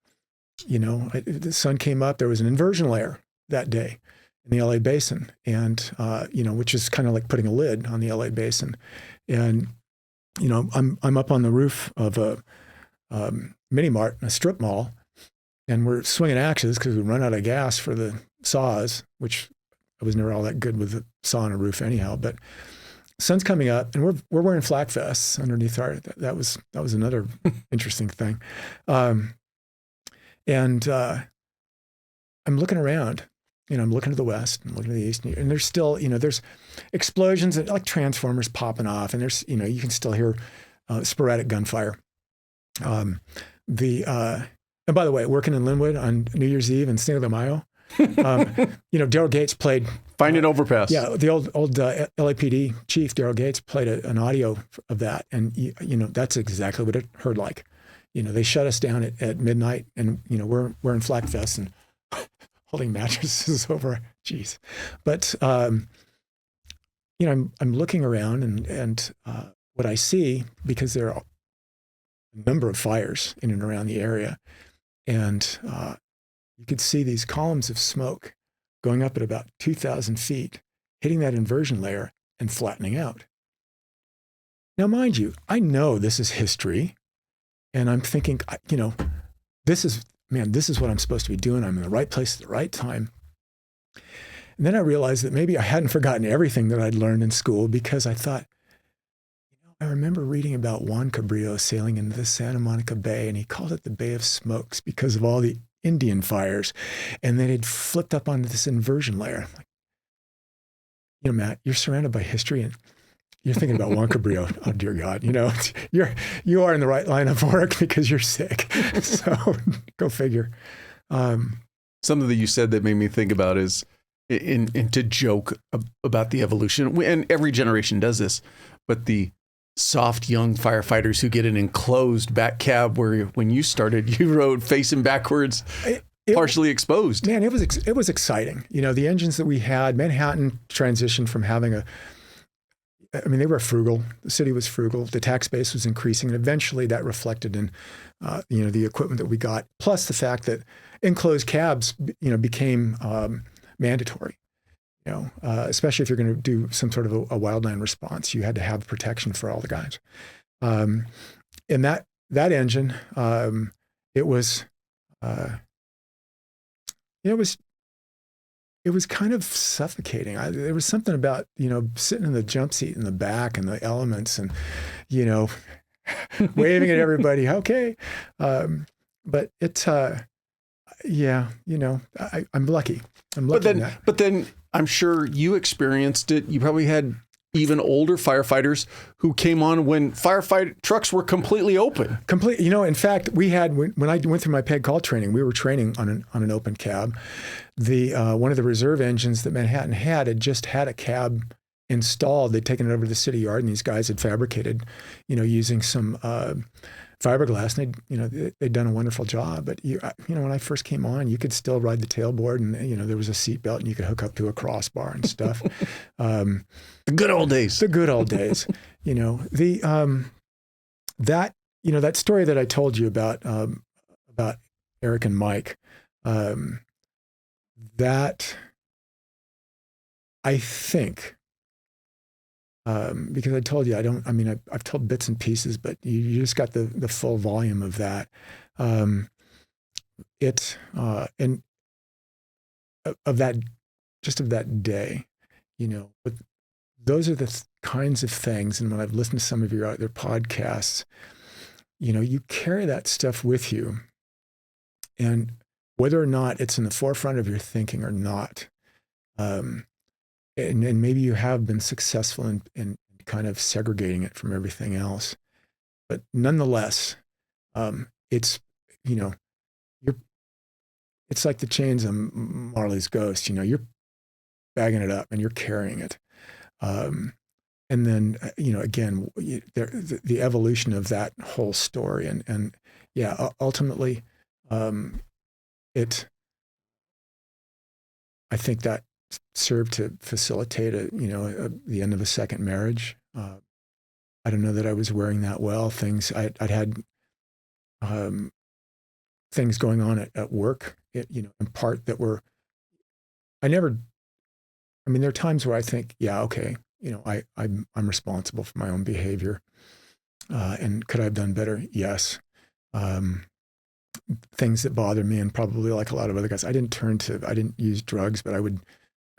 S2: sun came up. There was an inversion layer that day in the LA basin, and which is kind of like putting a lid on the LA basin. And I'm up on the roof of a mini mart, a strip mall, and we're swinging axes because we run out of gas for the saws, which I was never all that good with a saw on a roof anyhow. But sun's coming up, and we're wearing flak vests underneath our. That was another interesting thing. And I'm looking around, I'm looking to the west, I'm looking to the east, and there's still, there's explosions like transformers popping off, and there's, you can still hear sporadic gunfire. And by the way, working in Linwood on New Year's Eve and Cinco de Mayo, Daryl Gates played
S3: Find an overpass.
S2: Yeah, the old LAPD chief, Daryl Gates, played an audio of that, and that's exactly what it heard like. They shut us down at midnight, and we're wearing flak vests and holding mattresses over. Jeez, but I'm looking around, and what I see, because there are a number of fires in and around the area, and you could see these columns of smoke going up at about 2,000 feet, hitting that inversion layer and flattening out. Now, mind you, I know this is history, and I'm thinking, this is what I'm supposed to be doing. I'm in the right place at the right time. And then I realized that maybe I hadn't forgotten everything that I'd learned in school, because I thought, I remember reading about Juan Cabrillo sailing into the Santa Monica Bay, and he called it the Bay of Smokes because of all the Indian fires. And then it flipped up onto this inversion layer. Like, Matt, you're surrounded by history, and you're thinking about Juan Cabrillo. Oh, dear God, you are in the right line of work because you're sick. So go figure.
S3: Something that you said that made me think about is, and to joke about the evolution, and every generation does this, but the soft young firefighters who get an enclosed back cab where when you started, you rode facing backwards, partially exposed.
S2: Man, it was exciting. The engines that we had, Manhattan transitioned from having they were frugal. The city was frugal. The tax base was increasing, and eventually that reflected in, the equipment that we got. Plus the fact that enclosed cabs, became mandatory. Especially if you're going to do some sort of a wildland response, you had to have protection for all the guys. And that engine, it was it was kind of suffocating. There was something about, sitting in the jump seat in the back and the elements and, waving at everybody. Okay. But it's, yeah, I'm lucky.
S1: But then I'm sure you experienced it. You probably had even older firefighters who came on when firefight trucks were completely open.
S2: In fact, we had, when I went through my PEG call training, we were training on an open cab. One of the reserve engines that Manhattan had just had a cab installed. They'd taken it over to the city yard, and these guys had fabricated, using some fiberglass, and they'd done a wonderful job. But when I first came on, you could still ride the tailboard, and there was a seat belt, and you could hook up to a crossbar and stuff.
S1: The good old days.
S2: The good old days. That story that I told you about Eric and Mike, that I think. Because I told you, I've told bits and pieces, but you just got the full volume of that. And of that day, but those are the kinds of things. And when I've listened to some of your other podcasts, you carry that stuff with you, and whether or not it's in the forefront of your thinking or not, and maybe you have been successful in kind of segregating it from everything else, but nonetheless, it's it's like the chains of Marley's Ghost. You're bagging it up and you're carrying it, and then again, the evolution of that whole story, and ultimately, I think that served to facilitate the end of a second marriage. I don't know that I was wearing that well. I'd had things going on at work, in part that were, there are times where I think, I'm responsible for my own behavior. And could I have done better? Yes. Things that bother me, and probably like a lot of other guys, I didn't use drugs, but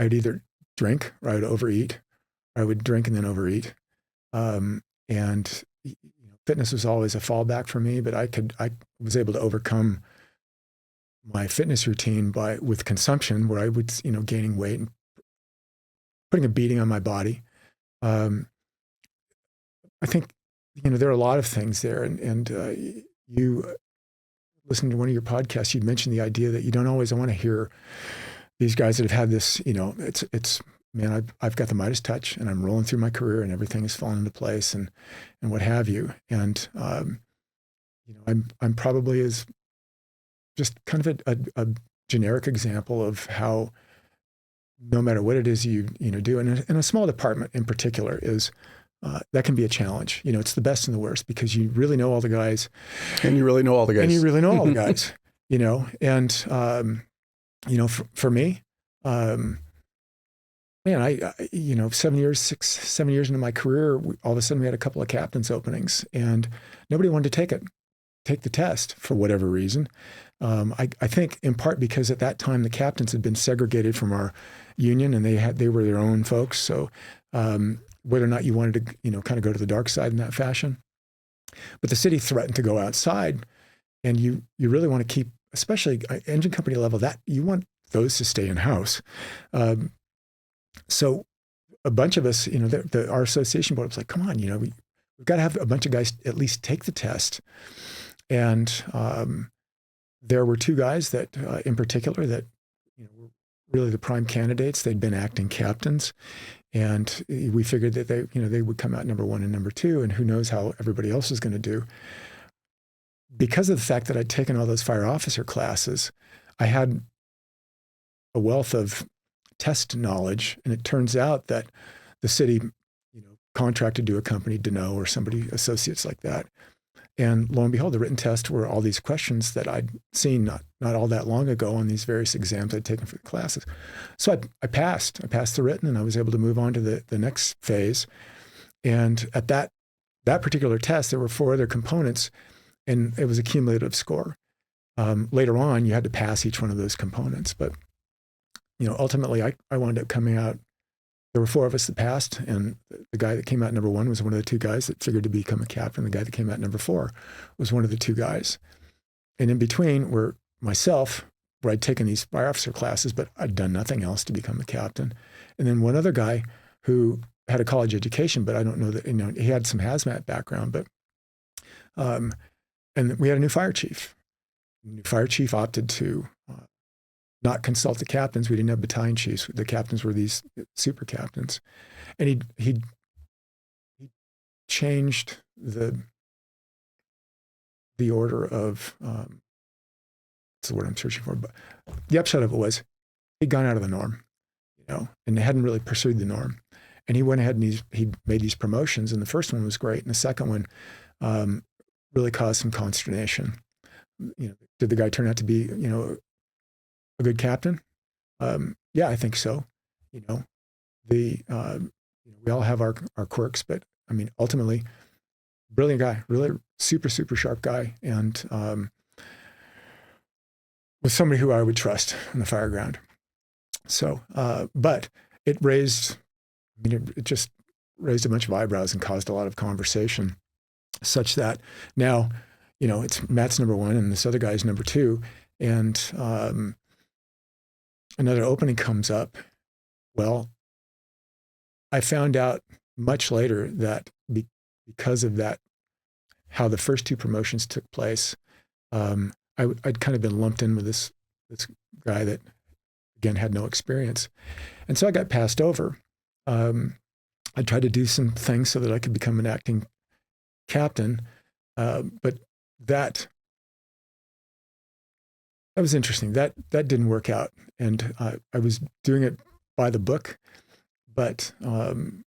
S2: I'd either drink or I would overeat, or I would drink and then overeat. And fitness was always a fallback for me, but I was able to overcome my fitness routine with consumption, where I would, gaining weight and putting a beating on my body. I think, there are a lot of things there. And you listening to one of your podcasts, you mentioned the idea that you don't always want to hear these guys that have had this, it's man, I've got the Midas touch, and I'm rolling through my career, and everything is falling into place, and what have you. And I'm probably as just kind of a generic example of how, no matter what it is you do, and in a small department in particular, is that can be a challenge. It's the best and the worst, because you really know all the guys,
S1: and you really know all the guys,
S2: and for me, man, I 7 years into my career, all of a sudden we had a couple of captain's openings, and nobody wanted to take the test for whatever reason. I think in part because at that time the captains had been segregated from our union, and they were their own folks. So whether or not you wanted to kind of go to the dark side in that fashion, but the city threatened to go outside, and you really want to keep, especially engine company level, that you want those to stay in house. So a bunch of us, our association board was like, come on, we've got to have a bunch of guys at least take the test. And there were two guys that, in particular, that were really the prime candidates. They'd been acting captains, and we figured that they would come out number one and number two, and who knows how everybody else is going to do. Because of the fact that I'd taken all those fire officer classes, I had a wealth of test knowledge, and it turns out that the city, contracted to a company, Deneau or somebody, associates like that. And lo and behold, the written test were all these questions that I'd seen not all that long ago on these various exams I'd taken for the classes. So I passed. I passed the written, and I was able to move on to the next phase. And at that particular test, there were 4 other components, and it was a cumulative score. Later on, you had to pass each one of those components. But ultimately I wound up coming out. There were 4 of us that passed, and the guy that came out number 1 was one of the 2 guys that figured to become a captain. The guy that came out number 4 was one of the 2 guys. And in between were myself, where I'd taken these fire officer classes, but I'd done nothing else to become a captain. And then one other guy who had a college education, but I don't know that, he had some hazmat background, but, and we had a new fire chief. The new fire chief opted to not consult the captains. We didn't have battalion chiefs. The captains were these super captains. And he changed the order of, that's the word I'm searching for, but the upshot of it was he'd gone out of the norm, and hadn't really pursued the norm. And he went ahead and he made these promotions, and the first one was great. And the second one really caused some consternation. Did the guy turn out to be, a good captain? Yeah, I think so. We all have our quirks, but I mean, ultimately, brilliant guy, really super, super sharp guy. And was somebody who I would trust on the fire ground. So, but it just raised a bunch of eyebrows and caused a lot of conversation, such that now, it's Matt's number 1 and this other guy's number 2. And another opening comes up. Well, I found out much later that because of that, how the first 2 promotions took place, I'd kind of been lumped in with this guy that, again, had no experience. And so I got passed over. I tried to do some things so that I could become an acting captain, but that was interesting. That didn't work out. And I was doing it by the book, but that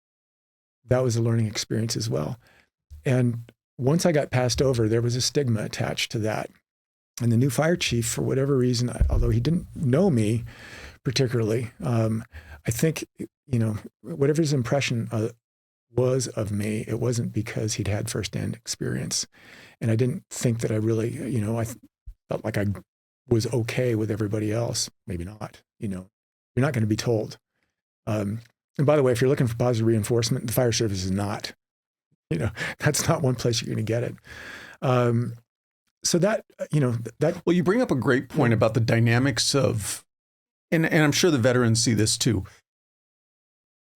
S2: was a learning experience as well. And once I got passed over, there was a stigma attached to that. And the new fire chief, for whatever reason, although he didn't know me particularly, I think, whatever his impression was of me, it wasn't because he'd had firsthand experience. And I didn't think that I really, I felt like I was okay with everybody else. Maybe not, you're not going to be told. And by the way, if you're looking for positive reinforcement, the fire service is not, that's not one place you're going to get it. So that,
S3: Well, you bring up a great point about the dynamics of, and I'm sure the veterans see this too.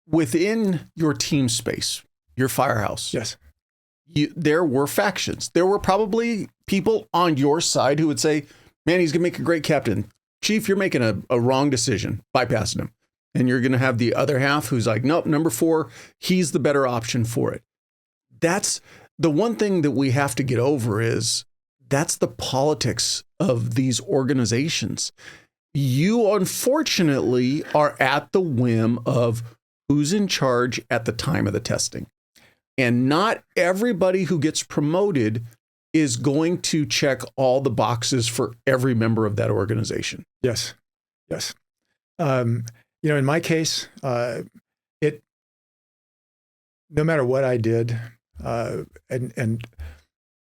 S3: Within your team space, your firehouse.
S2: Yes.
S3: There were factions. There were probably people on your side who would say, man, he's going to make a great captain. Chief, you're making a wrong decision, bypassing him. And you're going to have the other half who's like, nope, number 4, he's the better option for it. That's the one thing that we have to get over is that's the politics of these organizations. You, unfortunately, are at the whim of who's in charge at the time of the testing. And not everybody who gets promoted is going to check all the boxes for every member of that organization.
S2: Yes. Yes. In my case, no matter what I did, and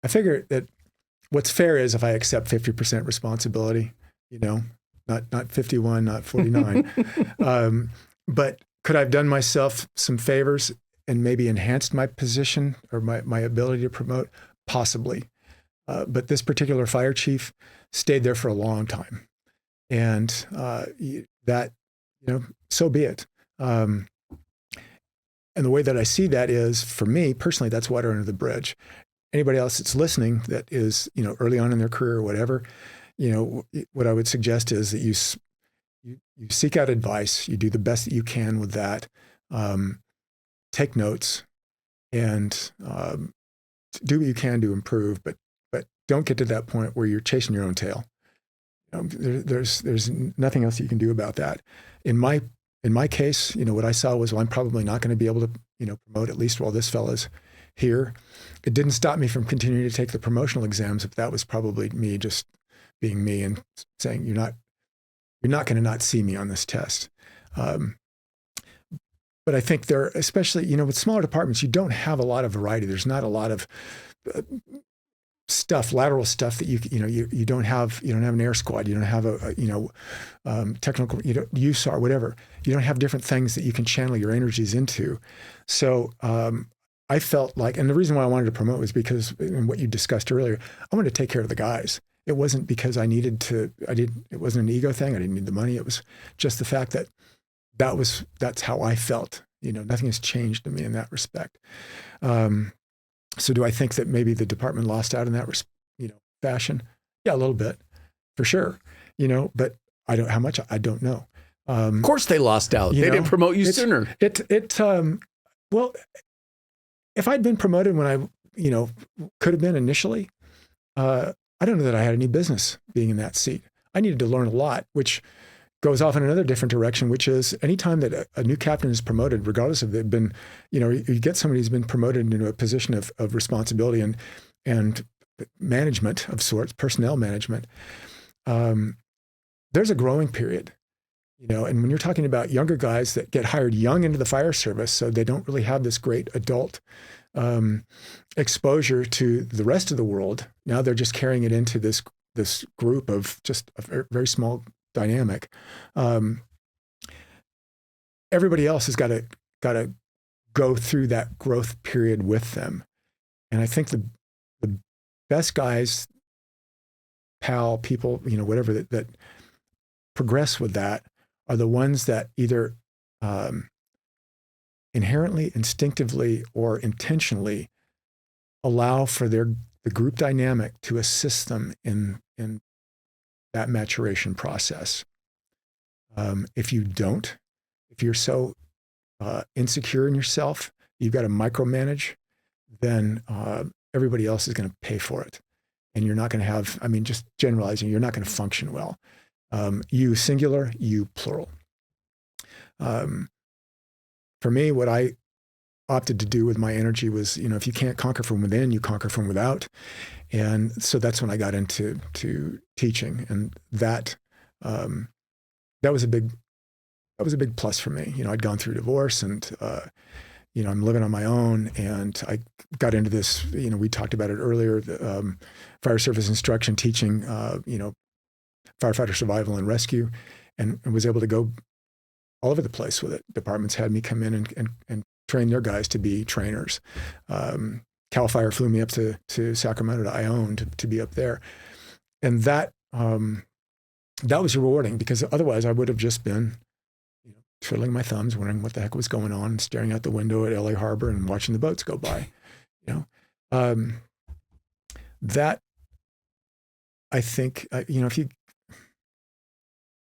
S2: I figure that what's fair is if I accept 50% responsibility, not 51, not 49. But could I have done myself some favors and maybe enhanced my position or my ability to promote? Possibly. But this particular fire chief stayed there for a long time. And that, so be it. And the way that I see that is, for me personally, that's water under the bridge. Anybody else that's listening that is, early on in their career or whatever, what I would suggest is that you seek out advice, you do the best that you can with that, take notes, and do what you can to improve, but don't get to that point where you're chasing your own tail. There's nothing else you can do about that. In my case, what I saw was, well, I'm probably not going to be able to, promote at least while this fella's here. It didn't stop me from continuing to take the promotional exams, but that was probably me just being me and saying, you're not going to not see me on this test. But I think there, especially, with smaller departments, you don't have a lot of variety. There's not a lot of stuff, lateral stuff that you don't have an air squad, you don't have technical, USAR, whatever. You don't have different things that you can channel your energies into. So I felt like, and the reason why I wanted to promote was because, in what you discussed earlier, I wanted to take care of the guys. It wasn't because I needed to. It wasn't an ego thing. I didn't need the money. It was just the fact that that's how I felt. Nothing has changed to me in that respect. So do I think that maybe the department lost out in that, fashion? Yeah, a little bit, for sure. But how much, I don't know.
S1: Of course they lost out. They didn't promote you sooner.
S2: Well, if I'd been promoted when I, could have been initially, I don't know that I had any business being in that seat. I needed to learn a lot, which goes off in another different direction, which is anytime that a new captain is promoted, regardless of they've been, you get somebody who's been promoted into a position of responsibility and management of sorts, personnel management, there's a growing period, and when you're talking about younger guys that get hired young into the fire service, so they don't really have this great adult exposure to the rest of the world. Now they're just carrying it into this group of just a very small dynamic. Everybody else has got to go through that growth period with them, and I think the best guys, people, whatever that progress with that are the ones that either inherently, instinctively, or intentionally allow for the group dynamic to assist them in that maturation process. If you don't, if you're so insecure in yourself, you've got to micromanage, then everybody else is going to pay for it. And you're not going to have, just generalizing, you're not going to function well. You singular, you plural. For me, what I opted to do with my energy was, if you can't conquer from within, you conquer from without. And so that's when I got into teaching, and that was a big plus for me. I'd gone through divorce, and I'm living on my own, and I got into this. We talked about it earlier. Fire service instruction, teaching. Firefighter survival and rescue, and was able to go all over the place with it. Departments had me come in and train their guys to be trainers. Cal Fire flew me up to Sacramento to Ione to be up there. And that was rewarding, because otherwise I would have just been twiddling my thumbs, wondering what the heck was going on, and staring out the window at LA Harbor and watching the boats go by. That, I think,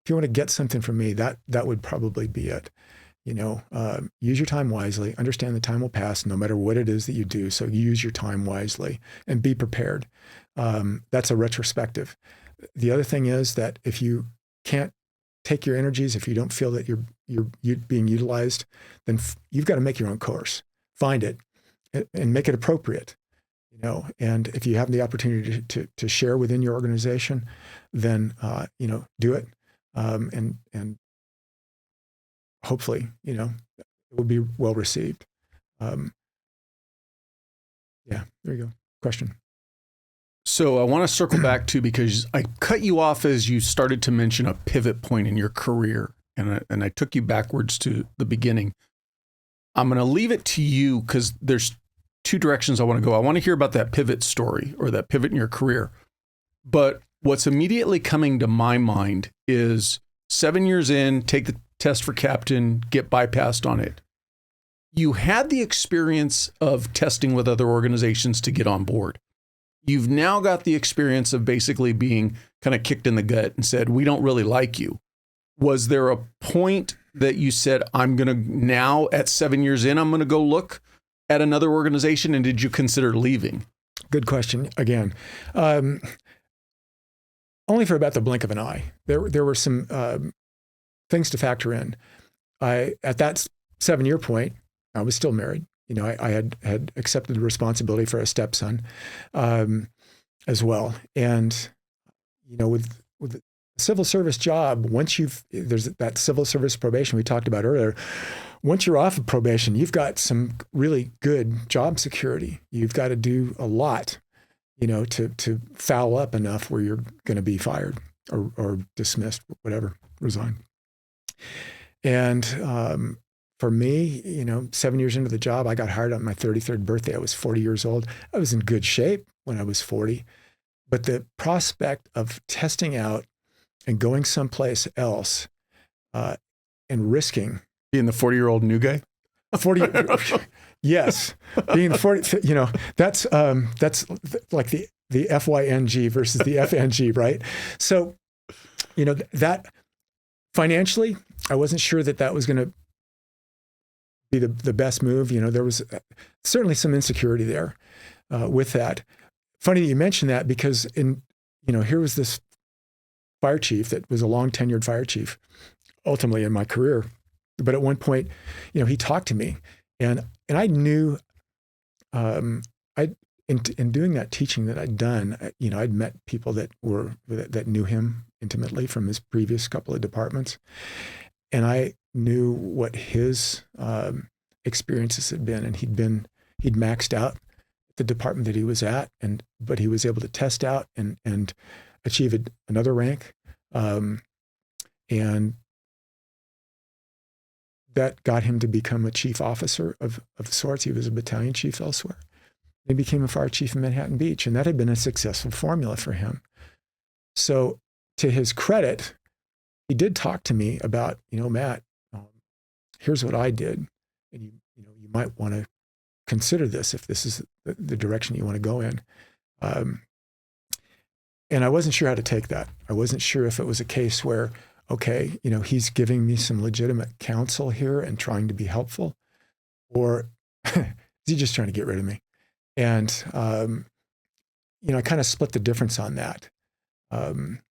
S2: if you want to get something from me, that would probably be it. Use your time wisely, understand the time will pass no matter what it is that you do. So use your time wisely and be prepared. That's a retrospective. The other thing is that if you can't take your energies, if you don't feel that you're being utilized, then you've got to make your own course, find it and make it appropriate. And if you have the opportunity to share within your organization, then, do it. And hopefully, it will be well received. There you go. Question.
S1: So I want to circle back to, because I cut you off as you started to mention a pivot point in your career, and I took you backwards to the beginning. I'm going to leave it to you, because there's two directions I want to go. I want to hear about that pivot story, or that pivot in your career. But what's immediately coming to my mind is 7 years in, take the test for captain, get bypassed on it. You had the experience of testing with other organizations to get on board. You've now got the experience of basically being kind of kicked in the gut and said, we don't really like you. Was there a point that you said, I'm going to now, at 7 years in, I'm going to go look at another organization? And did you consider leaving?
S2: Good question. Again, only for about the blink of an eye. There were some things to factor in. At that 7-year point, I was still married. I had accepted the responsibility for a stepson as well. And, with the civil service job, there's that civil service probation we talked about earlier. Once you're off of probation, you've got some really good job security. You've got to do a lot to foul up enough where you're going to be fired or dismissed, whatever, resign. And for me, 7 years into the job, I got hired on my 33rd birthday. I was 40 years old. I was in good shape when I was 40. But the prospect of testing out and going someplace else and risking.
S3: Being the 40-year-old new guy?
S2: 40, yes. Being the 40, that's like the FYNG versus the FNG, right? So, that financially, I wasn't sure that was going to be the best move. There was certainly some insecurity there with that. Funny that you mentioned that, because here was this fire chief that was a long tenured fire chief, ultimately in my career. But at one point, he talked to me, and I knew, in doing that teaching that I'd done, I'd met people that knew him intimately from his previous couple of departments, and I knew what his experiences had been, and he'd maxed out the department that he was at, but he was able to test out and achieve another rank, and that got him to become a chief officer of sorts. He was a battalion chief elsewhere. He became a fire chief in Manhattan Beach, and that had been a successful formula for him. So, to his credit, he did talk to me about, Matt, here's what I did, and you might want to consider this if this is the direction you want to go in. And I wasn't sure how to take that. I wasn't sure if it was a case where, okay, he's giving me some legitimate counsel here and trying to be helpful, or is he just trying to get rid of me? And, I kind of split the difference on that. In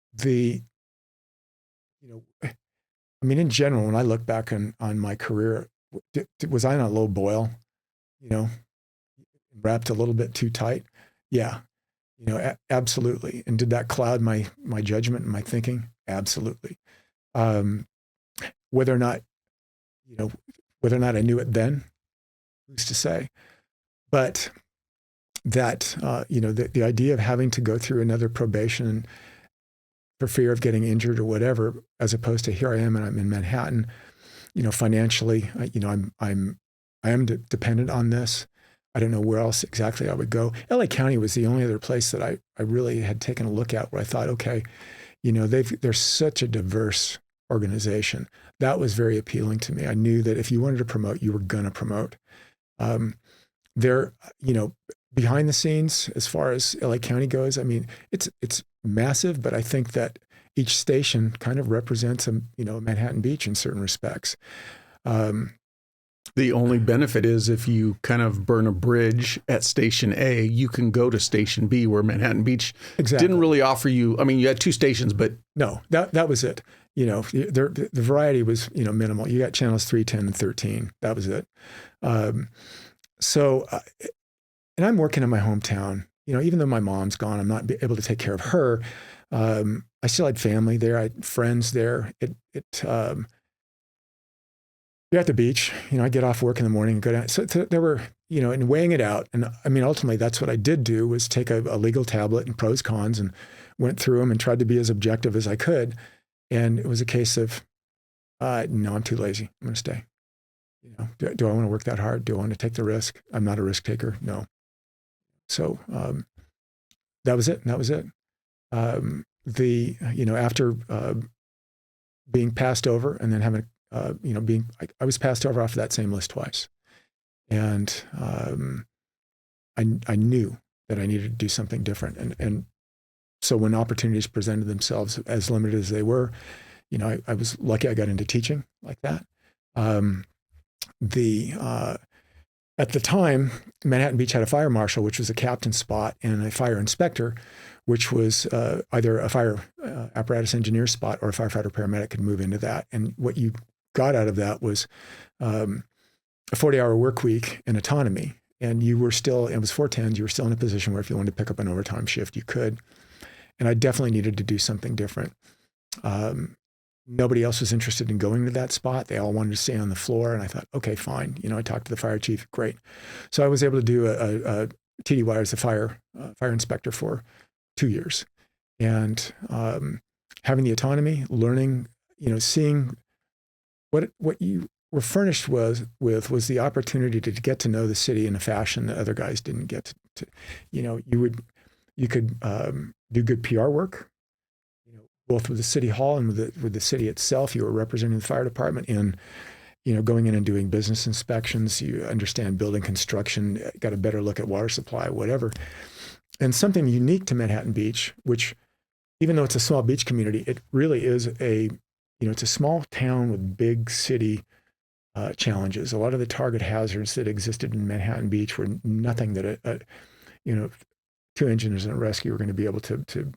S2: general, when I look back on my career, was I on a low boil, wrapped a little bit too tight? Yeah, absolutely. And did that cloud my judgment and my thinking? Absolutely. Whether or not I knew it then, who's to say? But that, the idea of having to go through another probation for fear of getting injured or whatever, as opposed to here I am and I'm in Manhattan, financially, I am dependent on this. I don't know where else exactly I would go. LA County was the only other place that I really had taken a look at where I thought, okay, they're such a diverse organization. That was very appealing to me. I knew that if you wanted to promote, you were going to promote. They're, behind the scenes, as far as LA County goes, it's massive, but I think that each station kind of represents Manhattan Beach in certain respects.
S3: The only benefit is if you kind of burn a bridge at Station A, you can go to Station B, where Manhattan Beach didn't really offer you. You had two stations, but
S2: no, that was it. The variety was minimal. You got channels 3, 10, and 13. That was it. And I'm working in my hometown. Even though my mom's gone, I'm not able to take care of her. I still had family there. I had friends there. You're at the beach, I get off work in the morning and go down. So there were, and weighing it out. And ultimately that's what I did do, was take a legal tablet and pros, cons, and went through them and tried to be as objective as I could. And it was a case of, no, I'm too lazy. I'm going to stay. Do I want to work that hard? Do I want to take the risk? I'm not a risk taker. No. So that was it. And that was it. After being passed over and then having I was passed over off of that same list twice. And I knew that I needed to do something different. And so when opportunities presented themselves, as limited as they were, I was lucky I got into teaching like that. At the time, Manhattan Beach had a fire marshal, which was a captain spot, and a fire inspector, which was either a fire apparatus engineer spot or a firefighter-paramedic could move into that. And what you got out of that was a 40-hour work week and autonomy. And you were still, it was 410s, you were still in a position where if you wanted to pick up an overtime shift, you could. And I definitely needed to do something different. Nobody else was interested in going to that spot. They all wanted to stay on the floor. And I thought, okay, fine. I talked to the fire chief. Great. So I was able to do TDY was the fire inspector for 2 years. And having the autonomy, learning, seeing what you were furnished with was the opportunity to get to know the city in a fashion that other guys didn't get to. You could do good PR work, both with the city hall and with the city itself. You were representing the fire department in, going in and doing business inspections. You understand building construction, got a better look at water supply, whatever. And something unique to Manhattan Beach, which, even though it's a small beach community, it really is it's a small town with big city challenges. A lot of the target hazards that existed in Manhattan Beach were nothing that two engineers and a rescue were going to be able to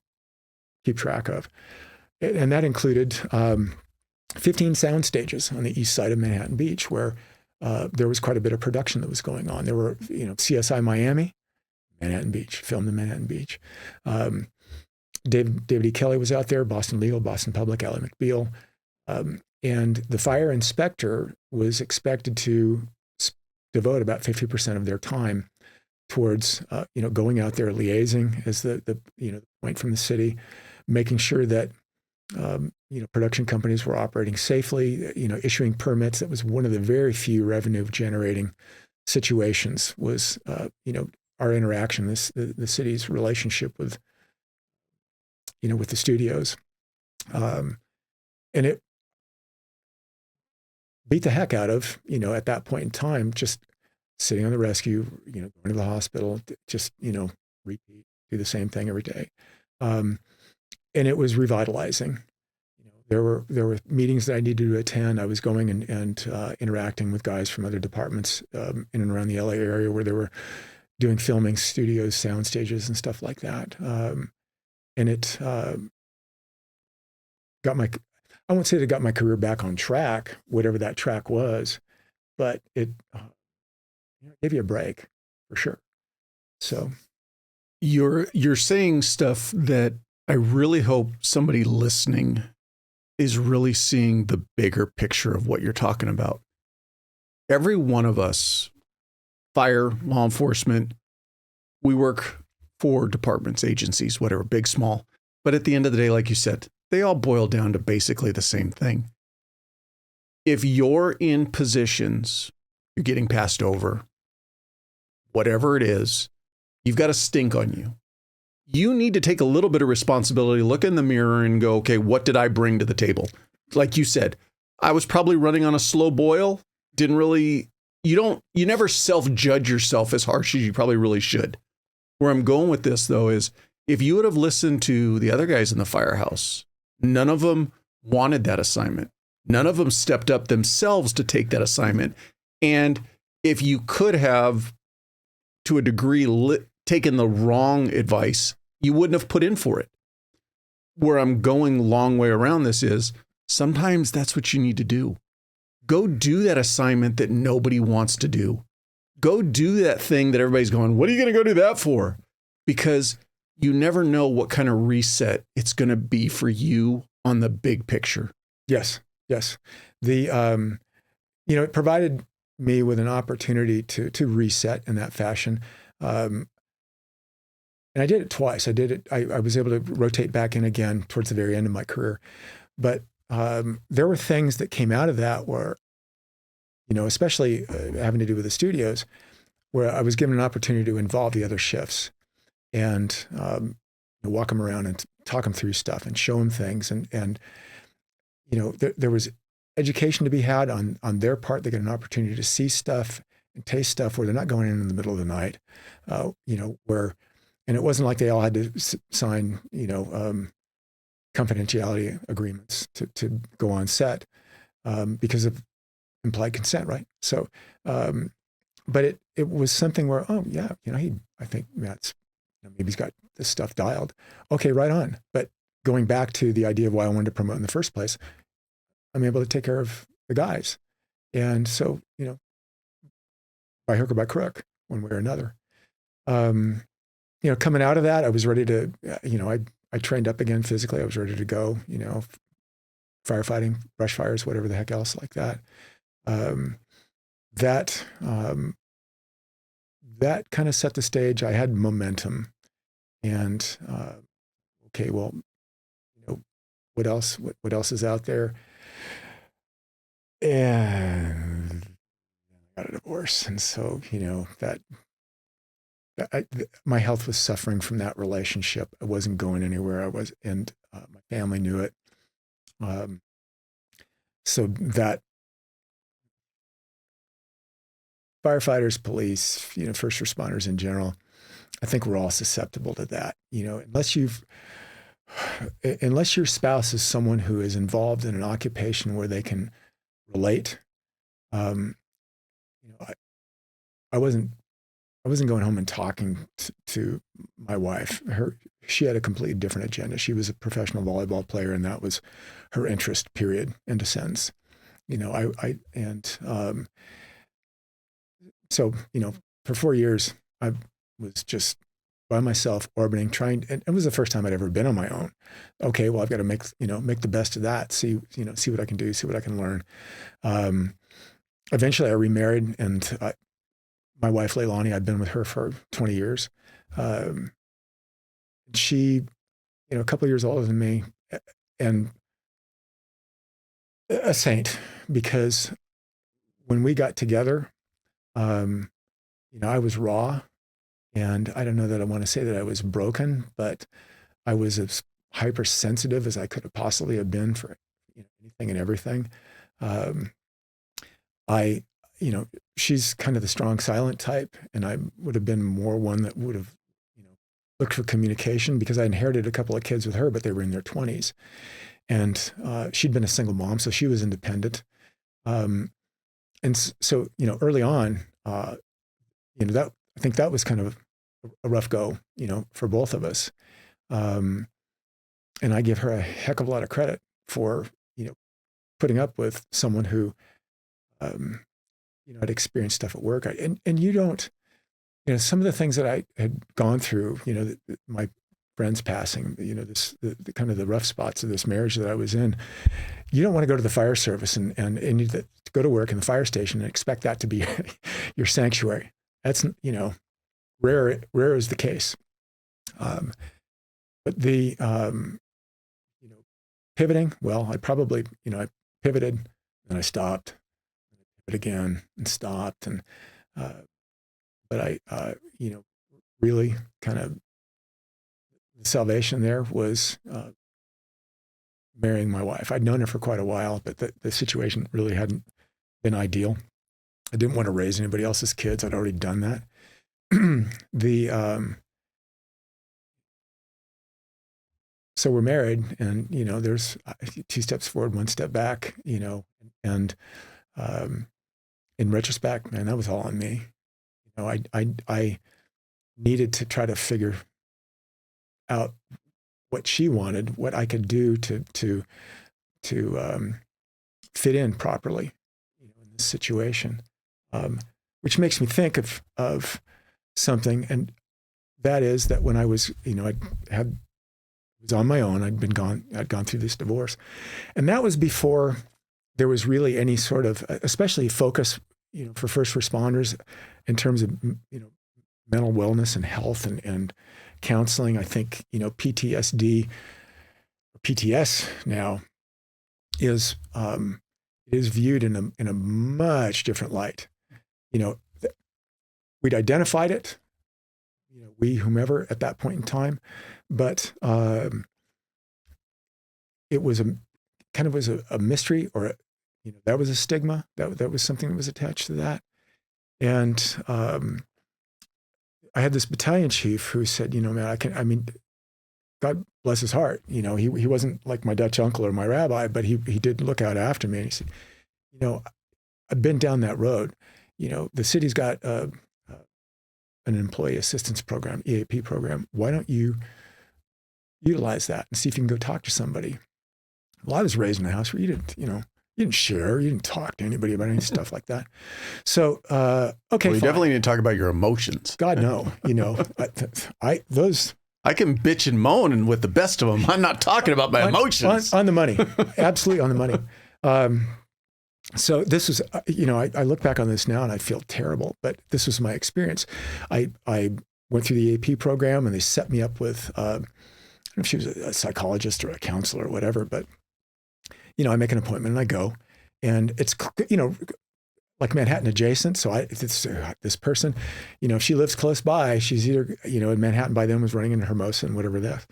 S2: keep track of. And that included 15 sound stages on the east side of Manhattan Beach, where there was quite a bit of production that was going on. There were, CSI Miami, Manhattan Beach, filmed in Manhattan Beach. David E. Kelly was out there, Boston Legal, Boston Public, Ally McBeal. And the fire inspector was expected to devote about 50% of their time towards, going out there, liaising as the point from the city, making sure that, production companies were operating safely, issuing permits. That was one of the very few revenue generating situations was, our interaction, the city's relationship with, with the studios. And it beat the heck out of, at that point in time, just sitting on the rescue, going to the hospital, just, repeat, do the same thing every day. And it was revitalizing. There were meetings that I needed to attend. I was going and interacting with guys from other departments in and around the LA area where they were doing filming studios, sound stages, and stuff like that. And it I won't say it got my career back on track, whatever that track was, but it gave you a break for sure. So
S1: you're saying stuff that I really hope somebody listening is really seeing the bigger picture of what you're talking about. Every one of us, fire, law enforcement, we work for departments, agencies, whatever, big, small. But at the end of the day, like you said, they all boil down to basically the same thing. If you're in positions, you're getting passed over, whatever it is, you've got a stink on you. You need to take a little bit of responsibility, look in the mirror and go, okay, what did I bring to the table? Like you said, I was probably running on a slow boil. You never self-judge yourself as harsh as you probably really should. Where I'm going with this though is if you would have listened to the other guys in the firehouse, none of them wanted that assignment. None of them stepped up themselves to take that assignment. And if you could have, to a degree, taken the wrong advice, you wouldn't have put in for it. Where I'm going a long way around this is sometimes that's what you need to do. Go do that assignment that nobody wants to do. Go do that thing that everybody's going, what are you going to go do that for? Because you never know what kind of reset it's going to be for you on the big picture.
S2: Yes. The, it provided me with an opportunity to reset in that fashion. And I did it twice. I was able to rotate back in again towards the very end of my career. But there were things that came out of that where, especially having to do with the studios, where I was given an opportunity to involve the other shifts and walk them around and talk them through stuff and show them things. And there was education to be had on their part. They get an opportunity to see stuff and taste stuff where they're not going in the middle of the night, and it wasn't like they all had to sign, confidentiality agreements to go on set because of implied consent, right? So, but it was something where, I think Matt's, maybe he's got this stuff dialed. Okay, right on. But going back to the idea of why I wanted to promote in the first place, I'm able to take care of the guys. And so, by hook or by crook, one way or another. Coming out of that, I was ready to, I trained up again physically. I was ready to go, firefighting, brush fires, whatever the heck else like that. That that kind of set the stage. I had momentum, and okay, well, what else? What else is out there? And I got a divorce, and so my health was suffering from that relationship. I wasn't going anywhere. And my family knew it. So that firefighters, police, first responders in general, I think we're all susceptible to that. Unless your spouse is someone who is involved in an occupation where they can relate. I wasn't going home and talking to my wife. She had a completely different agenda. She was a professional volleyball player, and that was her interest. Period. End of sentence. So for 4 years, I was just by myself, orbiting, and it was the first time I'd ever been on my own. Okay, well, I've got to make the best of that. See what I can do, see what I can learn. Eventually, I remarried, and my wife, Leilani, I'd been with her for 20 years. She, a couple of years older than me, and a saint, because when we got together, I was raw, and I don't know that I want to say that I was broken, but I was as hypersensitive as I could have possibly have been for anything and everything. She's kind of the strong, silent type, and I would have been more one that would have, looked for communication, because I inherited a couple of kids with her, but they were in their 20s, and she'd been a single mom, so she was independent. And so, early on, that I think that was kind of a rough go, for both of us. And I give her a heck of a lot of credit for, putting up with someone who, had experienced stuff at work. And you don't, some of the things that I had gone through, my friends passing, the kind of the rough spots of this marriage that I was in, you don't want to go to the fire service and you to go to work in the fire station and expect that to be your sanctuary. That's, rare is the case. But the, pivoting, well, I probably, I pivoted and I stopped, pivoted again and stopped. And, but I, really kind of, the salvation there was marrying my wife. I'd known her for quite a while, but the situation really hadn't been ideal. I didn't want to raise anybody else's kids. I'd already done that. So we're married, and there's 2 steps forward, 1 step back. And in retrospect, man, that was all on me. I needed to try to figure out what she wanted, what I could do to fit in properly, in this situation, which makes me think of something, and that is that when I was, was on my own, I'd gone through this divorce, and that was before there was really any sort of, especially focus, for first responders in terms of, mental wellness and health and counseling. I think, PTSD, or PTS now is viewed in a much different light. We'd identified it, we, whomever at that point in time, but it was a mystery, or that was a stigma, that was something that was attached to that. And I had this battalion chief who said, man, God bless his heart. He wasn't like my Dutch uncle or my rabbi, but he did look out after me. And he said, I've been down that road. The city's got an employee assistance program, EAP program. Why don't you utilize that and see if you can go talk to somebody? Well, I was raised in a house where you didn't share, you didn't talk to anybody about any stuff like that. So, okay.
S3: Well, you definitely need to talk about your emotions.
S2: God, no.
S3: I can bitch and moan, and with the best of them, I'm not talking about my emotions.
S2: On the money. Absolutely on the money. So this was, I look back on this now and I feel terrible, but this was my experience. I went through the AP program and they set me up with, I don't know if she was a psychologist or a counselor or whatever, but, I make an appointment and I go, and it's, like Manhattan adjacent. So this person, if she lives close by, she's either, in Manhattan by then was running in Hermosa and whatever that.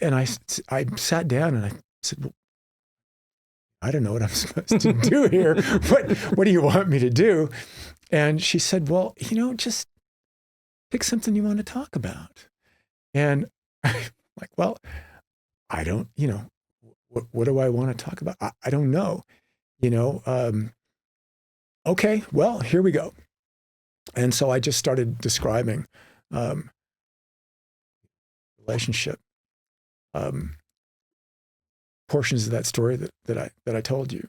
S2: And I sat down and I said, well, I don't know what I'm supposed to do here. What do you want me to do? And she said, well, just pick something you want to talk about. And I'm like, well, I don't, what do I want to talk about? I don't know, okay, well, here we go. And so I just started describing relationship, portions of that story that I told you,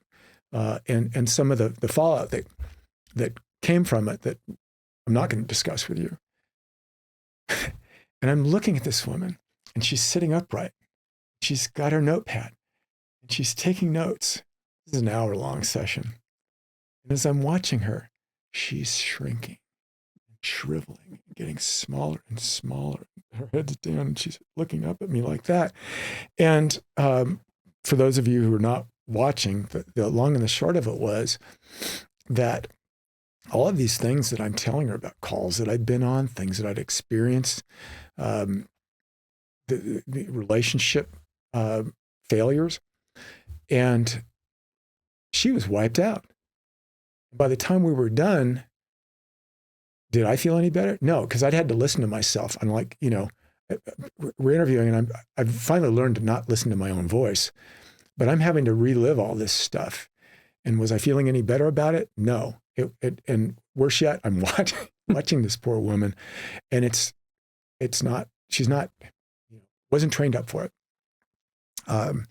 S2: and some of the fallout that came from it that I'm not going to discuss with you. And I'm looking at this woman, and she's sitting upright. She's got her notepad, and she's taking notes. This is an hour-long session. And as I'm watching her, she's shrinking, shriveling, getting smaller and smaller. Her head's down, and she's looking up at me like that. And for those of you who are not watching, the long and the short of it was that all of these things that I'm telling her about, calls that I'd been on, things that I'd experienced, the relationship failures, and she was wiped out. By the time we were done, did I feel any better? No, because I'd had to listen to myself. I'm like, we're interviewing, and I've finally learned to not listen to my own voice, but I'm having to relive all this stuff. And was I feeling any better about it? No. And worse yet, I'm watching this poor woman, and she's not, wasn't trained up for it. And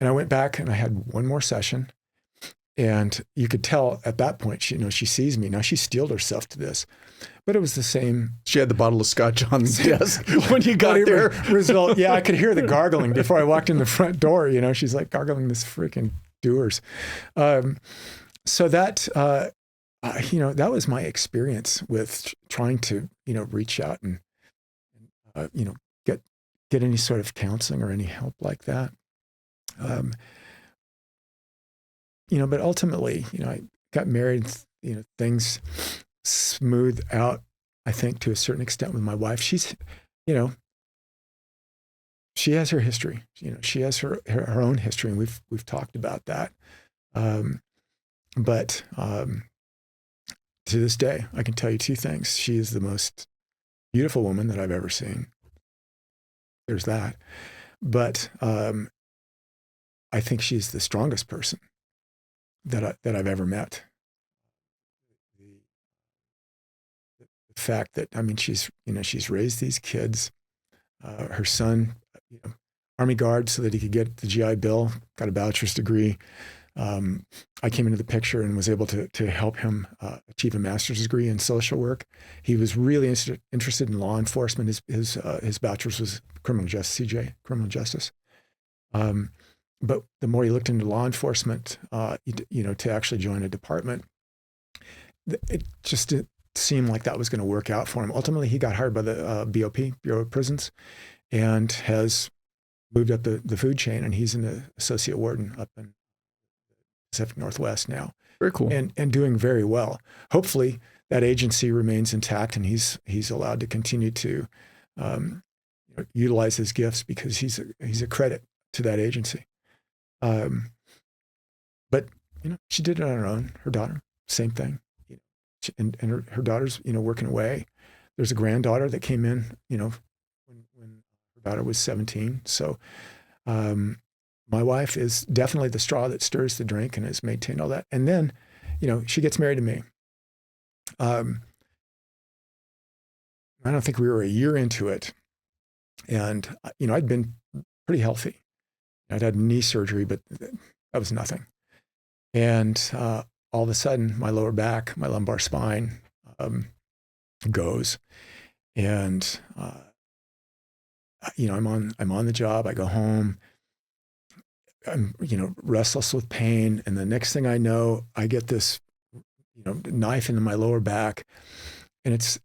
S2: I went back and I had one more session, and you could tell at that point, she sees me. Now she steeled herself to this, but it was the same.
S1: She had the bottle of scotch on the desk when you got there.
S2: Result, yeah, I could hear the gargling before I walked in the front door. She's like gargling this freaking Doers. So that, that was my experience with trying to, reach out and get any sort of counseling or any help like that. But ultimately, I got married, things smoothed out, I think, to a certain extent with my wife. She's, she has her history, she has her own history, and we've talked about that. But to this day, I can tell you two things. She is the most beautiful woman that I've ever seen. There's that. But I think she's the strongest person that I've ever met. The fact that, she's raised these kids. Her son, Army Guard, so that he could get the GI Bill, got a bachelor's degree. I came into the picture and was able to help him achieve a master's degree in social work. He was really interested in law enforcement. His bachelor's was criminal justice, CJ, criminal justice. But the more he looked into law enforcement, to actually join a department, it just didn't seem like that was going to work out for him. Ultimately, he got hired by the BOP, Bureau of Prisons, and has moved up the food chain, and he's an associate warden up in Pacific Northwest now.
S1: Very cool.
S2: And doing very well. Hopefully that agency remains intact, and he's allowed to continue to utilize his gifts, because he's a credit to that agency. But she did it on her own. Her daughter, same thing. And her daughter's working away. There's a granddaughter that came in when her daughter was 17. So my wife is definitely the straw that stirs the drink and has maintained all that. And then, she gets married to me. I don't think we were a year into it. And, I'd been pretty healthy. I'd had knee surgery, but that was nothing. And all of a sudden, my lower back, my lumbar spine goes. And, I'm on the job. I go home. I'm, restless with pain. And the next thing I know, I get this, knife into my lower back. And it's,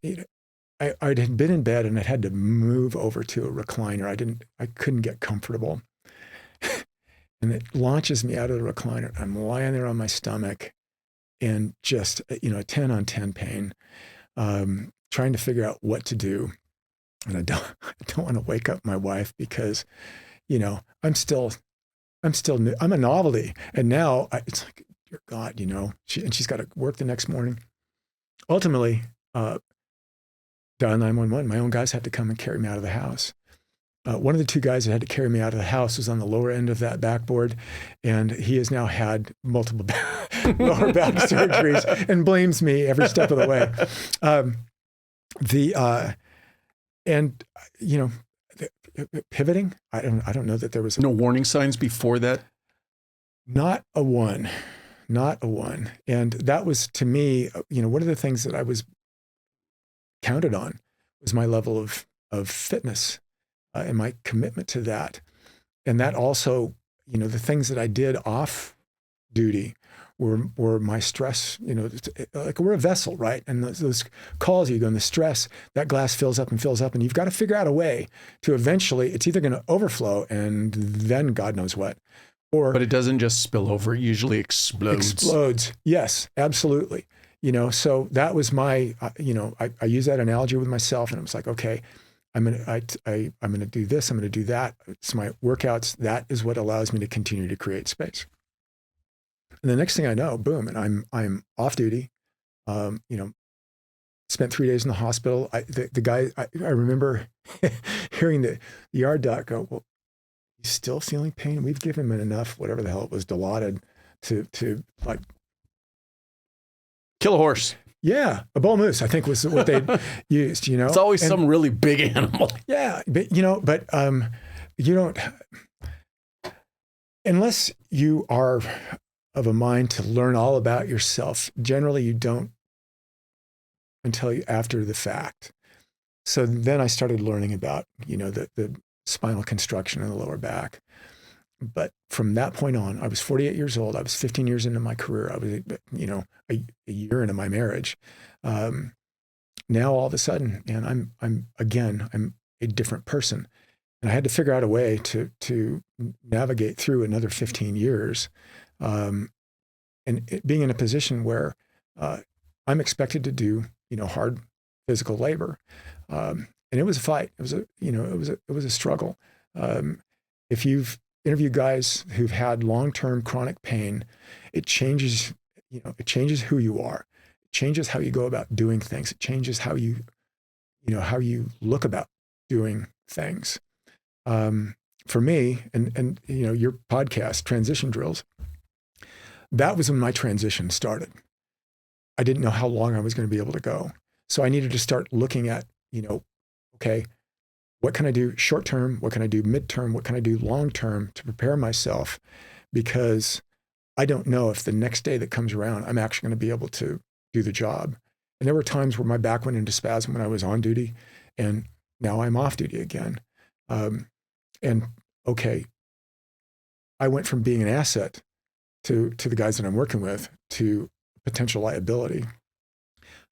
S2: I had been in bed and I had to move over to a recliner. I couldn't get comfortable. And it launches me out of the recliner. I'm lying there on my stomach and just, 10 on 10 pain, trying to figure out what to do. And I don't want to wake up my wife because, I'm still new. I'm a novelty. And now it's like, dear God, she's got to work the next morning. Ultimately, dial 911. My own guys had to come and carry me out of the house. One of the two guys that had to carry me out of the house was on the lower end of that backboard, and he has now had multiple lower back surgeries and blames me every step of the way. Pivoting. I don't know that there was
S1: no warning signs before that.
S2: Not a one. And that was, to me, one of the things that I was counted on was my level of fitness and my commitment to that. And that also, the things that I did off duty were my stress, like we're a vessel, right? And those calls you go in the stress, that glass fills up, and you've got to figure out a way to eventually, it's either going to overflow and then God knows what.
S1: But it doesn't just spill over, it usually explodes.
S2: Explodes. Yes, absolutely. So that was my, I use that analogy with myself, and it was like, okay, I'm going to do this. I'm going to do that. It's my workouts. That is what allows me to continue to create space. And the next thing I know, boom, and I'm off duty. Spent 3 days in the hospital. The guy, I remember hearing the yard doc go, well, he's still feeling pain. We've given him enough, whatever the hell it was, Dilaudid to like
S1: kill a horse.
S2: Yeah, a bull moose, I think, was what they used.
S1: It's always some really big animal.
S2: Yeah, but you don't, unless you are of a mind to learn all about yourself. Generally, you don't until after the fact. So then I started learning about the spinal construction in the lower back. But from that point on, I was 48 years old. I was 15 years into my career. I was, a year into my marriage. Now all of a sudden, and I'm a different person. And I had to figure out a way to navigate through another 15 years. And being in a position where I'm expected to do, hard physical labor. And it was a fight. It was a struggle. If you've interviewed guys who've had long-term chronic pain, it changes who you are. It changes how you go about doing things. It changes how you look about doing things. For me, and your podcast, Transition Drills, that was when my transition started. I didn't know how long I was going to be able to go. So I needed to start looking at, okay, what can I do short term? What can I do midterm? What can I do long term to prepare myself? Because I don't know if the next day that comes around, I'm actually going to be able to do the job. And there were times where my back went into spasm when I was on duty, and now I'm off duty again. And okay, I went from being an asset to the guys that I'm working with to potential liability.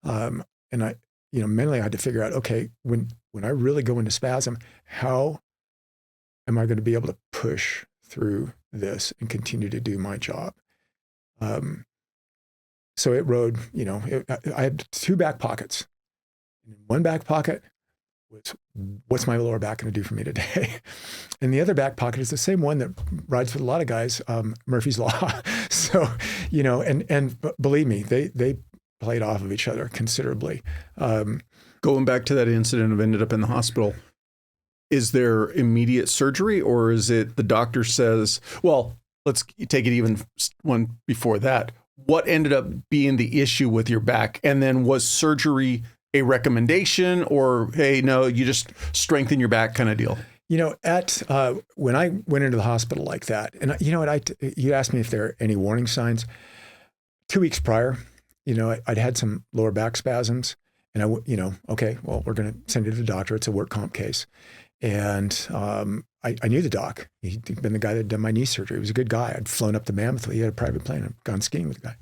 S2: And I, mentally I had to figure out, okay, when I really go into spasm, how am I going to be able to push through this and continue to do my job? So it rode, I had two back pockets. One back pocket was, what's my lower back going to do for me today? And the other back pocket is the same one that rides with a lot of guys, Murphy's Law. So, and believe me, they played off of each other considerably.
S1: Going back to that incident of ended up in the hospital, is there immediate surgery, or is it the doctor says, well, let's take it even one before that. What ended up being the issue with your back? And then was surgery a recommendation, or, hey, no, you just strengthen your back kind of deal?
S2: When I went into the hospital like that, and you asked me if there are any warning signs. 2 weeks prior, I'd had some lower back spasms, And okay, well, we're going to send you to the doctor. It's a work comp case. And I knew the doc. He'd been the guy that had done my knee surgery. He was a good guy. I'd flown up to Mammoth. He had a private plane. I'd gone skiing with the guy.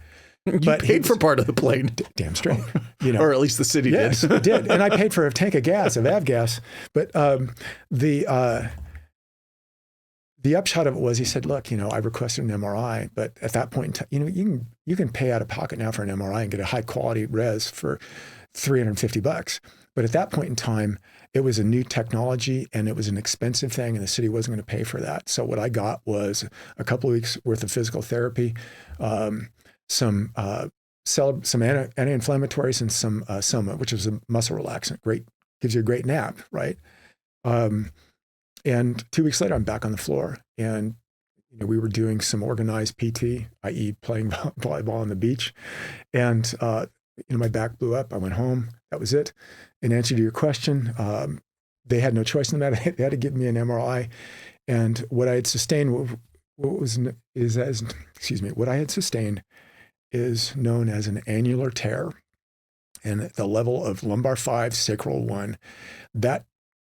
S1: You paid for part of the plane.
S2: Damn straight.
S1: Or at least the city
S2: yes,
S1: did.
S2: It did. And I paid for a tank of gas, of avgas. But the upshot of it was he said, look, I requested an MRI, but at that point in time, you can pay out of pocket now for an MRI and get a high quality res for $350. But at that point in time, it was a new technology and it was an expensive thing and the city wasn't going to pay for that. So what I got was a couple of weeks worth of physical therapy, some anti-inflammatories and some Soma, which is a muscle relaxant. Great, gives you a great nap, right? And 2 weeks later, I'm back on the floor, and we were doing some organized PT, i.e., playing volleyball on the beach, and my back blew up. I went home. That was it. In answer to your question, they had no choice in the matter. They had to give me an MRI, and what I had sustained, what I had sustained is known as an annular tear, and at the level of lumbar 5, sacral 1, that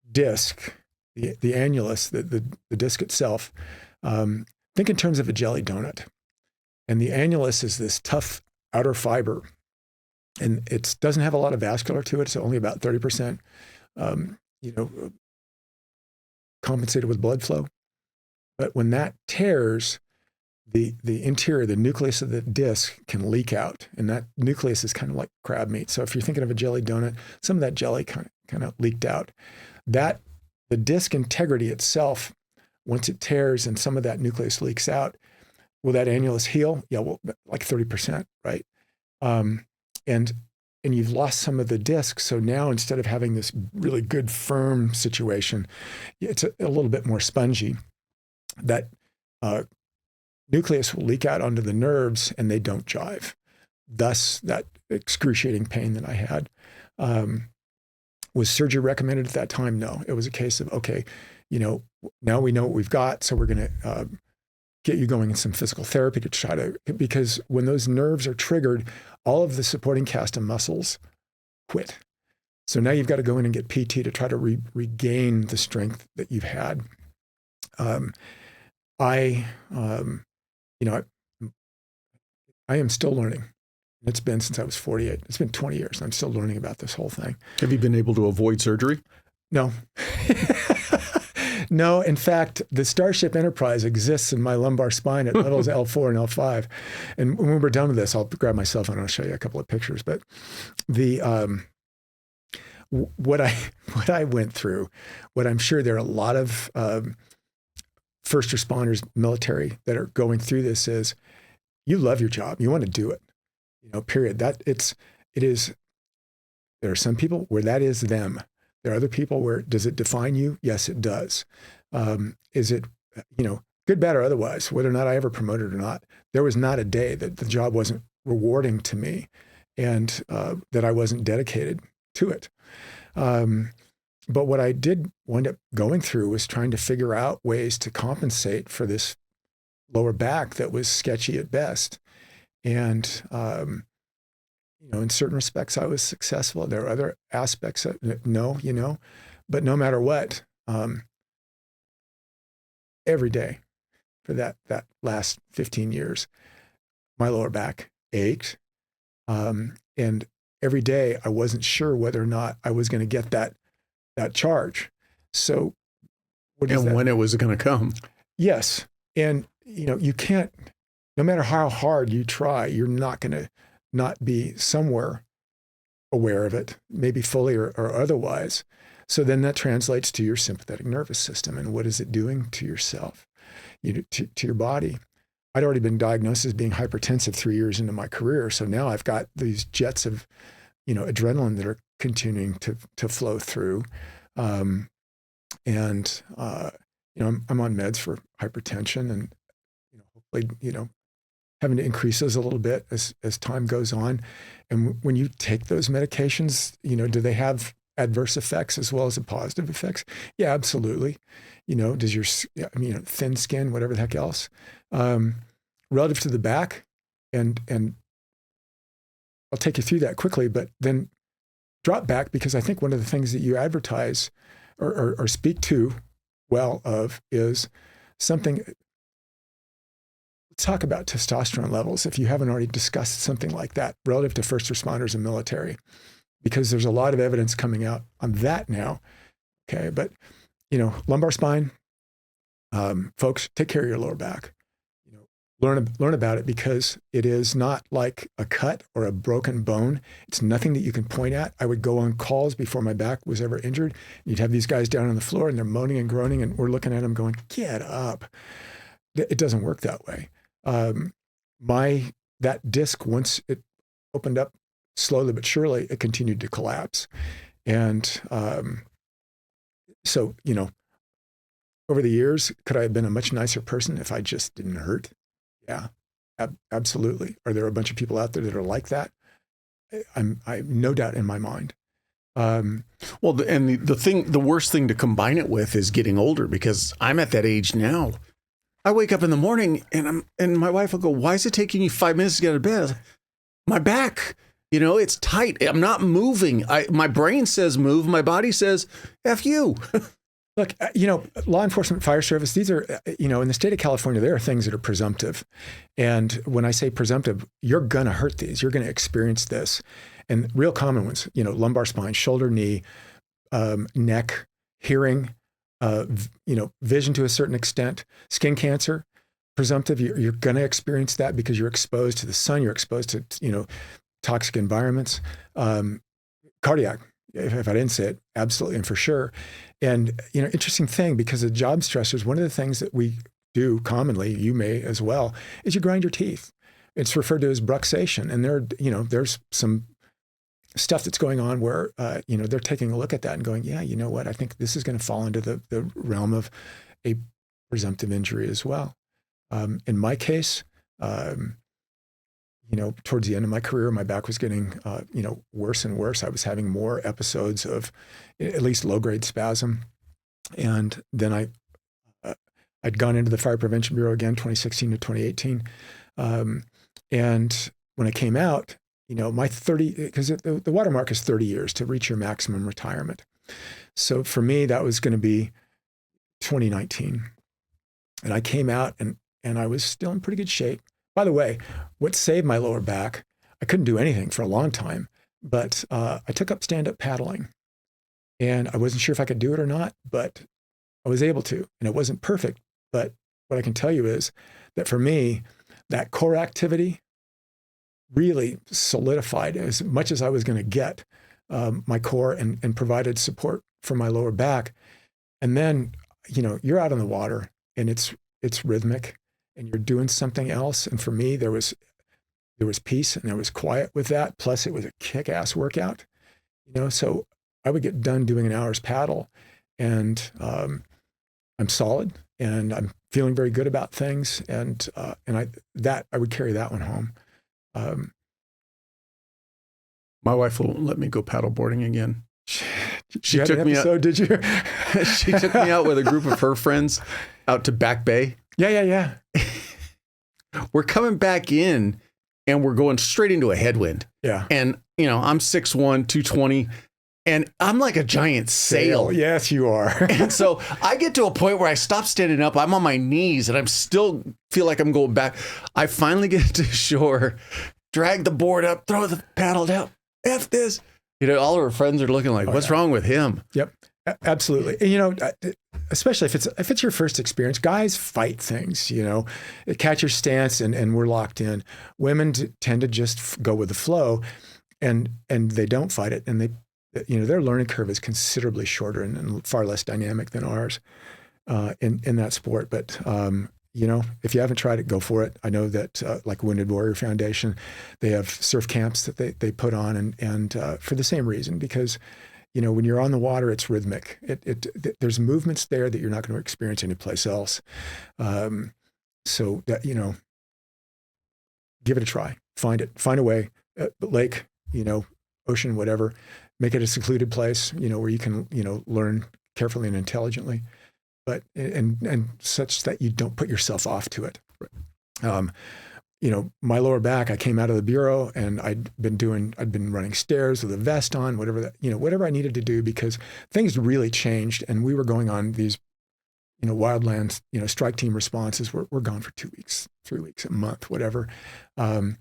S2: disc. The annulus, the disc itself, think in terms of a jelly donut. And the annulus is this tough outer fiber. And it doesn't have a lot of vascular to it. It's only about 30%, compensated with blood flow. But when that tears, the interior, the nucleus of the disc can leak out. And that nucleus is kind of like crab meat. So if you're thinking of a jelly donut, some of that jelly kind of leaked out. The disc integrity itself, once it tears and some of that nucleus leaks out, will that annulus heal? Yeah, well, like 30%, right? And you've lost some of the disc. So now instead of having this really good firm situation, it's a little bit more spongy. That nucleus will leak out onto the nerves and they don't jive. Thus, that excruciating pain that I had. Was surgery recommended at that time? No. It was a case of, okay, now we know what we've got, so we're going to get you going in some physical therapy to try to, because when those nerves are triggered, all of the supporting cast of muscles quit. So now you've got to go in and get PT to try to regain the strength that you've had. I am still learning. It's been since I was 48. It's been 20 years. I'm still learning about this whole thing.
S1: Have you been able to avoid surgery?
S2: No. No. In fact, the Starship Enterprise exists in my lumbar spine at levels L4 and L5. And when we're done with this, I'll grab my cell phone and I'll show you a couple of pictures. But what I went through, what I'm sure there are a lot of first responders, military that are going through this is, you love your job. You want to do it. Period. It is, there are some people where that is them. There are other people where, does it define you? Yes, it does. Is it, good, bad, or otherwise, whether or not I ever promoted or not, there was not a day that the job wasn't rewarding to me and that I wasn't dedicated to it. But what I did wind up going through was trying to figure out ways to compensate for this lower back that was sketchy at best. And, in certain respects, I was successful. There are other aspects that no, but no matter what, every day for that last 15 years, my lower back ached. And every day I wasn't sure whether or not I was going to get that charge. So
S1: when it was going to come.
S2: Yes. And, you can't, no matter how hard you try, you're not going to not be somewhere aware of it, maybe fully or otherwise. So then that translates to your sympathetic nervous system. And what is it doing to yourself, to your body? I'd already been diagnosed as being hypertensive 3 years into my career. So now I've got these jets of, adrenaline that are continuing to flow through. I'm on meds for hypertension and, hopefully, having to increase those a little bit as time goes on. And when you take those medications, do they have adverse effects as well as the positive effects? Yeah, absolutely. Does your, thin skin, whatever the heck else, relative to the back, and I'll take you through that quickly, but then drop back because I think one of the things that you advertise or speak to well of is something. Let's talk about testosterone levels if you haven't already discussed something like that relative to first responders and military, because there's a lot of evidence coming out on that now. Okay, but lumbar spine, folks, take care of your lower back. Learn about it, because it is not like a cut or a broken bone. It's nothing that you can point at. I would go on calls before my back was ever injured. You'd have these guys down on the floor and they're moaning and groaning, and we're looking at them going, get up. It doesn't work that way. That disc, once it opened up slowly but surely, it continued to collapse. And so, over the years, could I have been a much nicer person if I just didn't hurt? Yeah, absolutely. Are there a bunch of people out there that are like that? I no doubt in my mind.
S1: The worst thing to combine it with is getting older, because I'm at that age now. I wake up in the morning and my wife will go, "Why is it taking you 5 minutes to get out of bed?" My back, it's tight. I'm not moving. My brain says move. My body says, F you.
S2: Look, law enforcement, fire service, these are, in the state of California, there are things that are presumptive. And when I say presumptive, you're going to hurt these. You're going to experience this. And real common ones, lumbar spine, shoulder, knee, neck, hearing, vision to a certain extent, skin cancer, presumptive. You're going to experience that because you're exposed to the sun. You're exposed to, toxic environments. Cardiac, if I didn't say it, absolutely and for sure. And, interesting thing, because of job stressors, one of the things that we do commonly, you may as well, is you grind your teeth. It's referred to as bruxation. And there's some stuff that's going on where, they're taking a look at that and going, yeah, you know what? I think this is going to fall into the realm of a presumptive injury as well. In my case, towards the end of my career, my back was getting, worse and worse. I was having more episodes of at least low-grade spasm. And then I'd gone into the Fire Prevention Bureau again, 2016 to 2018. And when I came out, my 30, because the watermark is 30 years to reach your maximum retirement. So for me, that was going to be 2019. And I came out and I was still in pretty good shape. By the way, what saved my lower back, I couldn't do anything for a long time, but I took up stand-up paddling. And I wasn't sure if I could do it or not, but I was able to. And it wasn't perfect, but what I can tell you is that for me, that core activity really solidified as much as I was going to get my core and provided support for my lower back. And then, you're out on the water and it's rhythmic and you're doing something else. And for me, there was peace and there was quiet with that. Plus it was a kick-ass workout, so I would get done doing an hour's paddle and I'm solid and I'm feeling very good about things. And I would carry that one home.
S1: My wife won't let me go paddle boarding again.
S2: She took me out. Did you?
S1: She took me out with a group of her friends out to Back Bay.
S2: Yeah.
S1: We're coming back in and we're going straight into a headwind.
S2: Yeah.
S1: And, I'm 6'1", 220, and I'm like a giant sail.
S2: Yes, you are.
S1: And so I get to a point where I stop standing up. I'm on my knees and I'm still feel like I'm going back. I finally get to shore, drag the board up, throw the paddle down. F this. All of her friends are looking like, what's wrong with him?
S2: Yep, absolutely. And, especially if it's your first experience, guys fight things, catch your stance and we're locked in. Women tend to just go with the flow and they don't fight it. And their learning curve is considerably shorter and far less dynamic than ours in that sport. But, if you haven't tried it, go for it. I know that like Wounded Warrior Foundation, they have surf camps that they put on and for the same reason, because when you're on the water, it's rhythmic. There's movements there that you're not going to experience anyplace else. So that, give it a try. Find a way. Lake, ocean, whatever. Make it a secluded place, where you can, learn carefully and intelligently, but and such that you don't put yourself off to it. my lower back, I came out of the bureau and I'd been running stairs with a vest on, whatever I needed to do, because things really changed. And we were going on these, wildlands, strike team responses. We're gone for 2 weeks, 3 weeks, a month, whatever. And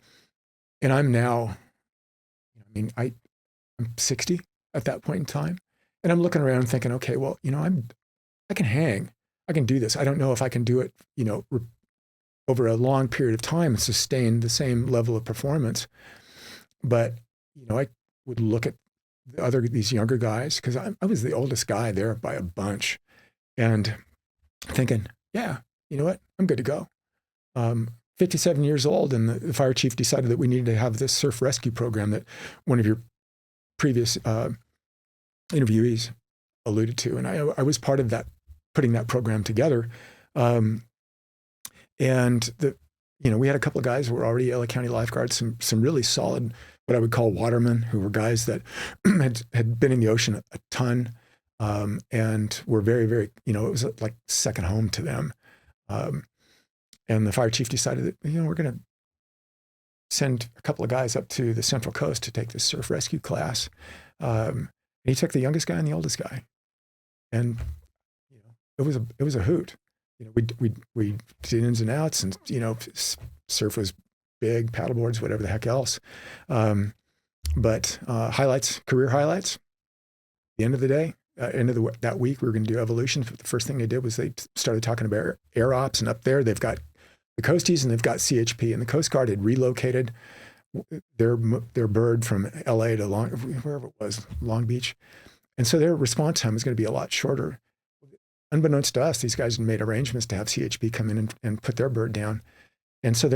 S2: I'm now, I'm 60 at that point in time. And I'm looking around thinking, okay, well, I can hang, I can do this. I don't know if I can do it, over a long period of time and sustain the same level of performance. But, I would look at these younger guys, because I was the oldest guy there by a bunch, and thinking, yeah, you know what, I'm good to go. 57 years old, and the fire chief decided that we needed to have this surf rescue program that one of your previous interviewees alluded to. And I was part of that, putting that program together. And we had a couple of guys who were already LA County lifeguards, some really solid, what I would call watermen, who were guys that had been in the ocean a ton, and were very, very, it was like second home to them. And the fire chief decided that, we're going to send a couple of guys up to the Central Coast to take this surf rescue class. And he took the youngest guy and the oldest guy, and it was a hoot. We did ins and outs, and surf was big, paddleboards, whatever the heck else. But career highlights. At the end of the day, that week, we were going to do evolutions. But the first thing they did was they started talking about air ops, and up there they've got the Coasties and they've got CHP, and the Coast Guard had relocated their bird from LA to wherever it was, Long Beach, and so their response time was going to be a lot shorter. Unbeknownst to us, these guys had made arrangements to have CHP come in and put their bird down. And so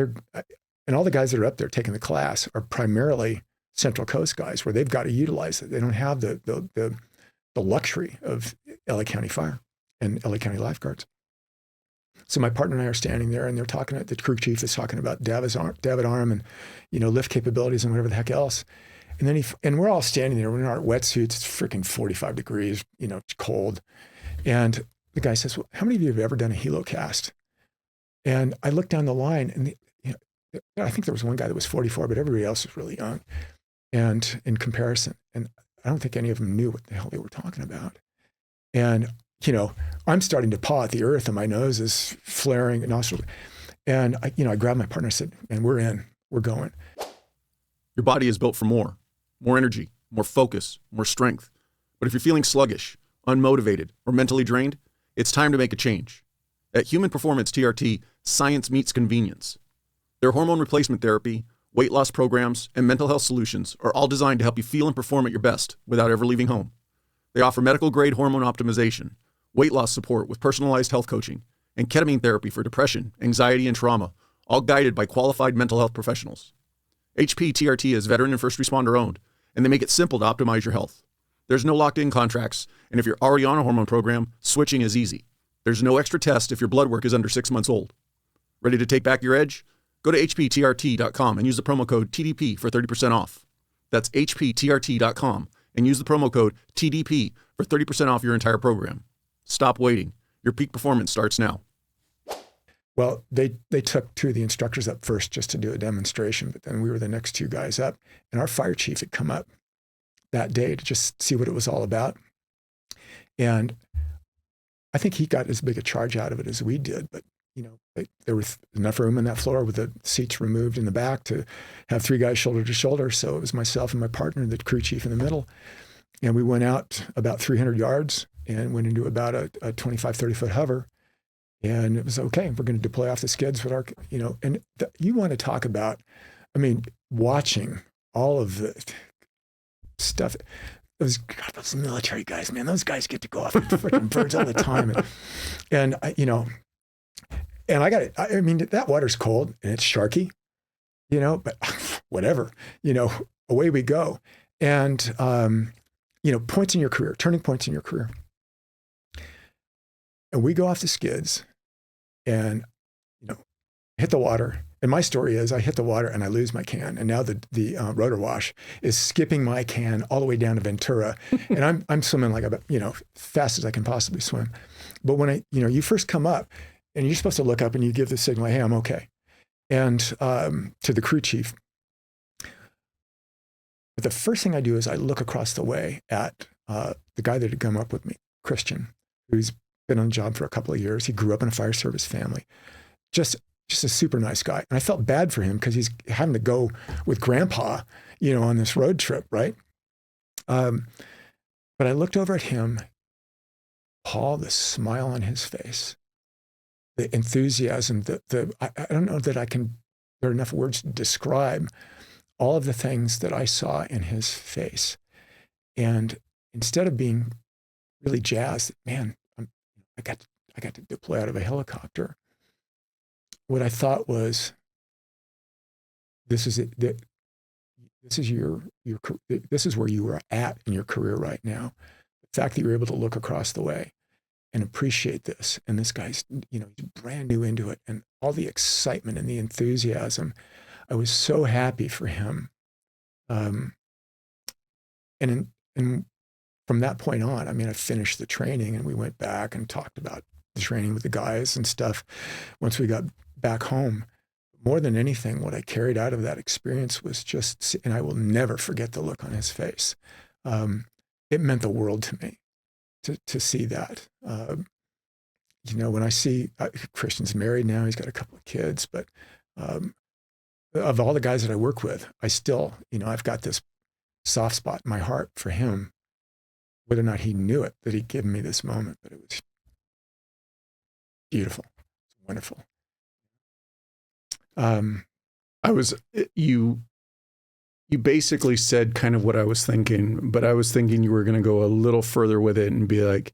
S2: and all the guys that are up there taking the class are primarily Central Coast guys, where they've got to utilize it. They don't have the luxury of LA County Fire and LA County lifeguards. So my partner and I are standing there, and they're talking, the crew chief is talking about David arm and, lift capabilities and whatever the heck else. And then and we're all standing there, we're in our wetsuits, it's freaking 45 degrees, it's cold. And the guy says, well, how many of you have ever done a helocast? And I looked down the line, and I think there was one guy that was 44, but everybody else was really young, and in comparison. And I don't think any of them knew what the hell they were talking about. And, I'm starting to paw at the earth, and my nose is flaring, nostrils. And I grabbed my partner and said, and we're going.
S3: Your body is built for more energy, more focus, more strength. But if you're feeling sluggish, unmotivated, or mentally drained, it's time to make a change. At Human Performance TRT, science meets convenience. Their hormone replacement therapy, weight loss programs, and mental health solutions are all designed to help you feel and perform at your best without ever leaving home. They offer medical-grade hormone optimization, weight loss support with personalized health coaching, and ketamine therapy for depression, anxiety, and trauma, all guided by qualified mental health professionals. HPTRT is veteran and first responder owned, and they make it simple to optimize your health. There's no locked-in contracts, and if you're already on a hormone program, switching is easy. There's no extra test if your blood work is under 6 months old. Ready to take back your edge? Go to hptrt.com and use the promo code TDP for 30% off. That's hptrt.com and use the promo code TDP for 30% off your entire program. Stop waiting. Your peak performance starts now.
S2: Well, they took two of the instructors up first just to do a demonstration, but then we were the next two guys up, and our fire chief had come up that day to just see what it was all about. And I think he got as big a charge out of it as we did, but there was enough room in that floor with the seats removed in the back to have three guys shoulder to shoulder. So it was myself and my partner, the crew chief in the middle. And we went out about 300 yards and went into about a 25, 30-foot hover. And it was okay. We're going to deploy off the skids with our, and you want to talk about, watching all of the stuff. Those military guys, man, those guys get to go off with freaking birds all the time. And that water's cold and it's sharky, but whatever, away we go. And, points in your career, turning points in your career. And we go off the skids and, hit the water. And my story is I hit the water and I lose my can. And now the rotor wash is skipping my can all the way down to Ventura. And I'm swimming like about, fast as I can possibly swim. But when you first come up and you're supposed to look up and you give the signal, hey, I'm okay. and to the crew chief. But the first thing I do is I look across the way at the guy that had come up with me, Christian, who's been on the job for a couple of years. He grew up in a fire service family. Just a super nice guy. And I felt bad for him because he's having to go with grandpa, on this road trip, right? But I looked over at him, Paul, the smile on his face, the enthusiasm, I don't know that there are enough words to describe all of the things that I saw in his face. And instead of being really jazzed, man, I got to deploy out of a helicopter, what I thought was, this is it. This is where you are at in your career right now. The fact that you're able to look across the way and appreciate this, and this guy's, he's brand new into it, and all the excitement and the enthusiasm. I was so happy for him, and from that point on, I finished the training, and we went back and talked about the training with the guys and stuff. Once we got back home, more than anything, what I carried out of that experience was just, and I will never forget the look on his face. It meant the world to me to see that. When I see Christian's married now, he's got a couple of kids, but of all the guys that I work with, I still, I've got this soft spot in my heart for him, whether or not he knew it, that he'd given me this moment, but it was beautiful, wonderful.
S1: You basically said kind of what I was thinking, but I was thinking you were going to go a little further with it and be like,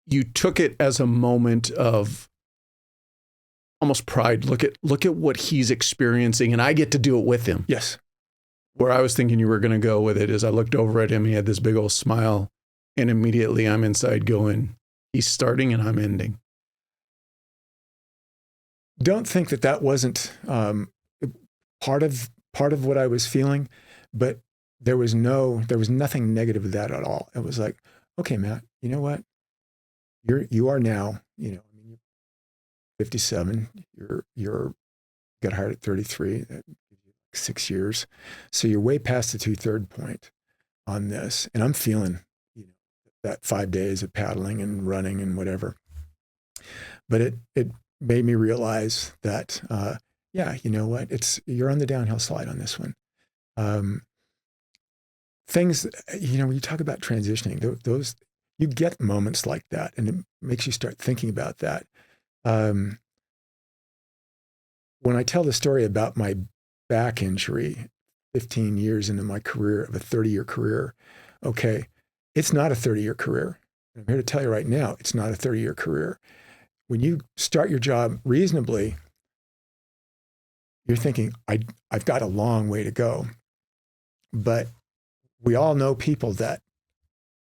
S1: you took it as a moment of almost pride. Look at what he's experiencing, and I get to do it with him.
S2: Yes.
S1: Where I was thinking you were going to go with it is I looked over at him, he had this big old smile, and immediately I'm inside going, he's starting and I'm ending.
S2: Don't think that wasn't part of what I was feeling, but there was nothing negative to that at all. It was like, okay, Matt, you know what? You are now, you're 57. You got hired at 33. That 6 years, so you're way past the 2/3 point on this, and I'm feeling, that 5 days of paddling and running and whatever. But it made me realize that, you know what? You're on the downhill slide on this one. Things, when you talk about transitioning, those you get moments like that, and it makes you start thinking about that. When I tell the story about my back injury 15 years into my career, of a 30-year career, okay, it's not a 30-year career. I'm here to tell you right now, it's not a 30-year career. When you start your job reasonably, you're thinking, I've got a long way to go. But we all know people that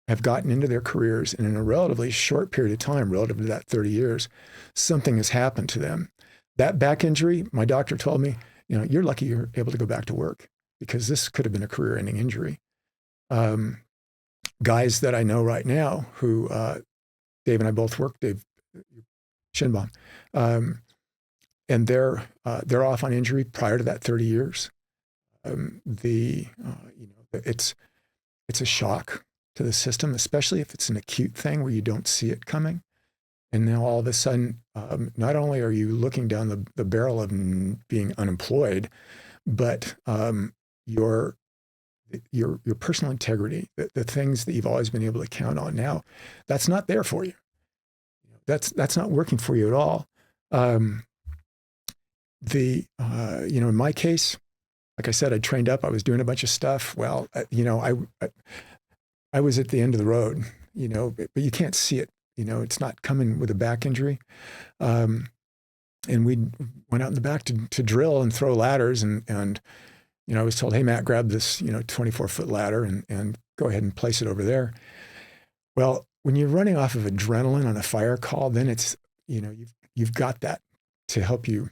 S2: have gotten into their careers, and in a relatively short period of time, relative to that 30 years, something has happened to them. That back injury, my doctor told me, you're lucky you're able to go back to work, because this could have been a career-ending injury. Guys that I know right now who, Dave and I both work, Dave Shinbaum, and they're off on injury prior to that 30 years. It's a shock to the system, especially if it's an acute thing where you don't see it coming. And now all of a sudden, not only are you looking down the barrel of being unemployed, but your personal integrity, the things that you've always been able to count on now, that's not there for you. That's not working for you at all. In my case, like I said, I trained up. I was doing a bunch of stuff. Well, I was at the end of the road. But you can't see it. It's not coming with a back injury. And we went out in the back to drill and throw ladders. And I was told, hey, Matt, grab this, 24-foot ladder and go ahead and place it over there. Well, when you're running off of adrenaline on a fire call, then it's, you've got that to help you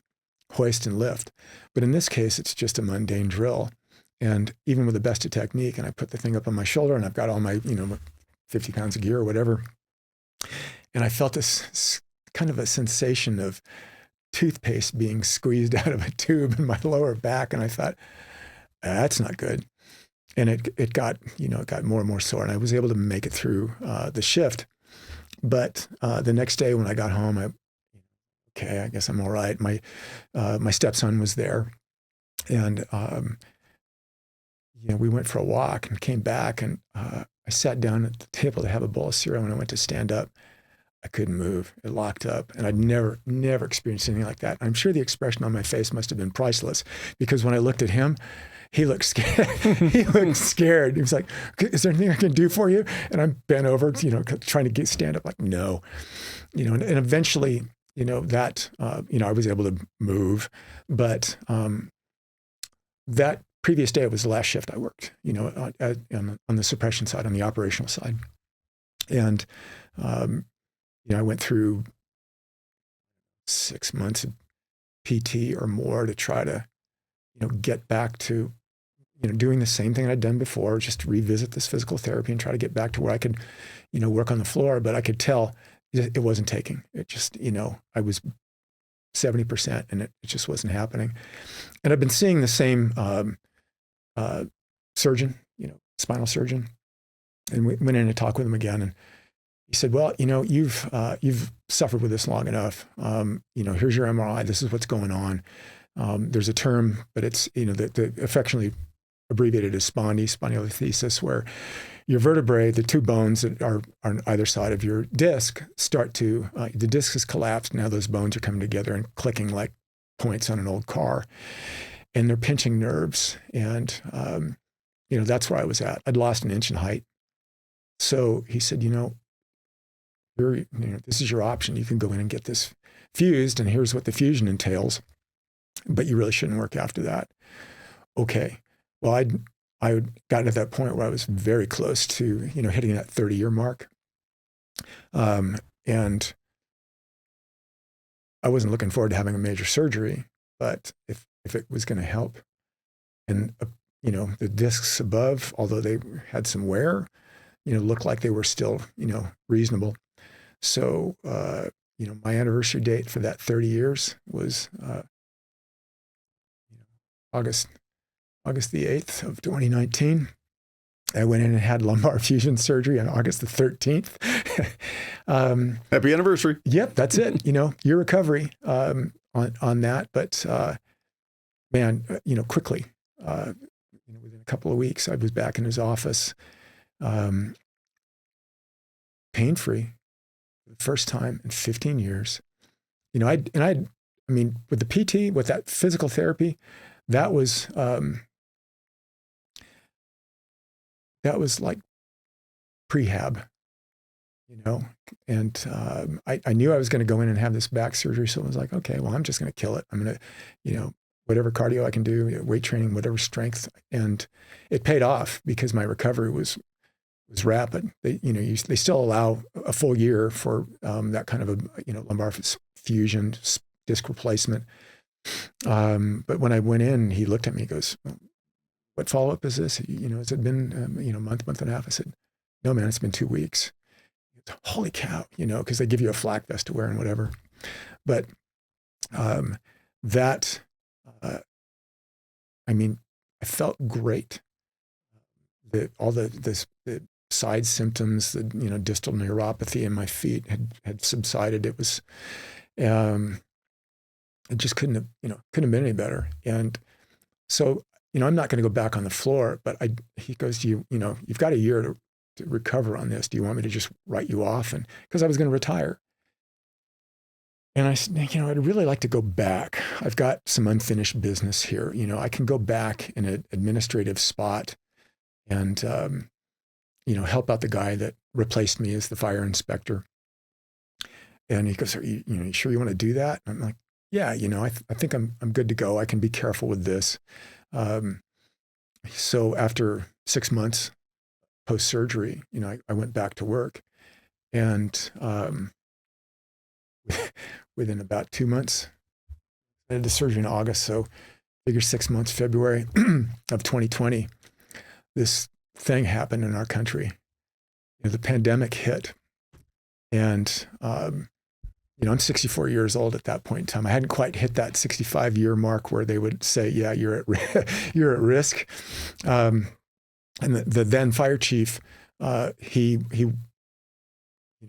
S2: hoist and lift. But in this case, it's just a mundane drill. And even with the best of technique, and I put the thing up on my shoulder, and I've got all my, 50 pounds of gear or whatever. And I felt this kind of a sensation of toothpaste being squeezed out of a tube in my lower back. And I thought, that's not good. And it got more and more sore, and I was able to make it through the shift. But the next day when I got home, I guess I'm all right. My stepson was there, and we went for a walk and came back, and I sat down at the table to have a bowl of cereal. When I went to stand up, I couldn't move. It locked up, and I'd never experienced anything like that. I'm sure the expression on my face must have been priceless, because when I looked at him, he looked scared. He looked scared. He was like, "Is there anything I can do for you?" And I'm bent over, trying to stand up, like, no, and eventually, that, I was able to move. But that previous day was the last shift I worked, on the suppression side, on the operational side. And, I went through 6 months of PT or more to try to, get back to, doing the same thing I'd done before, just to revisit this physical therapy and try to get back to where I could, work on the floor. But I could tell it wasn't taking. It just, I was 70% and it just wasn't happening. And I've been seeing the same surgeon, spinal surgeon. And we went in to talk with him again. And he said, well, you've suffered with this long enough. Here's your MRI. This is what's going on. There's a term, but it's, the affectionately abbreviated as spondylolisthesis, where your vertebrae, the two bones that are on either side of your disc, start to, the disc has collapsed. Now those bones are coming together and clicking like points on an old car. And they're pinching nerves. And, that's where I was at. I'd lost an inch in height. So he said, this is your option. You can go in and get this fused, and here's what the fusion entails. But you really shouldn't work after that. Okay. Well, I got to that point where I was very close to, hitting that 30-year mark. And I wasn't looking forward to having a major surgery, but if it was going to help, and, the discs above, although they had some wear, looked like they were still, reasonable. So, my anniversary date for that 30 years was, August the 8th of 2019. I went in and had lumbar fusion surgery on August the 13th.
S3: Happy anniversary.
S2: Yep, that's it. Your recovery on that. But quickly, within a couple of weeks, I was back in his office, pain-free for the first time in 15 years. With the PT, with that physical therapy, that was like prehab, and I knew I was going to go in and have this back surgery. So I was like, okay, well, I'm just going to kill it. I'm going to, whatever cardio I can do, weight training, whatever strength. And it paid off because my recovery was rapid. They still allow a full year for that kind of a, lumbar fusion, disc replacement. But when I went in, he looked at me, he goes, what follow-up is this? Has it been, a month and a half? I said, no, man, it's been 2 weeks. Holy cow, because they give you a flak vest to wear and whatever. But I felt great. All the side symptoms, the, distal neuropathy in my feet had subsided. It was, it just couldn't have been any better. And so, I'm not going to go back on the floor, but he goes, you've got a year to recover on this. Do you want me to just write you off? And because I was going to retire. And I said, I'd really like to go back. I've got some unfinished business here. I can go back in an administrative spot and, help out the guy that replaced me as the fire inspector. And he goes, are you sure you want to do that? And I'm like, yeah, I think I'm good to go. I can be careful with this. So after 6 months post-surgery, I went back to work, and within about 2 months, I had the surgery in August. So figure 6 months, February of 2020, this thing happened in our country. The pandemic hit, and I'm 64 years old at that point in time. I hadn't quite hit that 65-year mark where they would say, yeah, you're you're at risk. And the then fire chief, he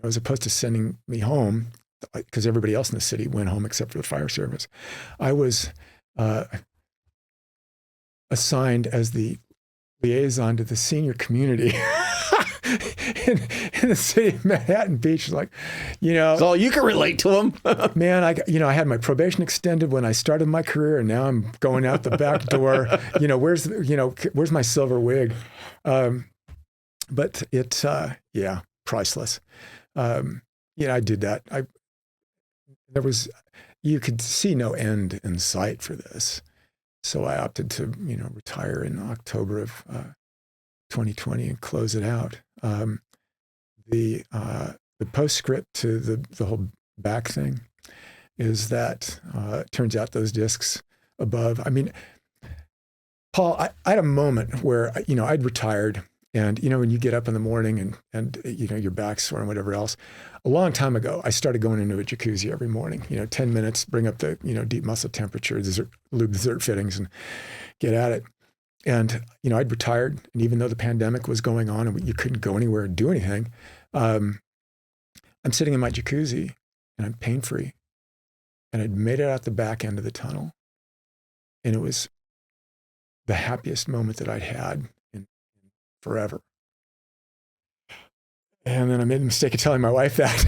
S2: as opposed to sending me home, because everybody else in the city went home except for the fire service, I was assigned as the liaison to the senior community in the city of Manhattan Beach. Like,
S1: It's all you can relate to them.
S2: man, I had my probation extended when I started my career, and now I'm going out the back door. Where's my silver wig? But it's priceless. I did that. You could see no end in sight for this. So I opted to, retire in October of 2020 and close it out. The postscript to the whole back thing is that it turns out those discs above. I mean, Paul, I had a moment where I'd retired, and when you get up in the morning and your back's sore and whatever else. A long time ago, I started going into a jacuzzi every morning. 10 minutes, bring up the deep muscle temperature, lube dessert fittings, and get at it. And I'd retired, and even though the pandemic was going on and you couldn't go anywhere and do anything, I'm sitting in my jacuzzi and I'm pain-free, and I'd made it out the back end of the tunnel, and it was the happiest moment that I'd had in forever. And then I made the mistake of telling my wife that,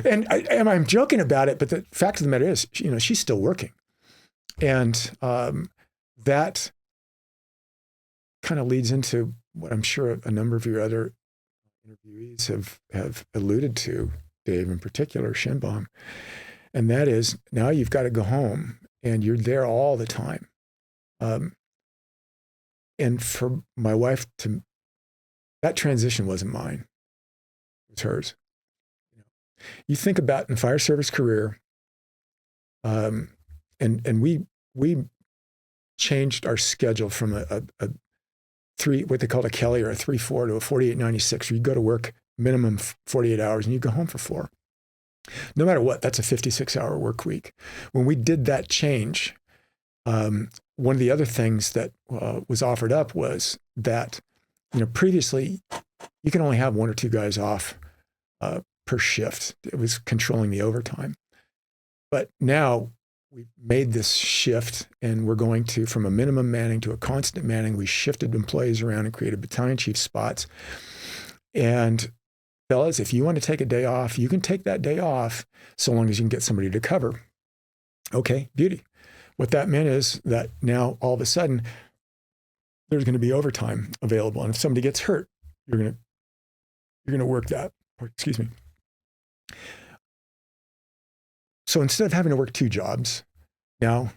S2: and I'm joking about it, but the fact of the matter is, she's still working. And that kind of leads into what I'm sure a number of your other interviewees have alluded to, Dave in particular, Shinbaum. And that is, now you've got to go home and you're there all the time. And for my wife that transition wasn't mine. It was hers. You think about in fire service career, and we changed our schedule from a what they called a Kelly or a 3-4 to a 48-96, where you go to work minimum 48 hours and you go home for 4. No matter what, that's a 56-hour work week. When we did that change, one of the other things that was offered up was that previously you can only have 1 or 2 guys off per shift. It was controlling the overtime. But now we've made this shift, and we're going to, from a minimum manning to a constant manning, we shifted employees around and created battalion chief spots. And fellas, if you want to take a day off, you can take that day off so long as you can get somebody to cover. Okay, beauty. What that meant is that now all of a sudden, there's going to be overtime available. And if somebody gets hurt, you're going to work that. Excuse me. So instead of having to work 2 jobs, now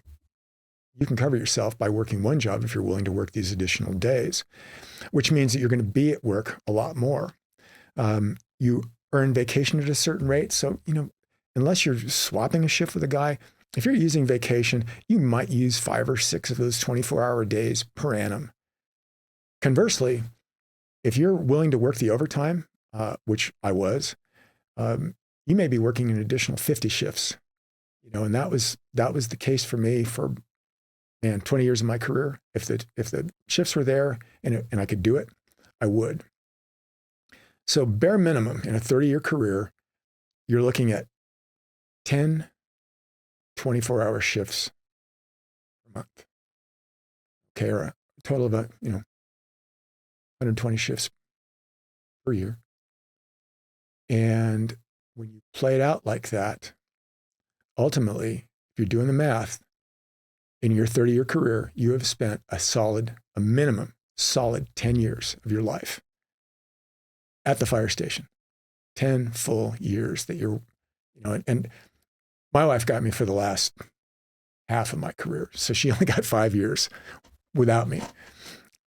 S2: you can cover yourself by working 1 job if you're willing to work these additional days, which means that you're going to be at work a lot more. You earn vacation at a certain rate. So, unless you're swapping a shift with a guy, if you're using vacation, you might use 5 or 6 of those 24-hour days per annum. Conversely, if you're willing to work the overtime, which I was, you may be working an additional 50 shifts, and that was the case for me for 20 years of my career. If the shifts were there and I could do it, I would. So bare minimum in a 30-year career, you're looking at 10 24-hour shifts per month. Okay, or a total of 120 shifts per year. And when you play it out like that, ultimately, if you're doing the math, in your 30-year career, you have spent a minimum solid 10 years of your life at the fire station. 10 full years that you're, and my wife got me for the last half of my career. So she only got 5 years without me.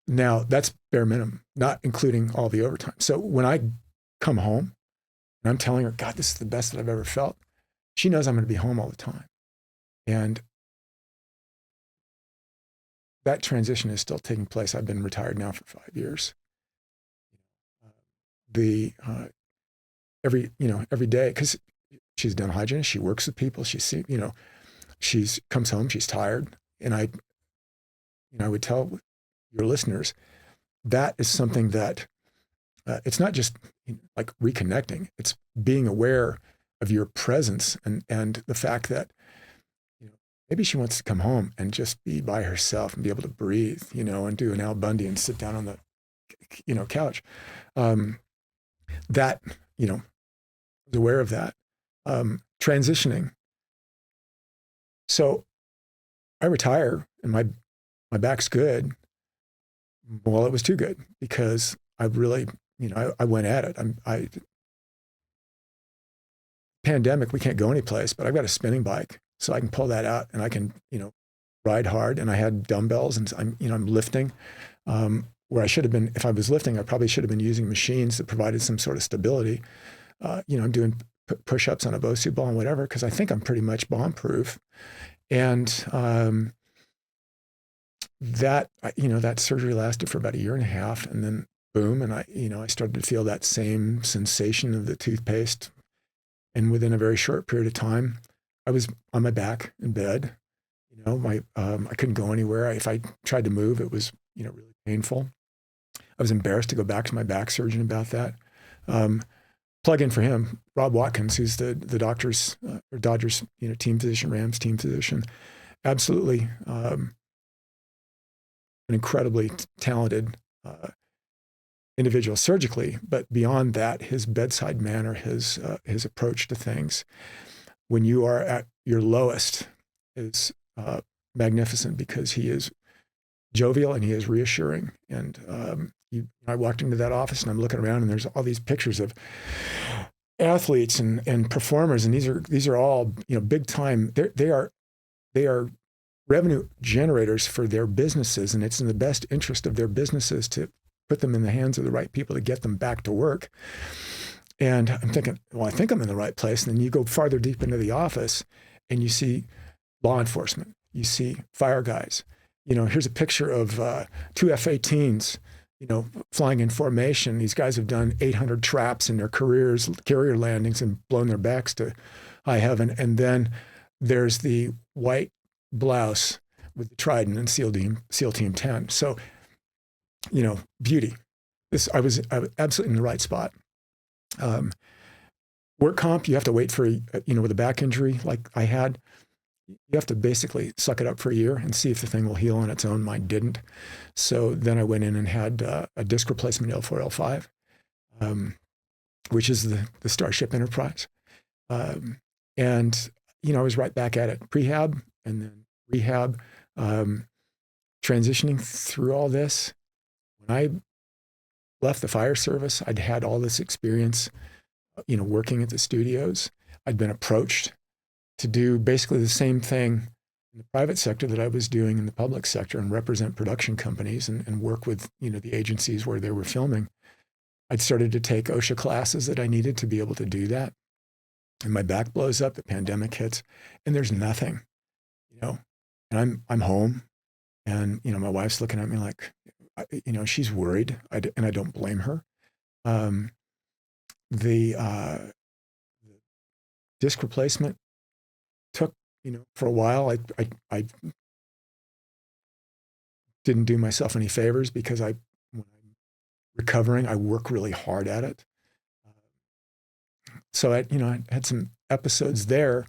S2: Now that's bare minimum, not including all the overtime. So when I come home and I'm telling her, God, this is the best that I've ever felt, she knows I'm going to be home all the time. And that transition is still taking place. I've been retired now for 5 years. Every day, because she's a dental hygienist. She works with people. She's comes home. She's tired. And I would tell your listeners that is something that it's not just like reconnecting. It's being aware of your presence and the fact that maybe she wants to come home and just be by herself and be able to breathe, and do an Al Bundy and sit down on the couch. That was aware of that. Transitioning. So I retire and my back's good. Well, it was too good because I really, I went at it. Pandemic, we can't go anyplace, but I've got a spinning bike, so I can pull that out and I can, ride hard. And I had dumbbells, and I'm lifting. Where I should have been, if I was lifting, I probably should have been using machines that provided some sort of stability. I'm doing push-ups on a Bosu ball and whatever, because I think I'm pretty much bomb-proof. And that surgery lasted for about 1.5 years, and then boom, and I started to feel that same sensation of the toothpaste. And within a very short period of time, I was on my back in bed. I couldn't go anywhere. If I tried to move, it was really painful. I was embarrassed to go back to my back surgeon about that. Plug in for him, Rob Watkins, who's the Dodgers team physician, Rams team physician. Absolutely an incredibly talented individual surgically, but beyond that, his bedside manner, his approach to things, when you are at your lowest, is magnificent, because he is jovial and he is reassuring. And I walked into that office and I'm looking around, and there's all these pictures of athletes and performers, and these are all big time. They are revenue generators for their businesses, and it's in the best interest of their businesses to put them in the hands of the right people to get them back to work. And I'm thinking, well, I think I'm in the right place. And then you go farther deep into the office and you see law enforcement, you see fire guys. Here's a picture of 2 F-18s, flying in formation. These guys have done 800 traps in their careers, carrier landings, and blown their backs to high heaven. And then there's the white blouse with the Trident and SEAL Team 10. So, beauty. I was absolutely in the right spot. Work comp, you have to wait for, with a back injury like I had, you have to basically suck it up for 1 year and see if the thing will heal on its own. Mine didn't. So then I went in and had a disc replacement, L4, L5, which is the Starship Enterprise. And, I was right back at it. Prehab and then rehab, transitioning through all this. When I left the fire service, I'd had all this experience, working at the studios. I'd been approached to do basically the same thing in the private sector that I was doing in the public sector, and represent production companies and work with, the agencies where they were filming. I'd started to take OSHA classes that I needed to be able to do that. And my back blows up, the pandemic hits, and there's nothing, and I'm home, and, my wife's looking at me like, she's worried, and I don't blame her. The disc replacement took, for a while. I didn't do myself any favors, because when I'm recovering, I work really hard at it. So I had some episodes there,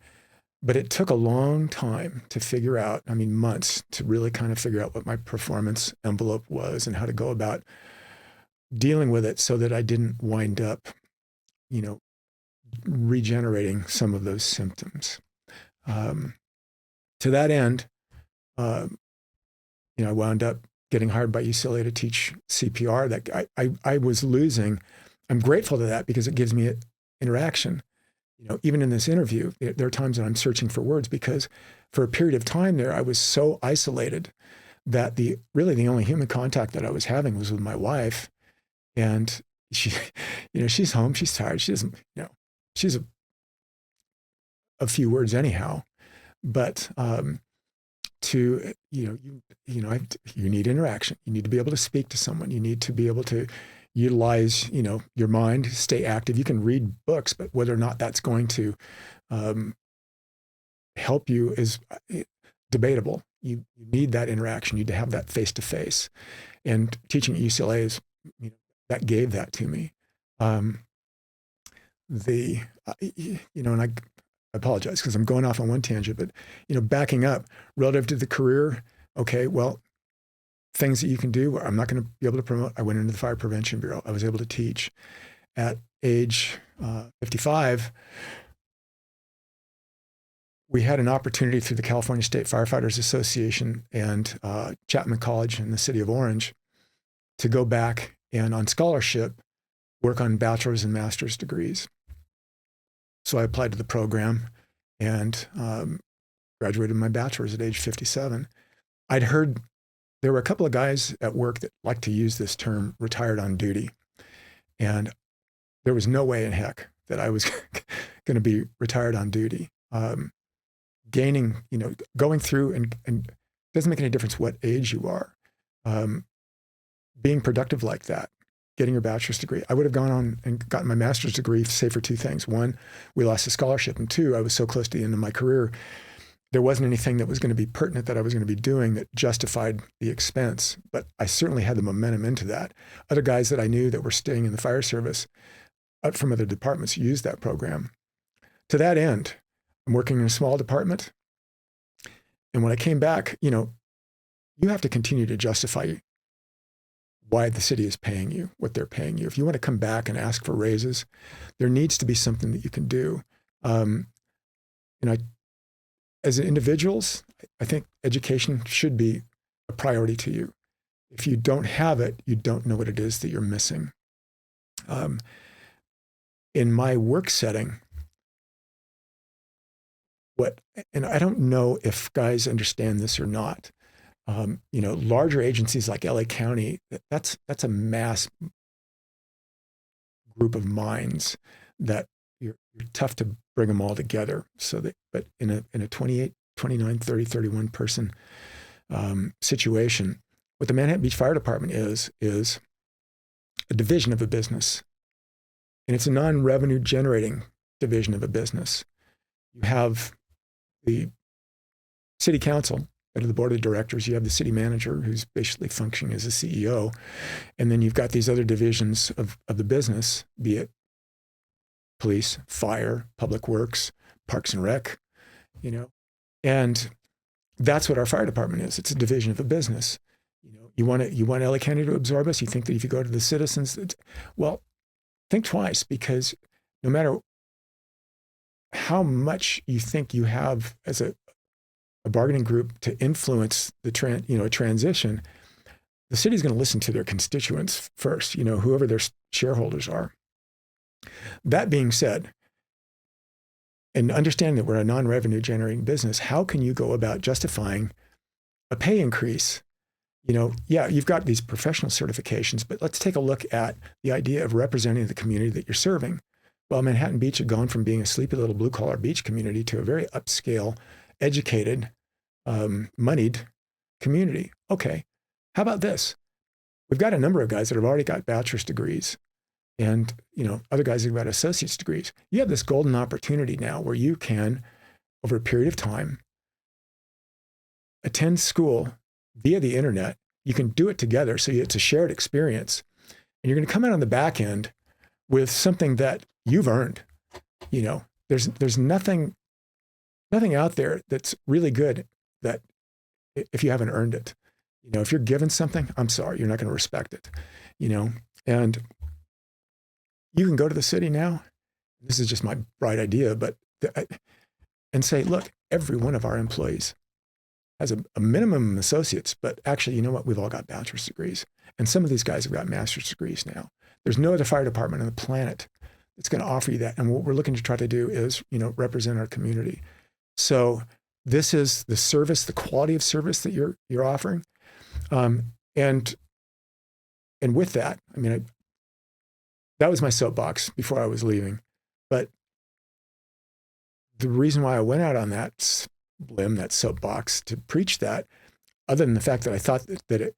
S2: but it took a long time to figure out, months, to really kind of figure out what my performance envelope was and how to go about dealing with it, so that I didn't wind up, regenerating some of those symptoms. To that end, I wound up getting hired by UCLA to teach CPR. That I was losing. I'm grateful to that, because it gives me interaction. Even in this interview, there are times when I'm searching for words, because for a period of time there, I was so isolated that the only human contact that I was having was with my wife. And she, she's home, she's tired. She doesn't, she's a few words anyhow, but you need interaction. You need to be able to speak to someone. You need to be able to, utilize, your mind, stay active. You can read books, but whether or not that's going to help you is debatable. You need that interaction. You need to have that face-to-face. And teaching at UCLA is, that gave that to me. And I apologize because I'm going off on one tangent, but, backing up relative to the career, okay, well, things that you can do, I'm not going to be able to promote. I went into the Fire Prevention Bureau. I was able to teach. At age 55, we had an opportunity through the California State Firefighters Association and Chapman College in the city of Orange to go back and on scholarship work on bachelor's and master's degrees. So I applied to the program and graduated my bachelor's at age 57. I'd heard there were a couple of guys at work that liked to use this term, retired on duty. And there was no way in heck that I was going to be retired on duty. Going through and it doesn't make any difference what age you are. Being productive like that, getting your bachelor's degree. I would have gone on and gotten my master's degree, say for two things. One, we lost a scholarship. And two, I was so close to the end of my career, there wasn't anything that was going to be pertinent that I was going to be doing that justified the expense. But I certainly had the momentum into that. Other guys that I knew that were staying in the fire service from other departments used that program. To that end, I'm working in a small department. And when I came back, you have to continue to justify why the city is paying you, what they're paying you. If you want to come back and ask for raises, there needs to be something that you can do. As individuals, I think education should be a priority to you. If you don't have it, you don't know what it is that you're missing. In my work setting, and I don't know if guys understand this or not, larger agencies like LA County, that's a mass group of minds that you're tough to bring them all together. But in a 28, 29, 30, 31 person situation, what the Manhattan Beach Fire Department is a division of a business. And it's a non-revenue generating division of a business. You have the city council, out of the board of directors, you have the city manager who's basically functioning as a CEO. And then you've got these other divisions of the business, be it police, fire, public works, parks and rec, and that's what our fire department is. It's a division of a business. You want LA County to absorb us. You think that if you go to the citizens, well, think twice, because no matter how much you think you have as a bargaining group to influence the transition, the city's going to listen to their constituents first, whoever their shareholders are. That being said, and understanding that we're a non-revenue generating business, how can you go about justifying a pay increase? You've got these professional certifications, but let's take a look at the idea of representing the community that you're serving. Well, Manhattan Beach had gone from being a sleepy little blue-collar beach community to a very upscale, educated, moneyed community. Okay, how about this? We've got a number of guys that have already got bachelor's degrees and, other guys who've got associate's degrees. You have this golden opportunity now where you can, over a period of time, attend school via the internet. You can do it together, so it's a shared experience. And you're going to come out on the back end with something that you've earned. There's nothing out there that's really good that if you haven't earned it. If you're given something, I'm sorry, you're not going to respect it. And you can go to the city now. This is just my bright idea, but and say, look, every one of our employees has a minimum of associates, but actually, you know what? We've all got bachelor's degrees. And some of these guys have got master's degrees now. There's no other fire department on the planet that's going to offer you that. And what we're looking to try to do is, represent our community. So this is the service, the quality of service that you're offering. And with that, that was my soapbox before I was leaving. But the reason why I went out on that limb, that soapbox, to preach that, other than the fact that I thought that it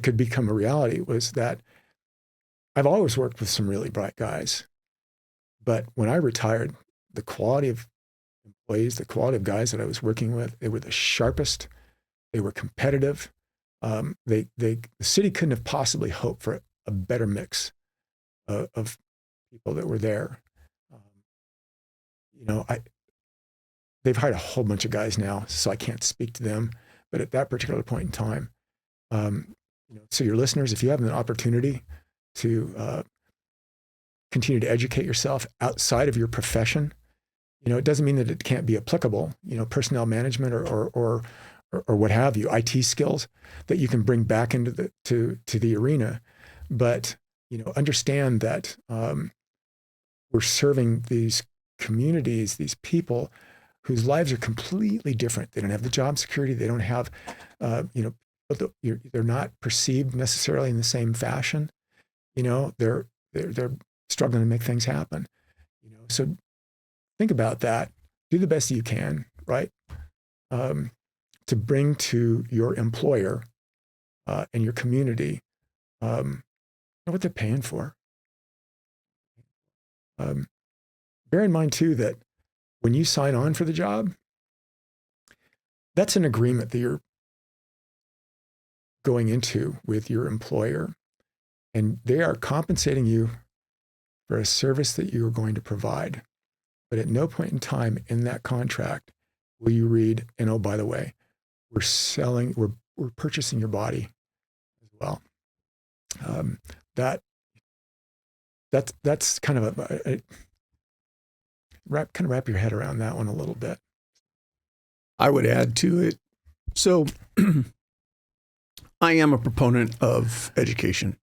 S2: could become a reality, was that I've always worked with some really bright guys, but when I retired, the quality of employees, the quality of guys that I was working with, they were the sharpest. They were competitive. The city couldn't have possibly hoped for a better mix of people that were there. They've hired a whole bunch of guys now, so I can't speak to them. But at that particular point in time, so your listeners, if you have an opportunity to continue to educate yourself outside of your profession, it doesn't mean that it can't be applicable. Personnel management or what have you, IT skills that you can bring back into the arena. But understand that we're serving these communities, these people whose lives are completely different. They don't have the job security. They don't have, they're not perceived necessarily in the same fashion. They're struggling to make things happen. So think about that. Do the best you can, right? To bring to your employer and your community what they're paying for. Bear in mind too that when you sign on for the job, that's an agreement that you're going into with your employer, and they are compensating you for a service that you are going to provide. But at no point in time in that contract will you read, and oh, by the way, we're purchasing your body as well. That's kind of wrap your head around that one a little bit.
S1: I would add to it. So I am a proponent of education.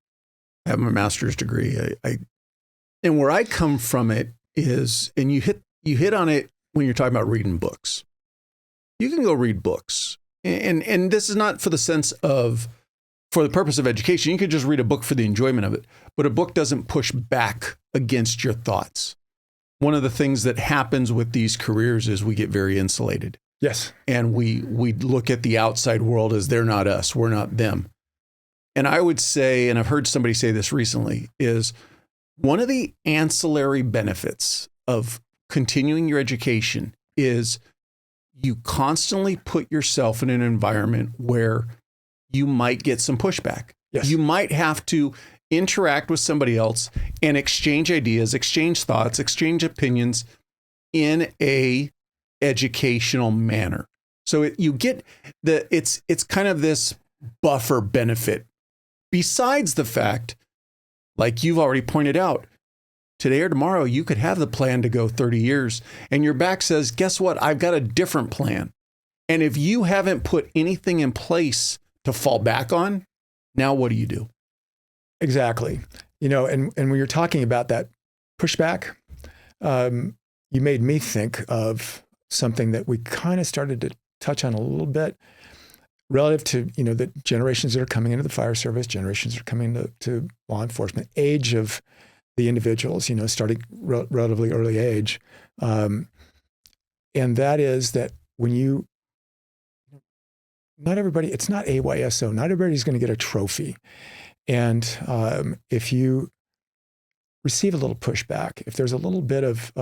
S1: I have my master's degree. And where I come from it is, and you hit on it when you're talking about reading books. You can go read books. And this is not for the purpose of education. You could just read a book for the enjoyment of it, but a book doesn't push back against your thoughts. One of the things that happens with these careers is we get very insulated.
S2: Yes.
S1: And we look at the outside world as they're not us, we're not them. And I would say, and I've heard somebody say this recently, is one of the ancillary benefits of continuing your education is you constantly put yourself in an environment where you might get some pushback.
S2: Yes.
S1: You might have to interact with somebody else and exchange ideas, exchange thoughts, exchange opinions in a educational manner. So you get it's kind of this buffer benefit. Besides the fact, like you've already pointed out, today or tomorrow, you could have the plan to go 30 years and your back says, guess what? I've got a different plan. And if you haven't put anything in place to fall back on, now what do you do?
S2: Exactly. And when you're talking about that pushback, you made me think of something that we kind of started to touch on a little bit relative to, the generations that are coming into the fire service, generations that are coming to law enforcement, age of the individuals, starting relatively early age. And that is that when not everybody, it's not AYSO, not everybody's going to get a trophy. And if you receive a little pushback, if there's a little bit of,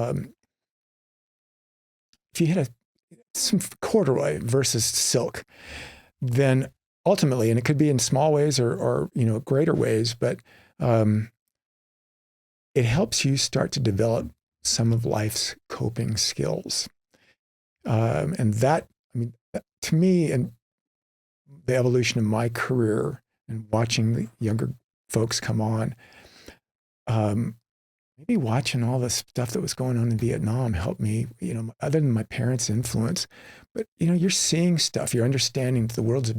S2: if you hit some corduroy versus silk, then ultimately, and it could be in small ways or greater ways, but it helps you start to develop some of life's coping skills. And that, to me, and the evolution of my career and watching the younger folks come on, maybe watching all the stuff that was going on in Vietnam helped me, other than my parents' influence. But, you're seeing stuff, you're understanding that the world's,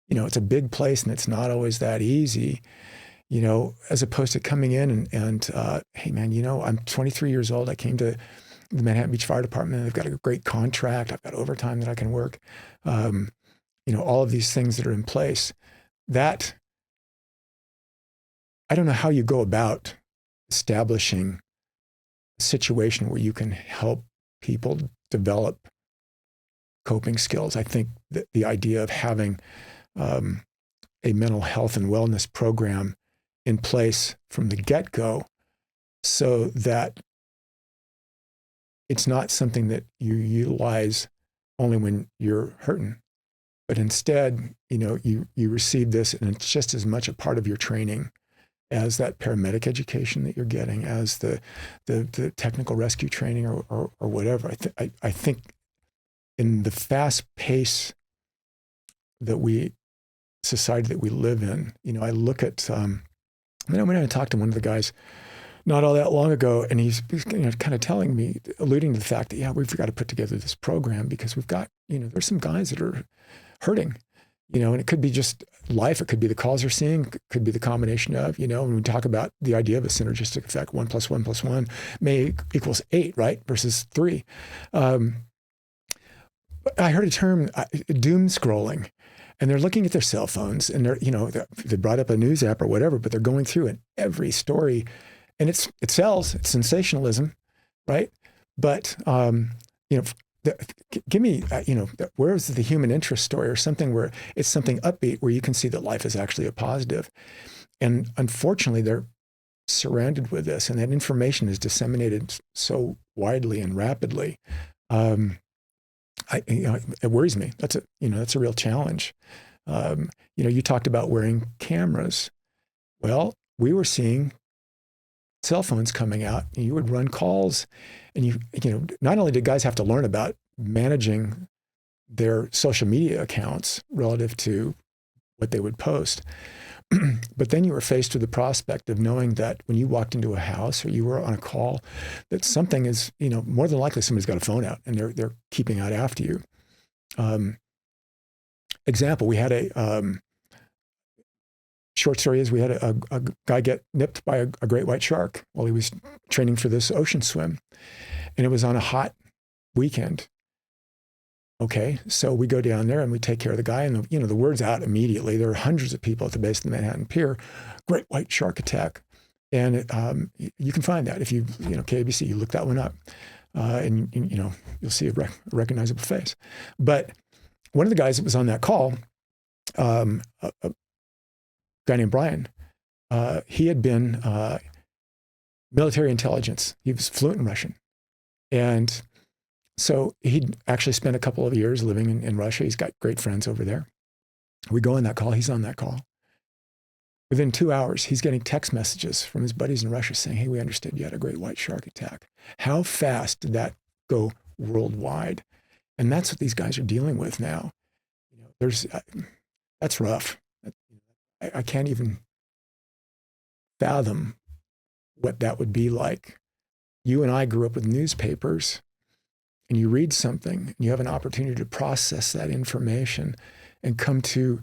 S2: it's a big place and it's not always that easy, as opposed to coming in and hey man, I'm 23 years old. I came to the Manhattan Beach Fire Department. I've got a great contract. I've got overtime that I can work. All of these things that are in place. That, I don't know how you go about establishing a situation where you can help people develop coping skills. I think that the idea of having a mental health and wellness program in place from the get-go so that it's not something that you utilize only when you're hurting, but instead, you receive this and it's just as much a part of your training as that paramedic education that you're getting, as the technical rescue training or whatever. I think in the fast pace society that we live in, I look at, I went in and talked to one of the guys not all that long ago, and he's kind of telling me, alluding to the fact that, we've got to put together this program because we've got, there's some guys that are hurting, and it could be just life. It could be the calls they're seeing, it could be the combination of, when we talk about the idea of a synergistic effect, 1 + 1 + 1 may equals 8, right? Versus 3. I heard a term, doom scrolling. And they're looking at their cell phones and they brought up a news app or whatever, but they're going through it, every story. And it sells, it's sensationalism, right? But, give me, where's the human interest story or something where it's something upbeat where you can see that life is actually a positive. And unfortunately, they're surrounded with this, and that information is disseminated so widely and rapidly. It worries me. That's a real challenge. You talked about wearing cameras. Well, we were seeing cell phones coming out, and you would run calls, and not only did guys have to learn about managing their social media accounts relative to what they would post, but then you were faced with the prospect of knowing that when you walked into a house or you were on a call, that something is, more than likely somebody's got a phone out and they're keeping out after you. Example, we had short story is we had a guy get nipped by a great white shark while he was training for this ocean swim. And it was on a hot weekend. Okay, so we go down there and we take care of the guy, and the word's out immediately. There are hundreds of people at the base of the Manhattan Pier, great white shark attack. And you can find that if you, KBC, you look that one up, and you'll see a recognizable face. But one of the guys that was on that call, a guy named Brian, he had been military intelligence. He was fluent in Russian. And so he'd actually spent a couple of years living in Russia. He's got great friends over there. We go on that call. He's on that call. Within 2 hours, he's getting text messages from his buddies in Russia saying, "Hey, we understood you had a great white shark attack." How fast did that go worldwide? And that's what these guys are dealing with now. That's rough. I can't even fathom what that would be like. You and I grew up with newspapers, and you read something, and you have an opportunity to process that information and come to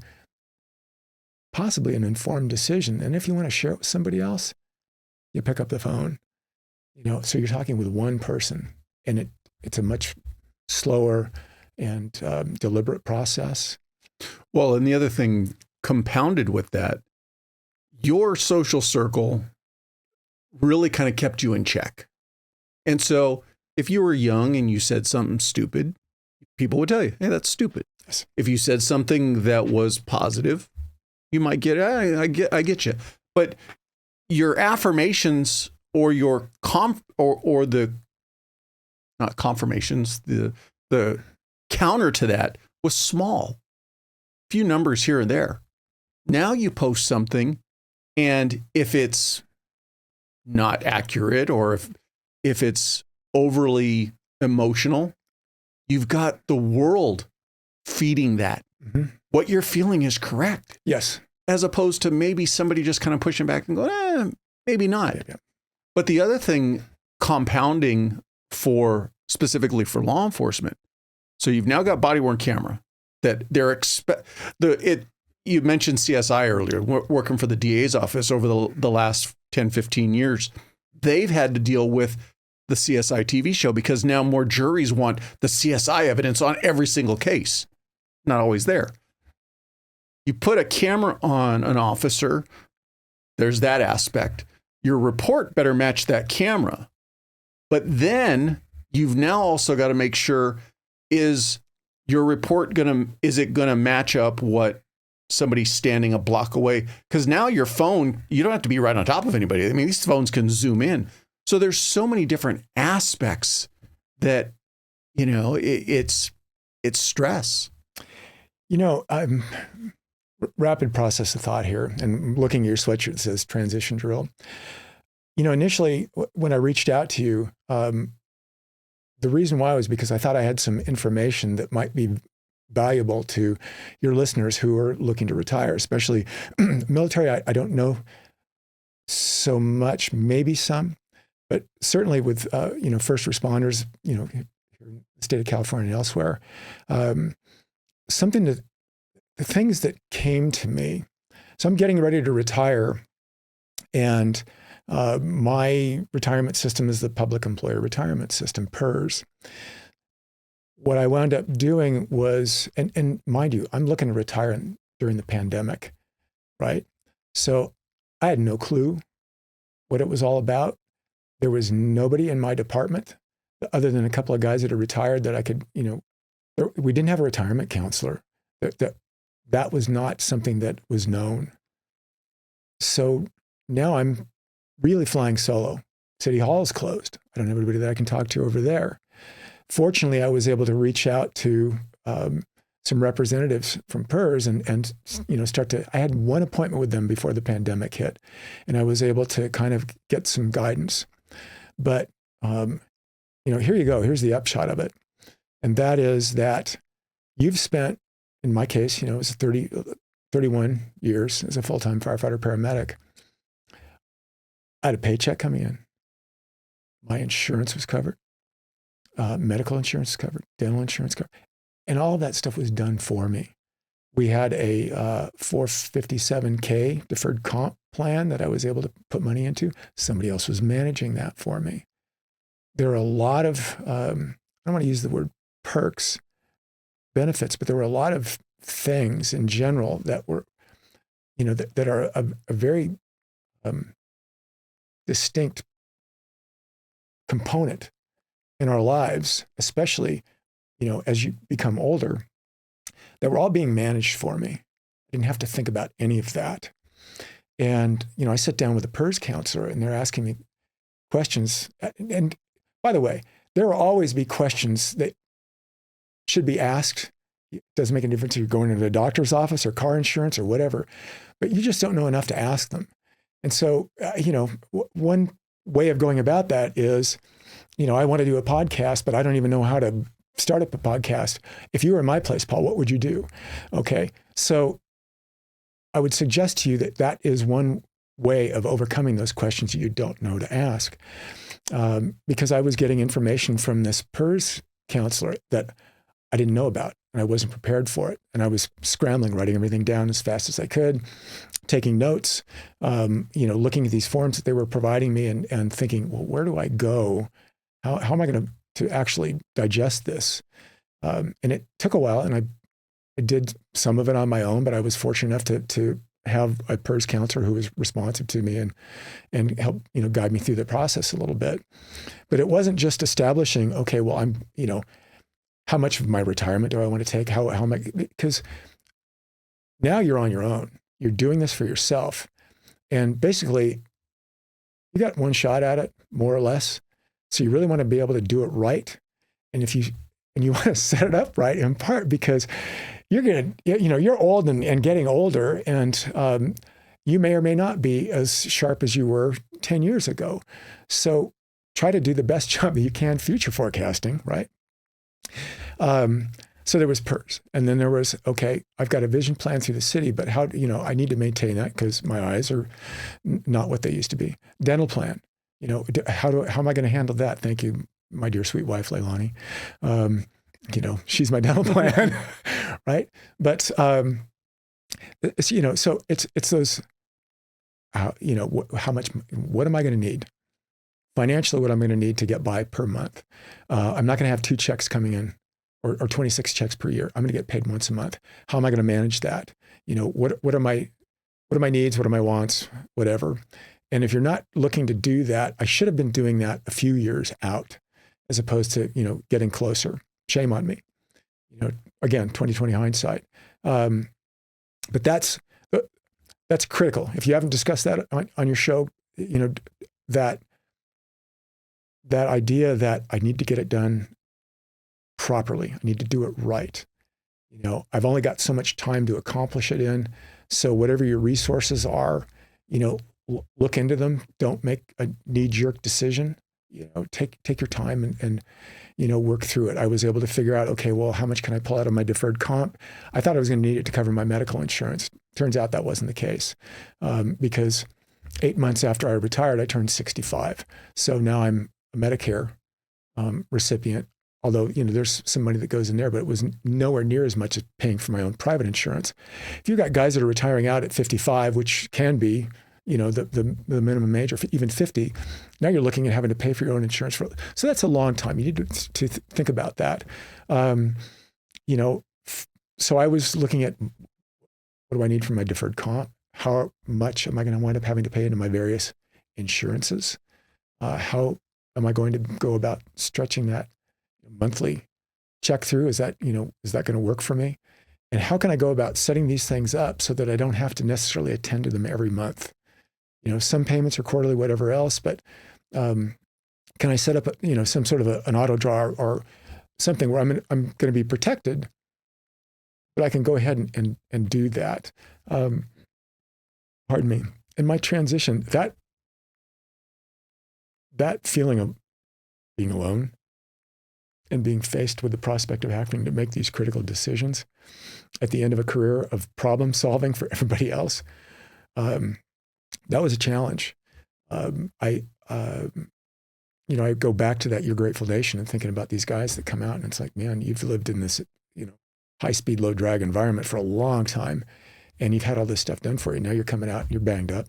S2: possibly an informed decision. And if you want to share it with somebody else, you pick up the phone. So you're talking with one person, and it's a much slower and deliberate process.
S1: Well, and the other thing compounded with that, your social circle really kind of kept you in check. And so if you were young and you said something stupid, people would tell you, "Hey, that's stupid."
S2: Yes.
S1: If you said something that was positive, you might get, I get you. But your affirmations or your not confirmations, the counter to that was small, few numbers here and there. Now you post something, and if it's not accurate or if it's overly emotional, you've got the world feeding that.
S2: Mm-hmm.
S1: What you're feeling is correct.
S2: Yes.
S1: As opposed to maybe somebody just kind of pushing back and going, maybe not. Yeah. But the other thing compounding specifically for law enforcement. So you've now got body-worn camera that you mentioned CSI earlier, working for the DA's office over the last 10, 15 years. They've had to deal with the CSI TV show because now more juries want the CSI evidence on every single case. Not always there. You put a camera on an officer, there's that aspect. Your report better match that camera. But then you've now also got to make sure, is your report gonna match up what somebody standing a block away. Because now your phone, you don't have to be right on top of anybody. I mean, these phones can zoom in. So there's so many different aspects that, it's stress.
S2: Rapid process of thought here, and looking at your sweatshirt that says transition drill. Initially when I reached out to you, the reason why was because I thought I had some information that might be valuable to your listeners who are looking to retire, especially military. I don't know so much, maybe some, but certainly with, first responders, here in the state of California and elsewhere, the things that came to me. So I'm getting ready to retire, and my retirement system is the public employer retirement system, PERS. What I wound up doing was, and mind you, I'm looking to retire during the pandemic, right? So I had no clue what it was all about. There was nobody in my department other than a couple of guys that had retired that I could, we didn't have a retirement counselor. That was not something that was known. So now I'm really flying solo. City Hall is closed. I don't have anybody that I can talk to over there. Fortunately, I was able to reach out to some representatives from PERS and start to, I had one appointment with them before the pandemic hit, and I was able to kind of get some guidance. But, here you go. Here's the upshot of it. And that is that you've spent, in my case, it was 31 years as a full-time firefighter-paramedic. I had a paycheck coming in. My insurance was covered. Medical insurance was covered. Dental insurance covered. And all of that stuff was done for me. We had a 457K deferred comp plan that I was able to put money into. Somebody else was managing that for me. There are a lot of, I don't want to use the word perks, benefits, but there were a lot of things in general that were, that are a very distinct component in our lives, especially, as you become older, that were all being managed for me. I didn't have to think about any of that. And, I sit down with a PERS counselor and they're asking me questions. And by the way, there will always be questions that should be asked. It doesn't make a difference if you're going into a doctor's office or car insurance or whatever, but you just don't know enough to ask them. And so, one way of going about that is, I want to do a podcast, but I don't even know how to start up a podcast. If you were in my place, Paul, what would you do? Okay. So I would suggest to you that that is one way of overcoming those questions you don't know to ask. Because I was getting information from this PERS counselor that I didn't know about, and I wasn't prepared for it. And I was scrambling, writing everything down as fast as I could, taking notes, looking at these forms that they were providing me and thinking, well, where do I go? How am I going to actually digest this? And it took a while, and I did some of it on my own, but I was fortunate enough to have a PERS counselor who was responsive to me and help, guide me through the process a little bit. But it wasn't just establishing, okay, well, I'm, how much of my retirement do I want to take? How am I, because now you're on your own. You're doing this for yourself. And basically, you got one shot at it, more or less. So you really want to be able to do it right. And you want to set it up right, in part because you're old and getting older, and you may or may not be as sharp as you were 10 years ago. So try to do the best job that you can future forecasting, right? So there was PERS, and then there was, okay, I've got a vision plan through the city, but how, I need to maintain that because my eyes are not what they used to be. Dental plan, how am I going to handle that? Thank you, my dear sweet wife, Leilani. She's my dental plan, right? But, so it's those, how much, what am I going to need? Financially, what I'm going to need to get by per month. I'm not going to have 2 checks coming in or 26 checks per year. I'm going to get paid once a month. How am I going to manage that? What are my needs? What are my wants? Whatever. And if you're not looking to do that, I should have been doing that a few years out as opposed to, getting closer. Shame on me. Again, 2020 hindsight. But that's critical. If you haven't discussed that on your show, that idea that I need to get it done properly. I need to do it right. I've only got so much time to accomplish it in. So whatever your resources are, look into them. Don't make a knee-jerk decision. Take your time and work through it. I was able to figure out, okay, well, how much can I pull out of my deferred comp? I thought I was going to need it to cover my medical insurance. Turns out that wasn't the case, because 8 months after I retired, I turned 65. So now I'm a Medicare recipient. Although, there's some money that goes in there, but it was nowhere near as much as paying for my own private insurance. If you've got guys that are retiring out at 55, which can be, the minimum age, or even 50, now you're looking at having to pay for your own insurance. So that's a long time. You need to think about that. So I was looking at, what do I need for my deferred comp? How much am I going to wind up having to pay into my various insurances? How am I going to go about stretching that monthly check through? Is that going to work for me? And how can I go about setting these things up so that I don't have to necessarily attend to them every month? Some payments are quarterly, whatever else, but can I set up, some sort of an auto draw or something where I'm going to be protected, but I can go ahead and do that. Pardon me. In my transition, that feeling of being alone and being faced with the prospect of having to make these critical decisions at the end of a career of problem solving for everybody else, that was a challenge. I go back to that Your Grateful Nation and thinking about these guys that come out, and it's like, man, you've lived in this, high-speed, low-drag environment for a long time, and you've had all this stuff done for you. Now you're coming out and you're banged up.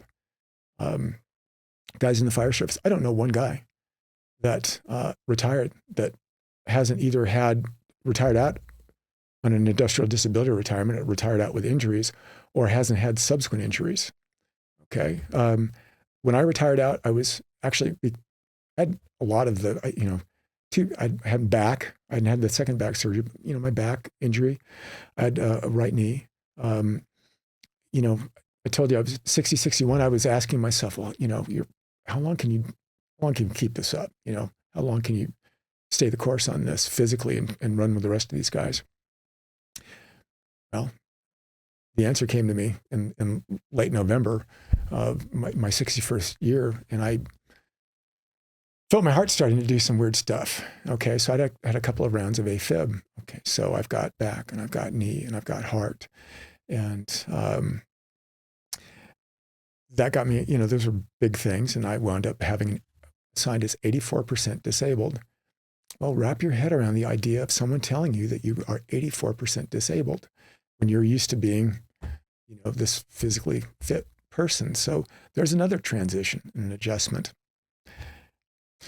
S2: Guys in the fire service, I don't know one guy that retired that hasn't either had retired out on an industrial disability retirement, or retired out with injuries, or hasn't had subsequent injuries. Okay. When I retired out, I was actually, had a lot of the, I had back, I hadn't had the second back surgery, my back injury. I had a right knee. I told you I was 60, 61. I was asking myself, well, how long can you keep this up? How long can you stay the course on this physically and run with the rest of these guys? Well, the answer came to me in late November of my 61st year, and I felt my heart starting to do some weird stuff. Okay, so I had a couple of rounds of AFib. Okay, so I've got back, and I've got knee, and I've got heart. And that got me, those are big things, and I wound up having assigned as 84% disabled. Well, wrap your head around the idea of someone telling you that you are 84% disabled when you're used to being, this physically fit person. So there's another transition and an adjustment.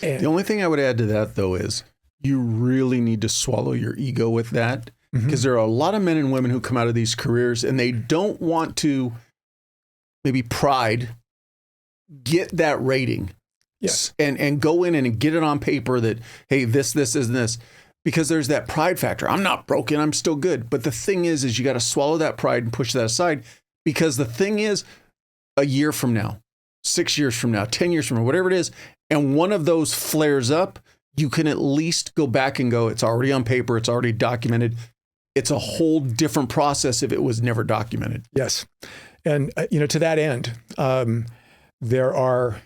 S2: And
S3: the only thing I would add to that, though, is you really need to swallow your ego with that, because there are a lot of men and women who come out of these careers and they don't want to, maybe pride, get that rating.
S2: Yes.
S3: And go in and get it on paper that, hey, this, and this, because there's that pride factor. I'm not broken. I'm still good. But the thing is you got to swallow that pride and push that aside, because the thing is, a year from now, 6 years from now, 10 years from now, whatever it is, and one of those flares up, you can at least go back and go, it's already on paper. It's already documented. It's a whole different process if it was never documented.
S2: Yes. And, to that end, there are,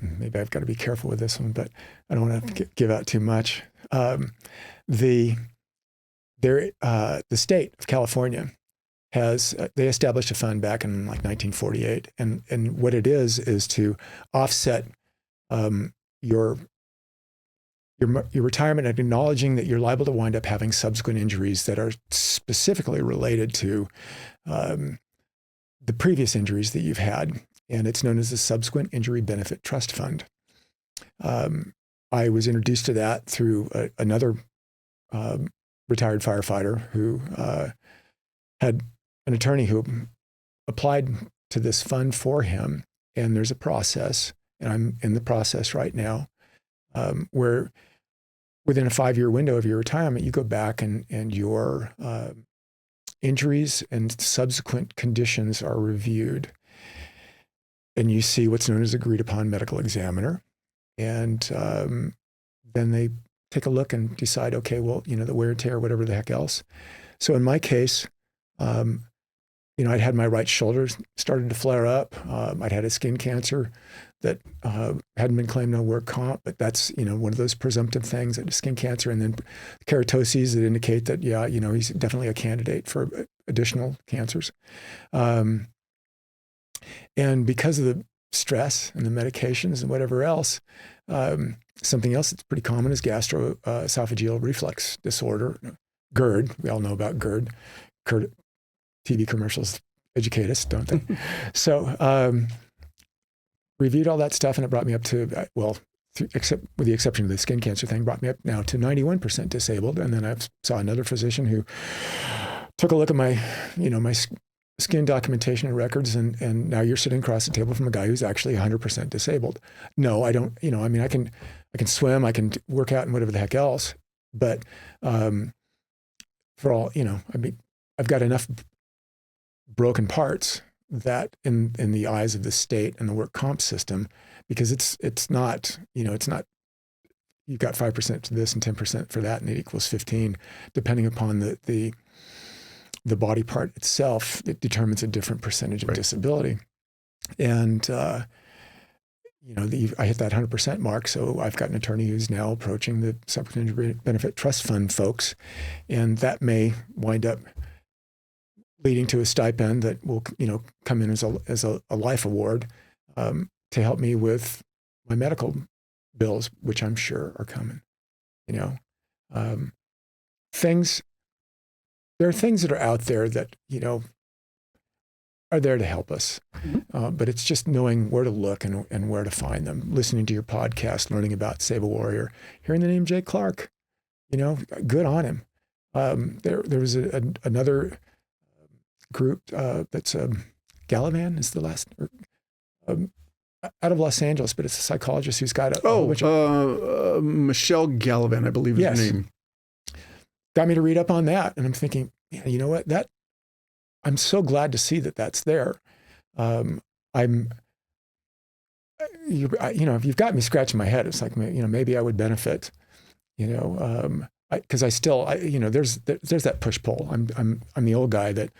S2: maybe I've got to be careful with this one, but I don't want to give out too much. The state of California they established a fund back in like 1948. And what it is to offset your retirement and acknowledging that you're liable to wind up having subsequent injuries that are specifically related to the previous injuries that you've had. And it's known as the Subsequent Injury Benefit Trust Fund. I was introduced to that through another retired firefighter who had an attorney who applied to this fund for him. And there's a process, and I'm in the process right now, where within a 5-year window of your retirement, you go back and your injuries and subsequent conditions are reviewed. And you see what's known as agreed upon medical examiner. And then they take a look and decide, okay, well, the wear and tear, whatever the heck else. So in my case, I'd had my right shoulder started to flare up. I'd had a skin cancer that hadn't been claimed on work comp, but that's, one of those presumptive things, that skin cancer, and then keratoses that indicate that, he's definitely a candidate for additional cancers. And because of the stress and the medications and whatever else, something else that's pretty common is gastroesophageal reflux disorder, GERD. We all know about GERD. TV commercials educate us, don't they? So reviewed all that stuff, and it brought me up to, except with the exception of the skin cancer thing, brought me up now to 91% disabled. And then I saw another physician who took a look at my, my skin documentation and records, and now you're sitting across the table from a guy who's actually 100% disabled. No, I don't, I can swim, I can work out and whatever the heck else, but for all, I've got enough broken parts that in the eyes of the state and the work comp system, because it's not, it's not, you've got 5% to this and 10% for that, and it equals 15, depending upon the body part itself. It determines a different percentage of disability. And, I hit that 100% mark. So I've got an attorney who's now approaching the Supplementary Benefit Trust Fund folks. And that may wind up leading to a stipend that will, come in as a life award to help me with my medical bills, which I'm sure are coming. There are things that are out there that, are there to help us.
S1: Mm-hmm.
S2: But it's just knowing where to look and where to find them. Listening to your podcast, learning about Save a Warrior, hearing the name Jay Clark, good on him. There was another group that's Gallivan is the last, out of Los Angeles, but it's a psychologist who's got
S1: Michelle Gallivan, I believe is her name.
S2: Got me to read up on that, and I'm thinking, you know what? I'm so glad to see that that's there. If you've got me scratching my head, it's like, maybe I would benefit, because there's that push pull. I'm the old guy that,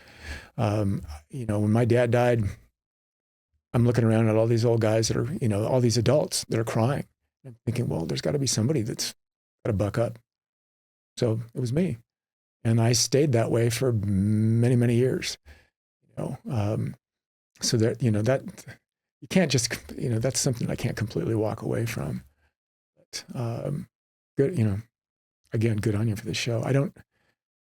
S2: when my dad died, I'm looking around at all these old guys that are, all these adults that are crying. I'm thinking, well, there's got to be somebody that's got to buck up. So it was me. And I stayed that way for many, many years, so that, that you can't just, that's something I can't completely walk away from. But, good, again, good on you for the show. I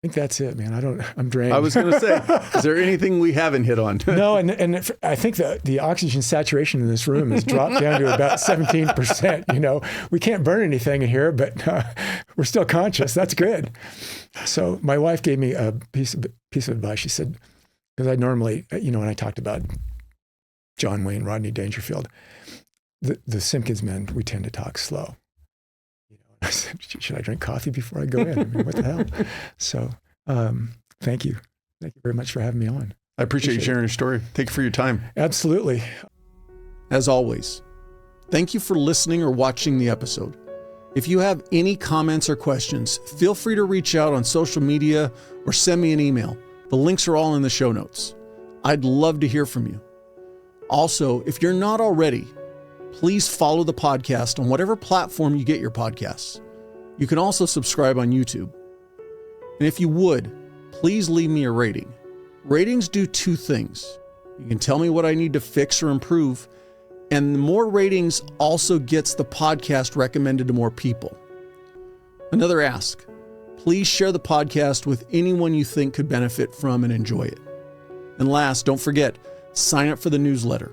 S2: think that's it, man. I'm drained.
S1: I was going to say, is there anything we haven't hit on?
S2: No. And I think that the oxygen saturation in this room has dropped down to about 17%. We can't burn anything in here, but we're still conscious. That's good. So my wife gave me a piece of advice. She said, because I normally, when I talked about John Wayne, Rodney Dangerfield, the Simkins men, we tend to talk slow. I said, should I drink coffee before I go in? I mean, what the hell? So thank you. Thank you very much for having me on.
S1: I appreciate you sharing your story. Thank you for your time.
S2: Absolutely.
S1: As always, thank you for listening or watching the episode. If you have any comments or questions, feel free to reach out on social media or send me an email. The links are all in the show notes. I'd love to hear from you. Also, if you're not already, please follow the podcast on whatever platform you get your podcasts. You can also subscribe on YouTube. And if you would, please leave me a rating. Ratings do two things. You can tell me what I need to fix or improve, and the more ratings also gets the podcast recommended to more people. Another ask, please share the podcast with anyone you think could benefit from and enjoy it. And last, don't forget, sign up for the newsletter.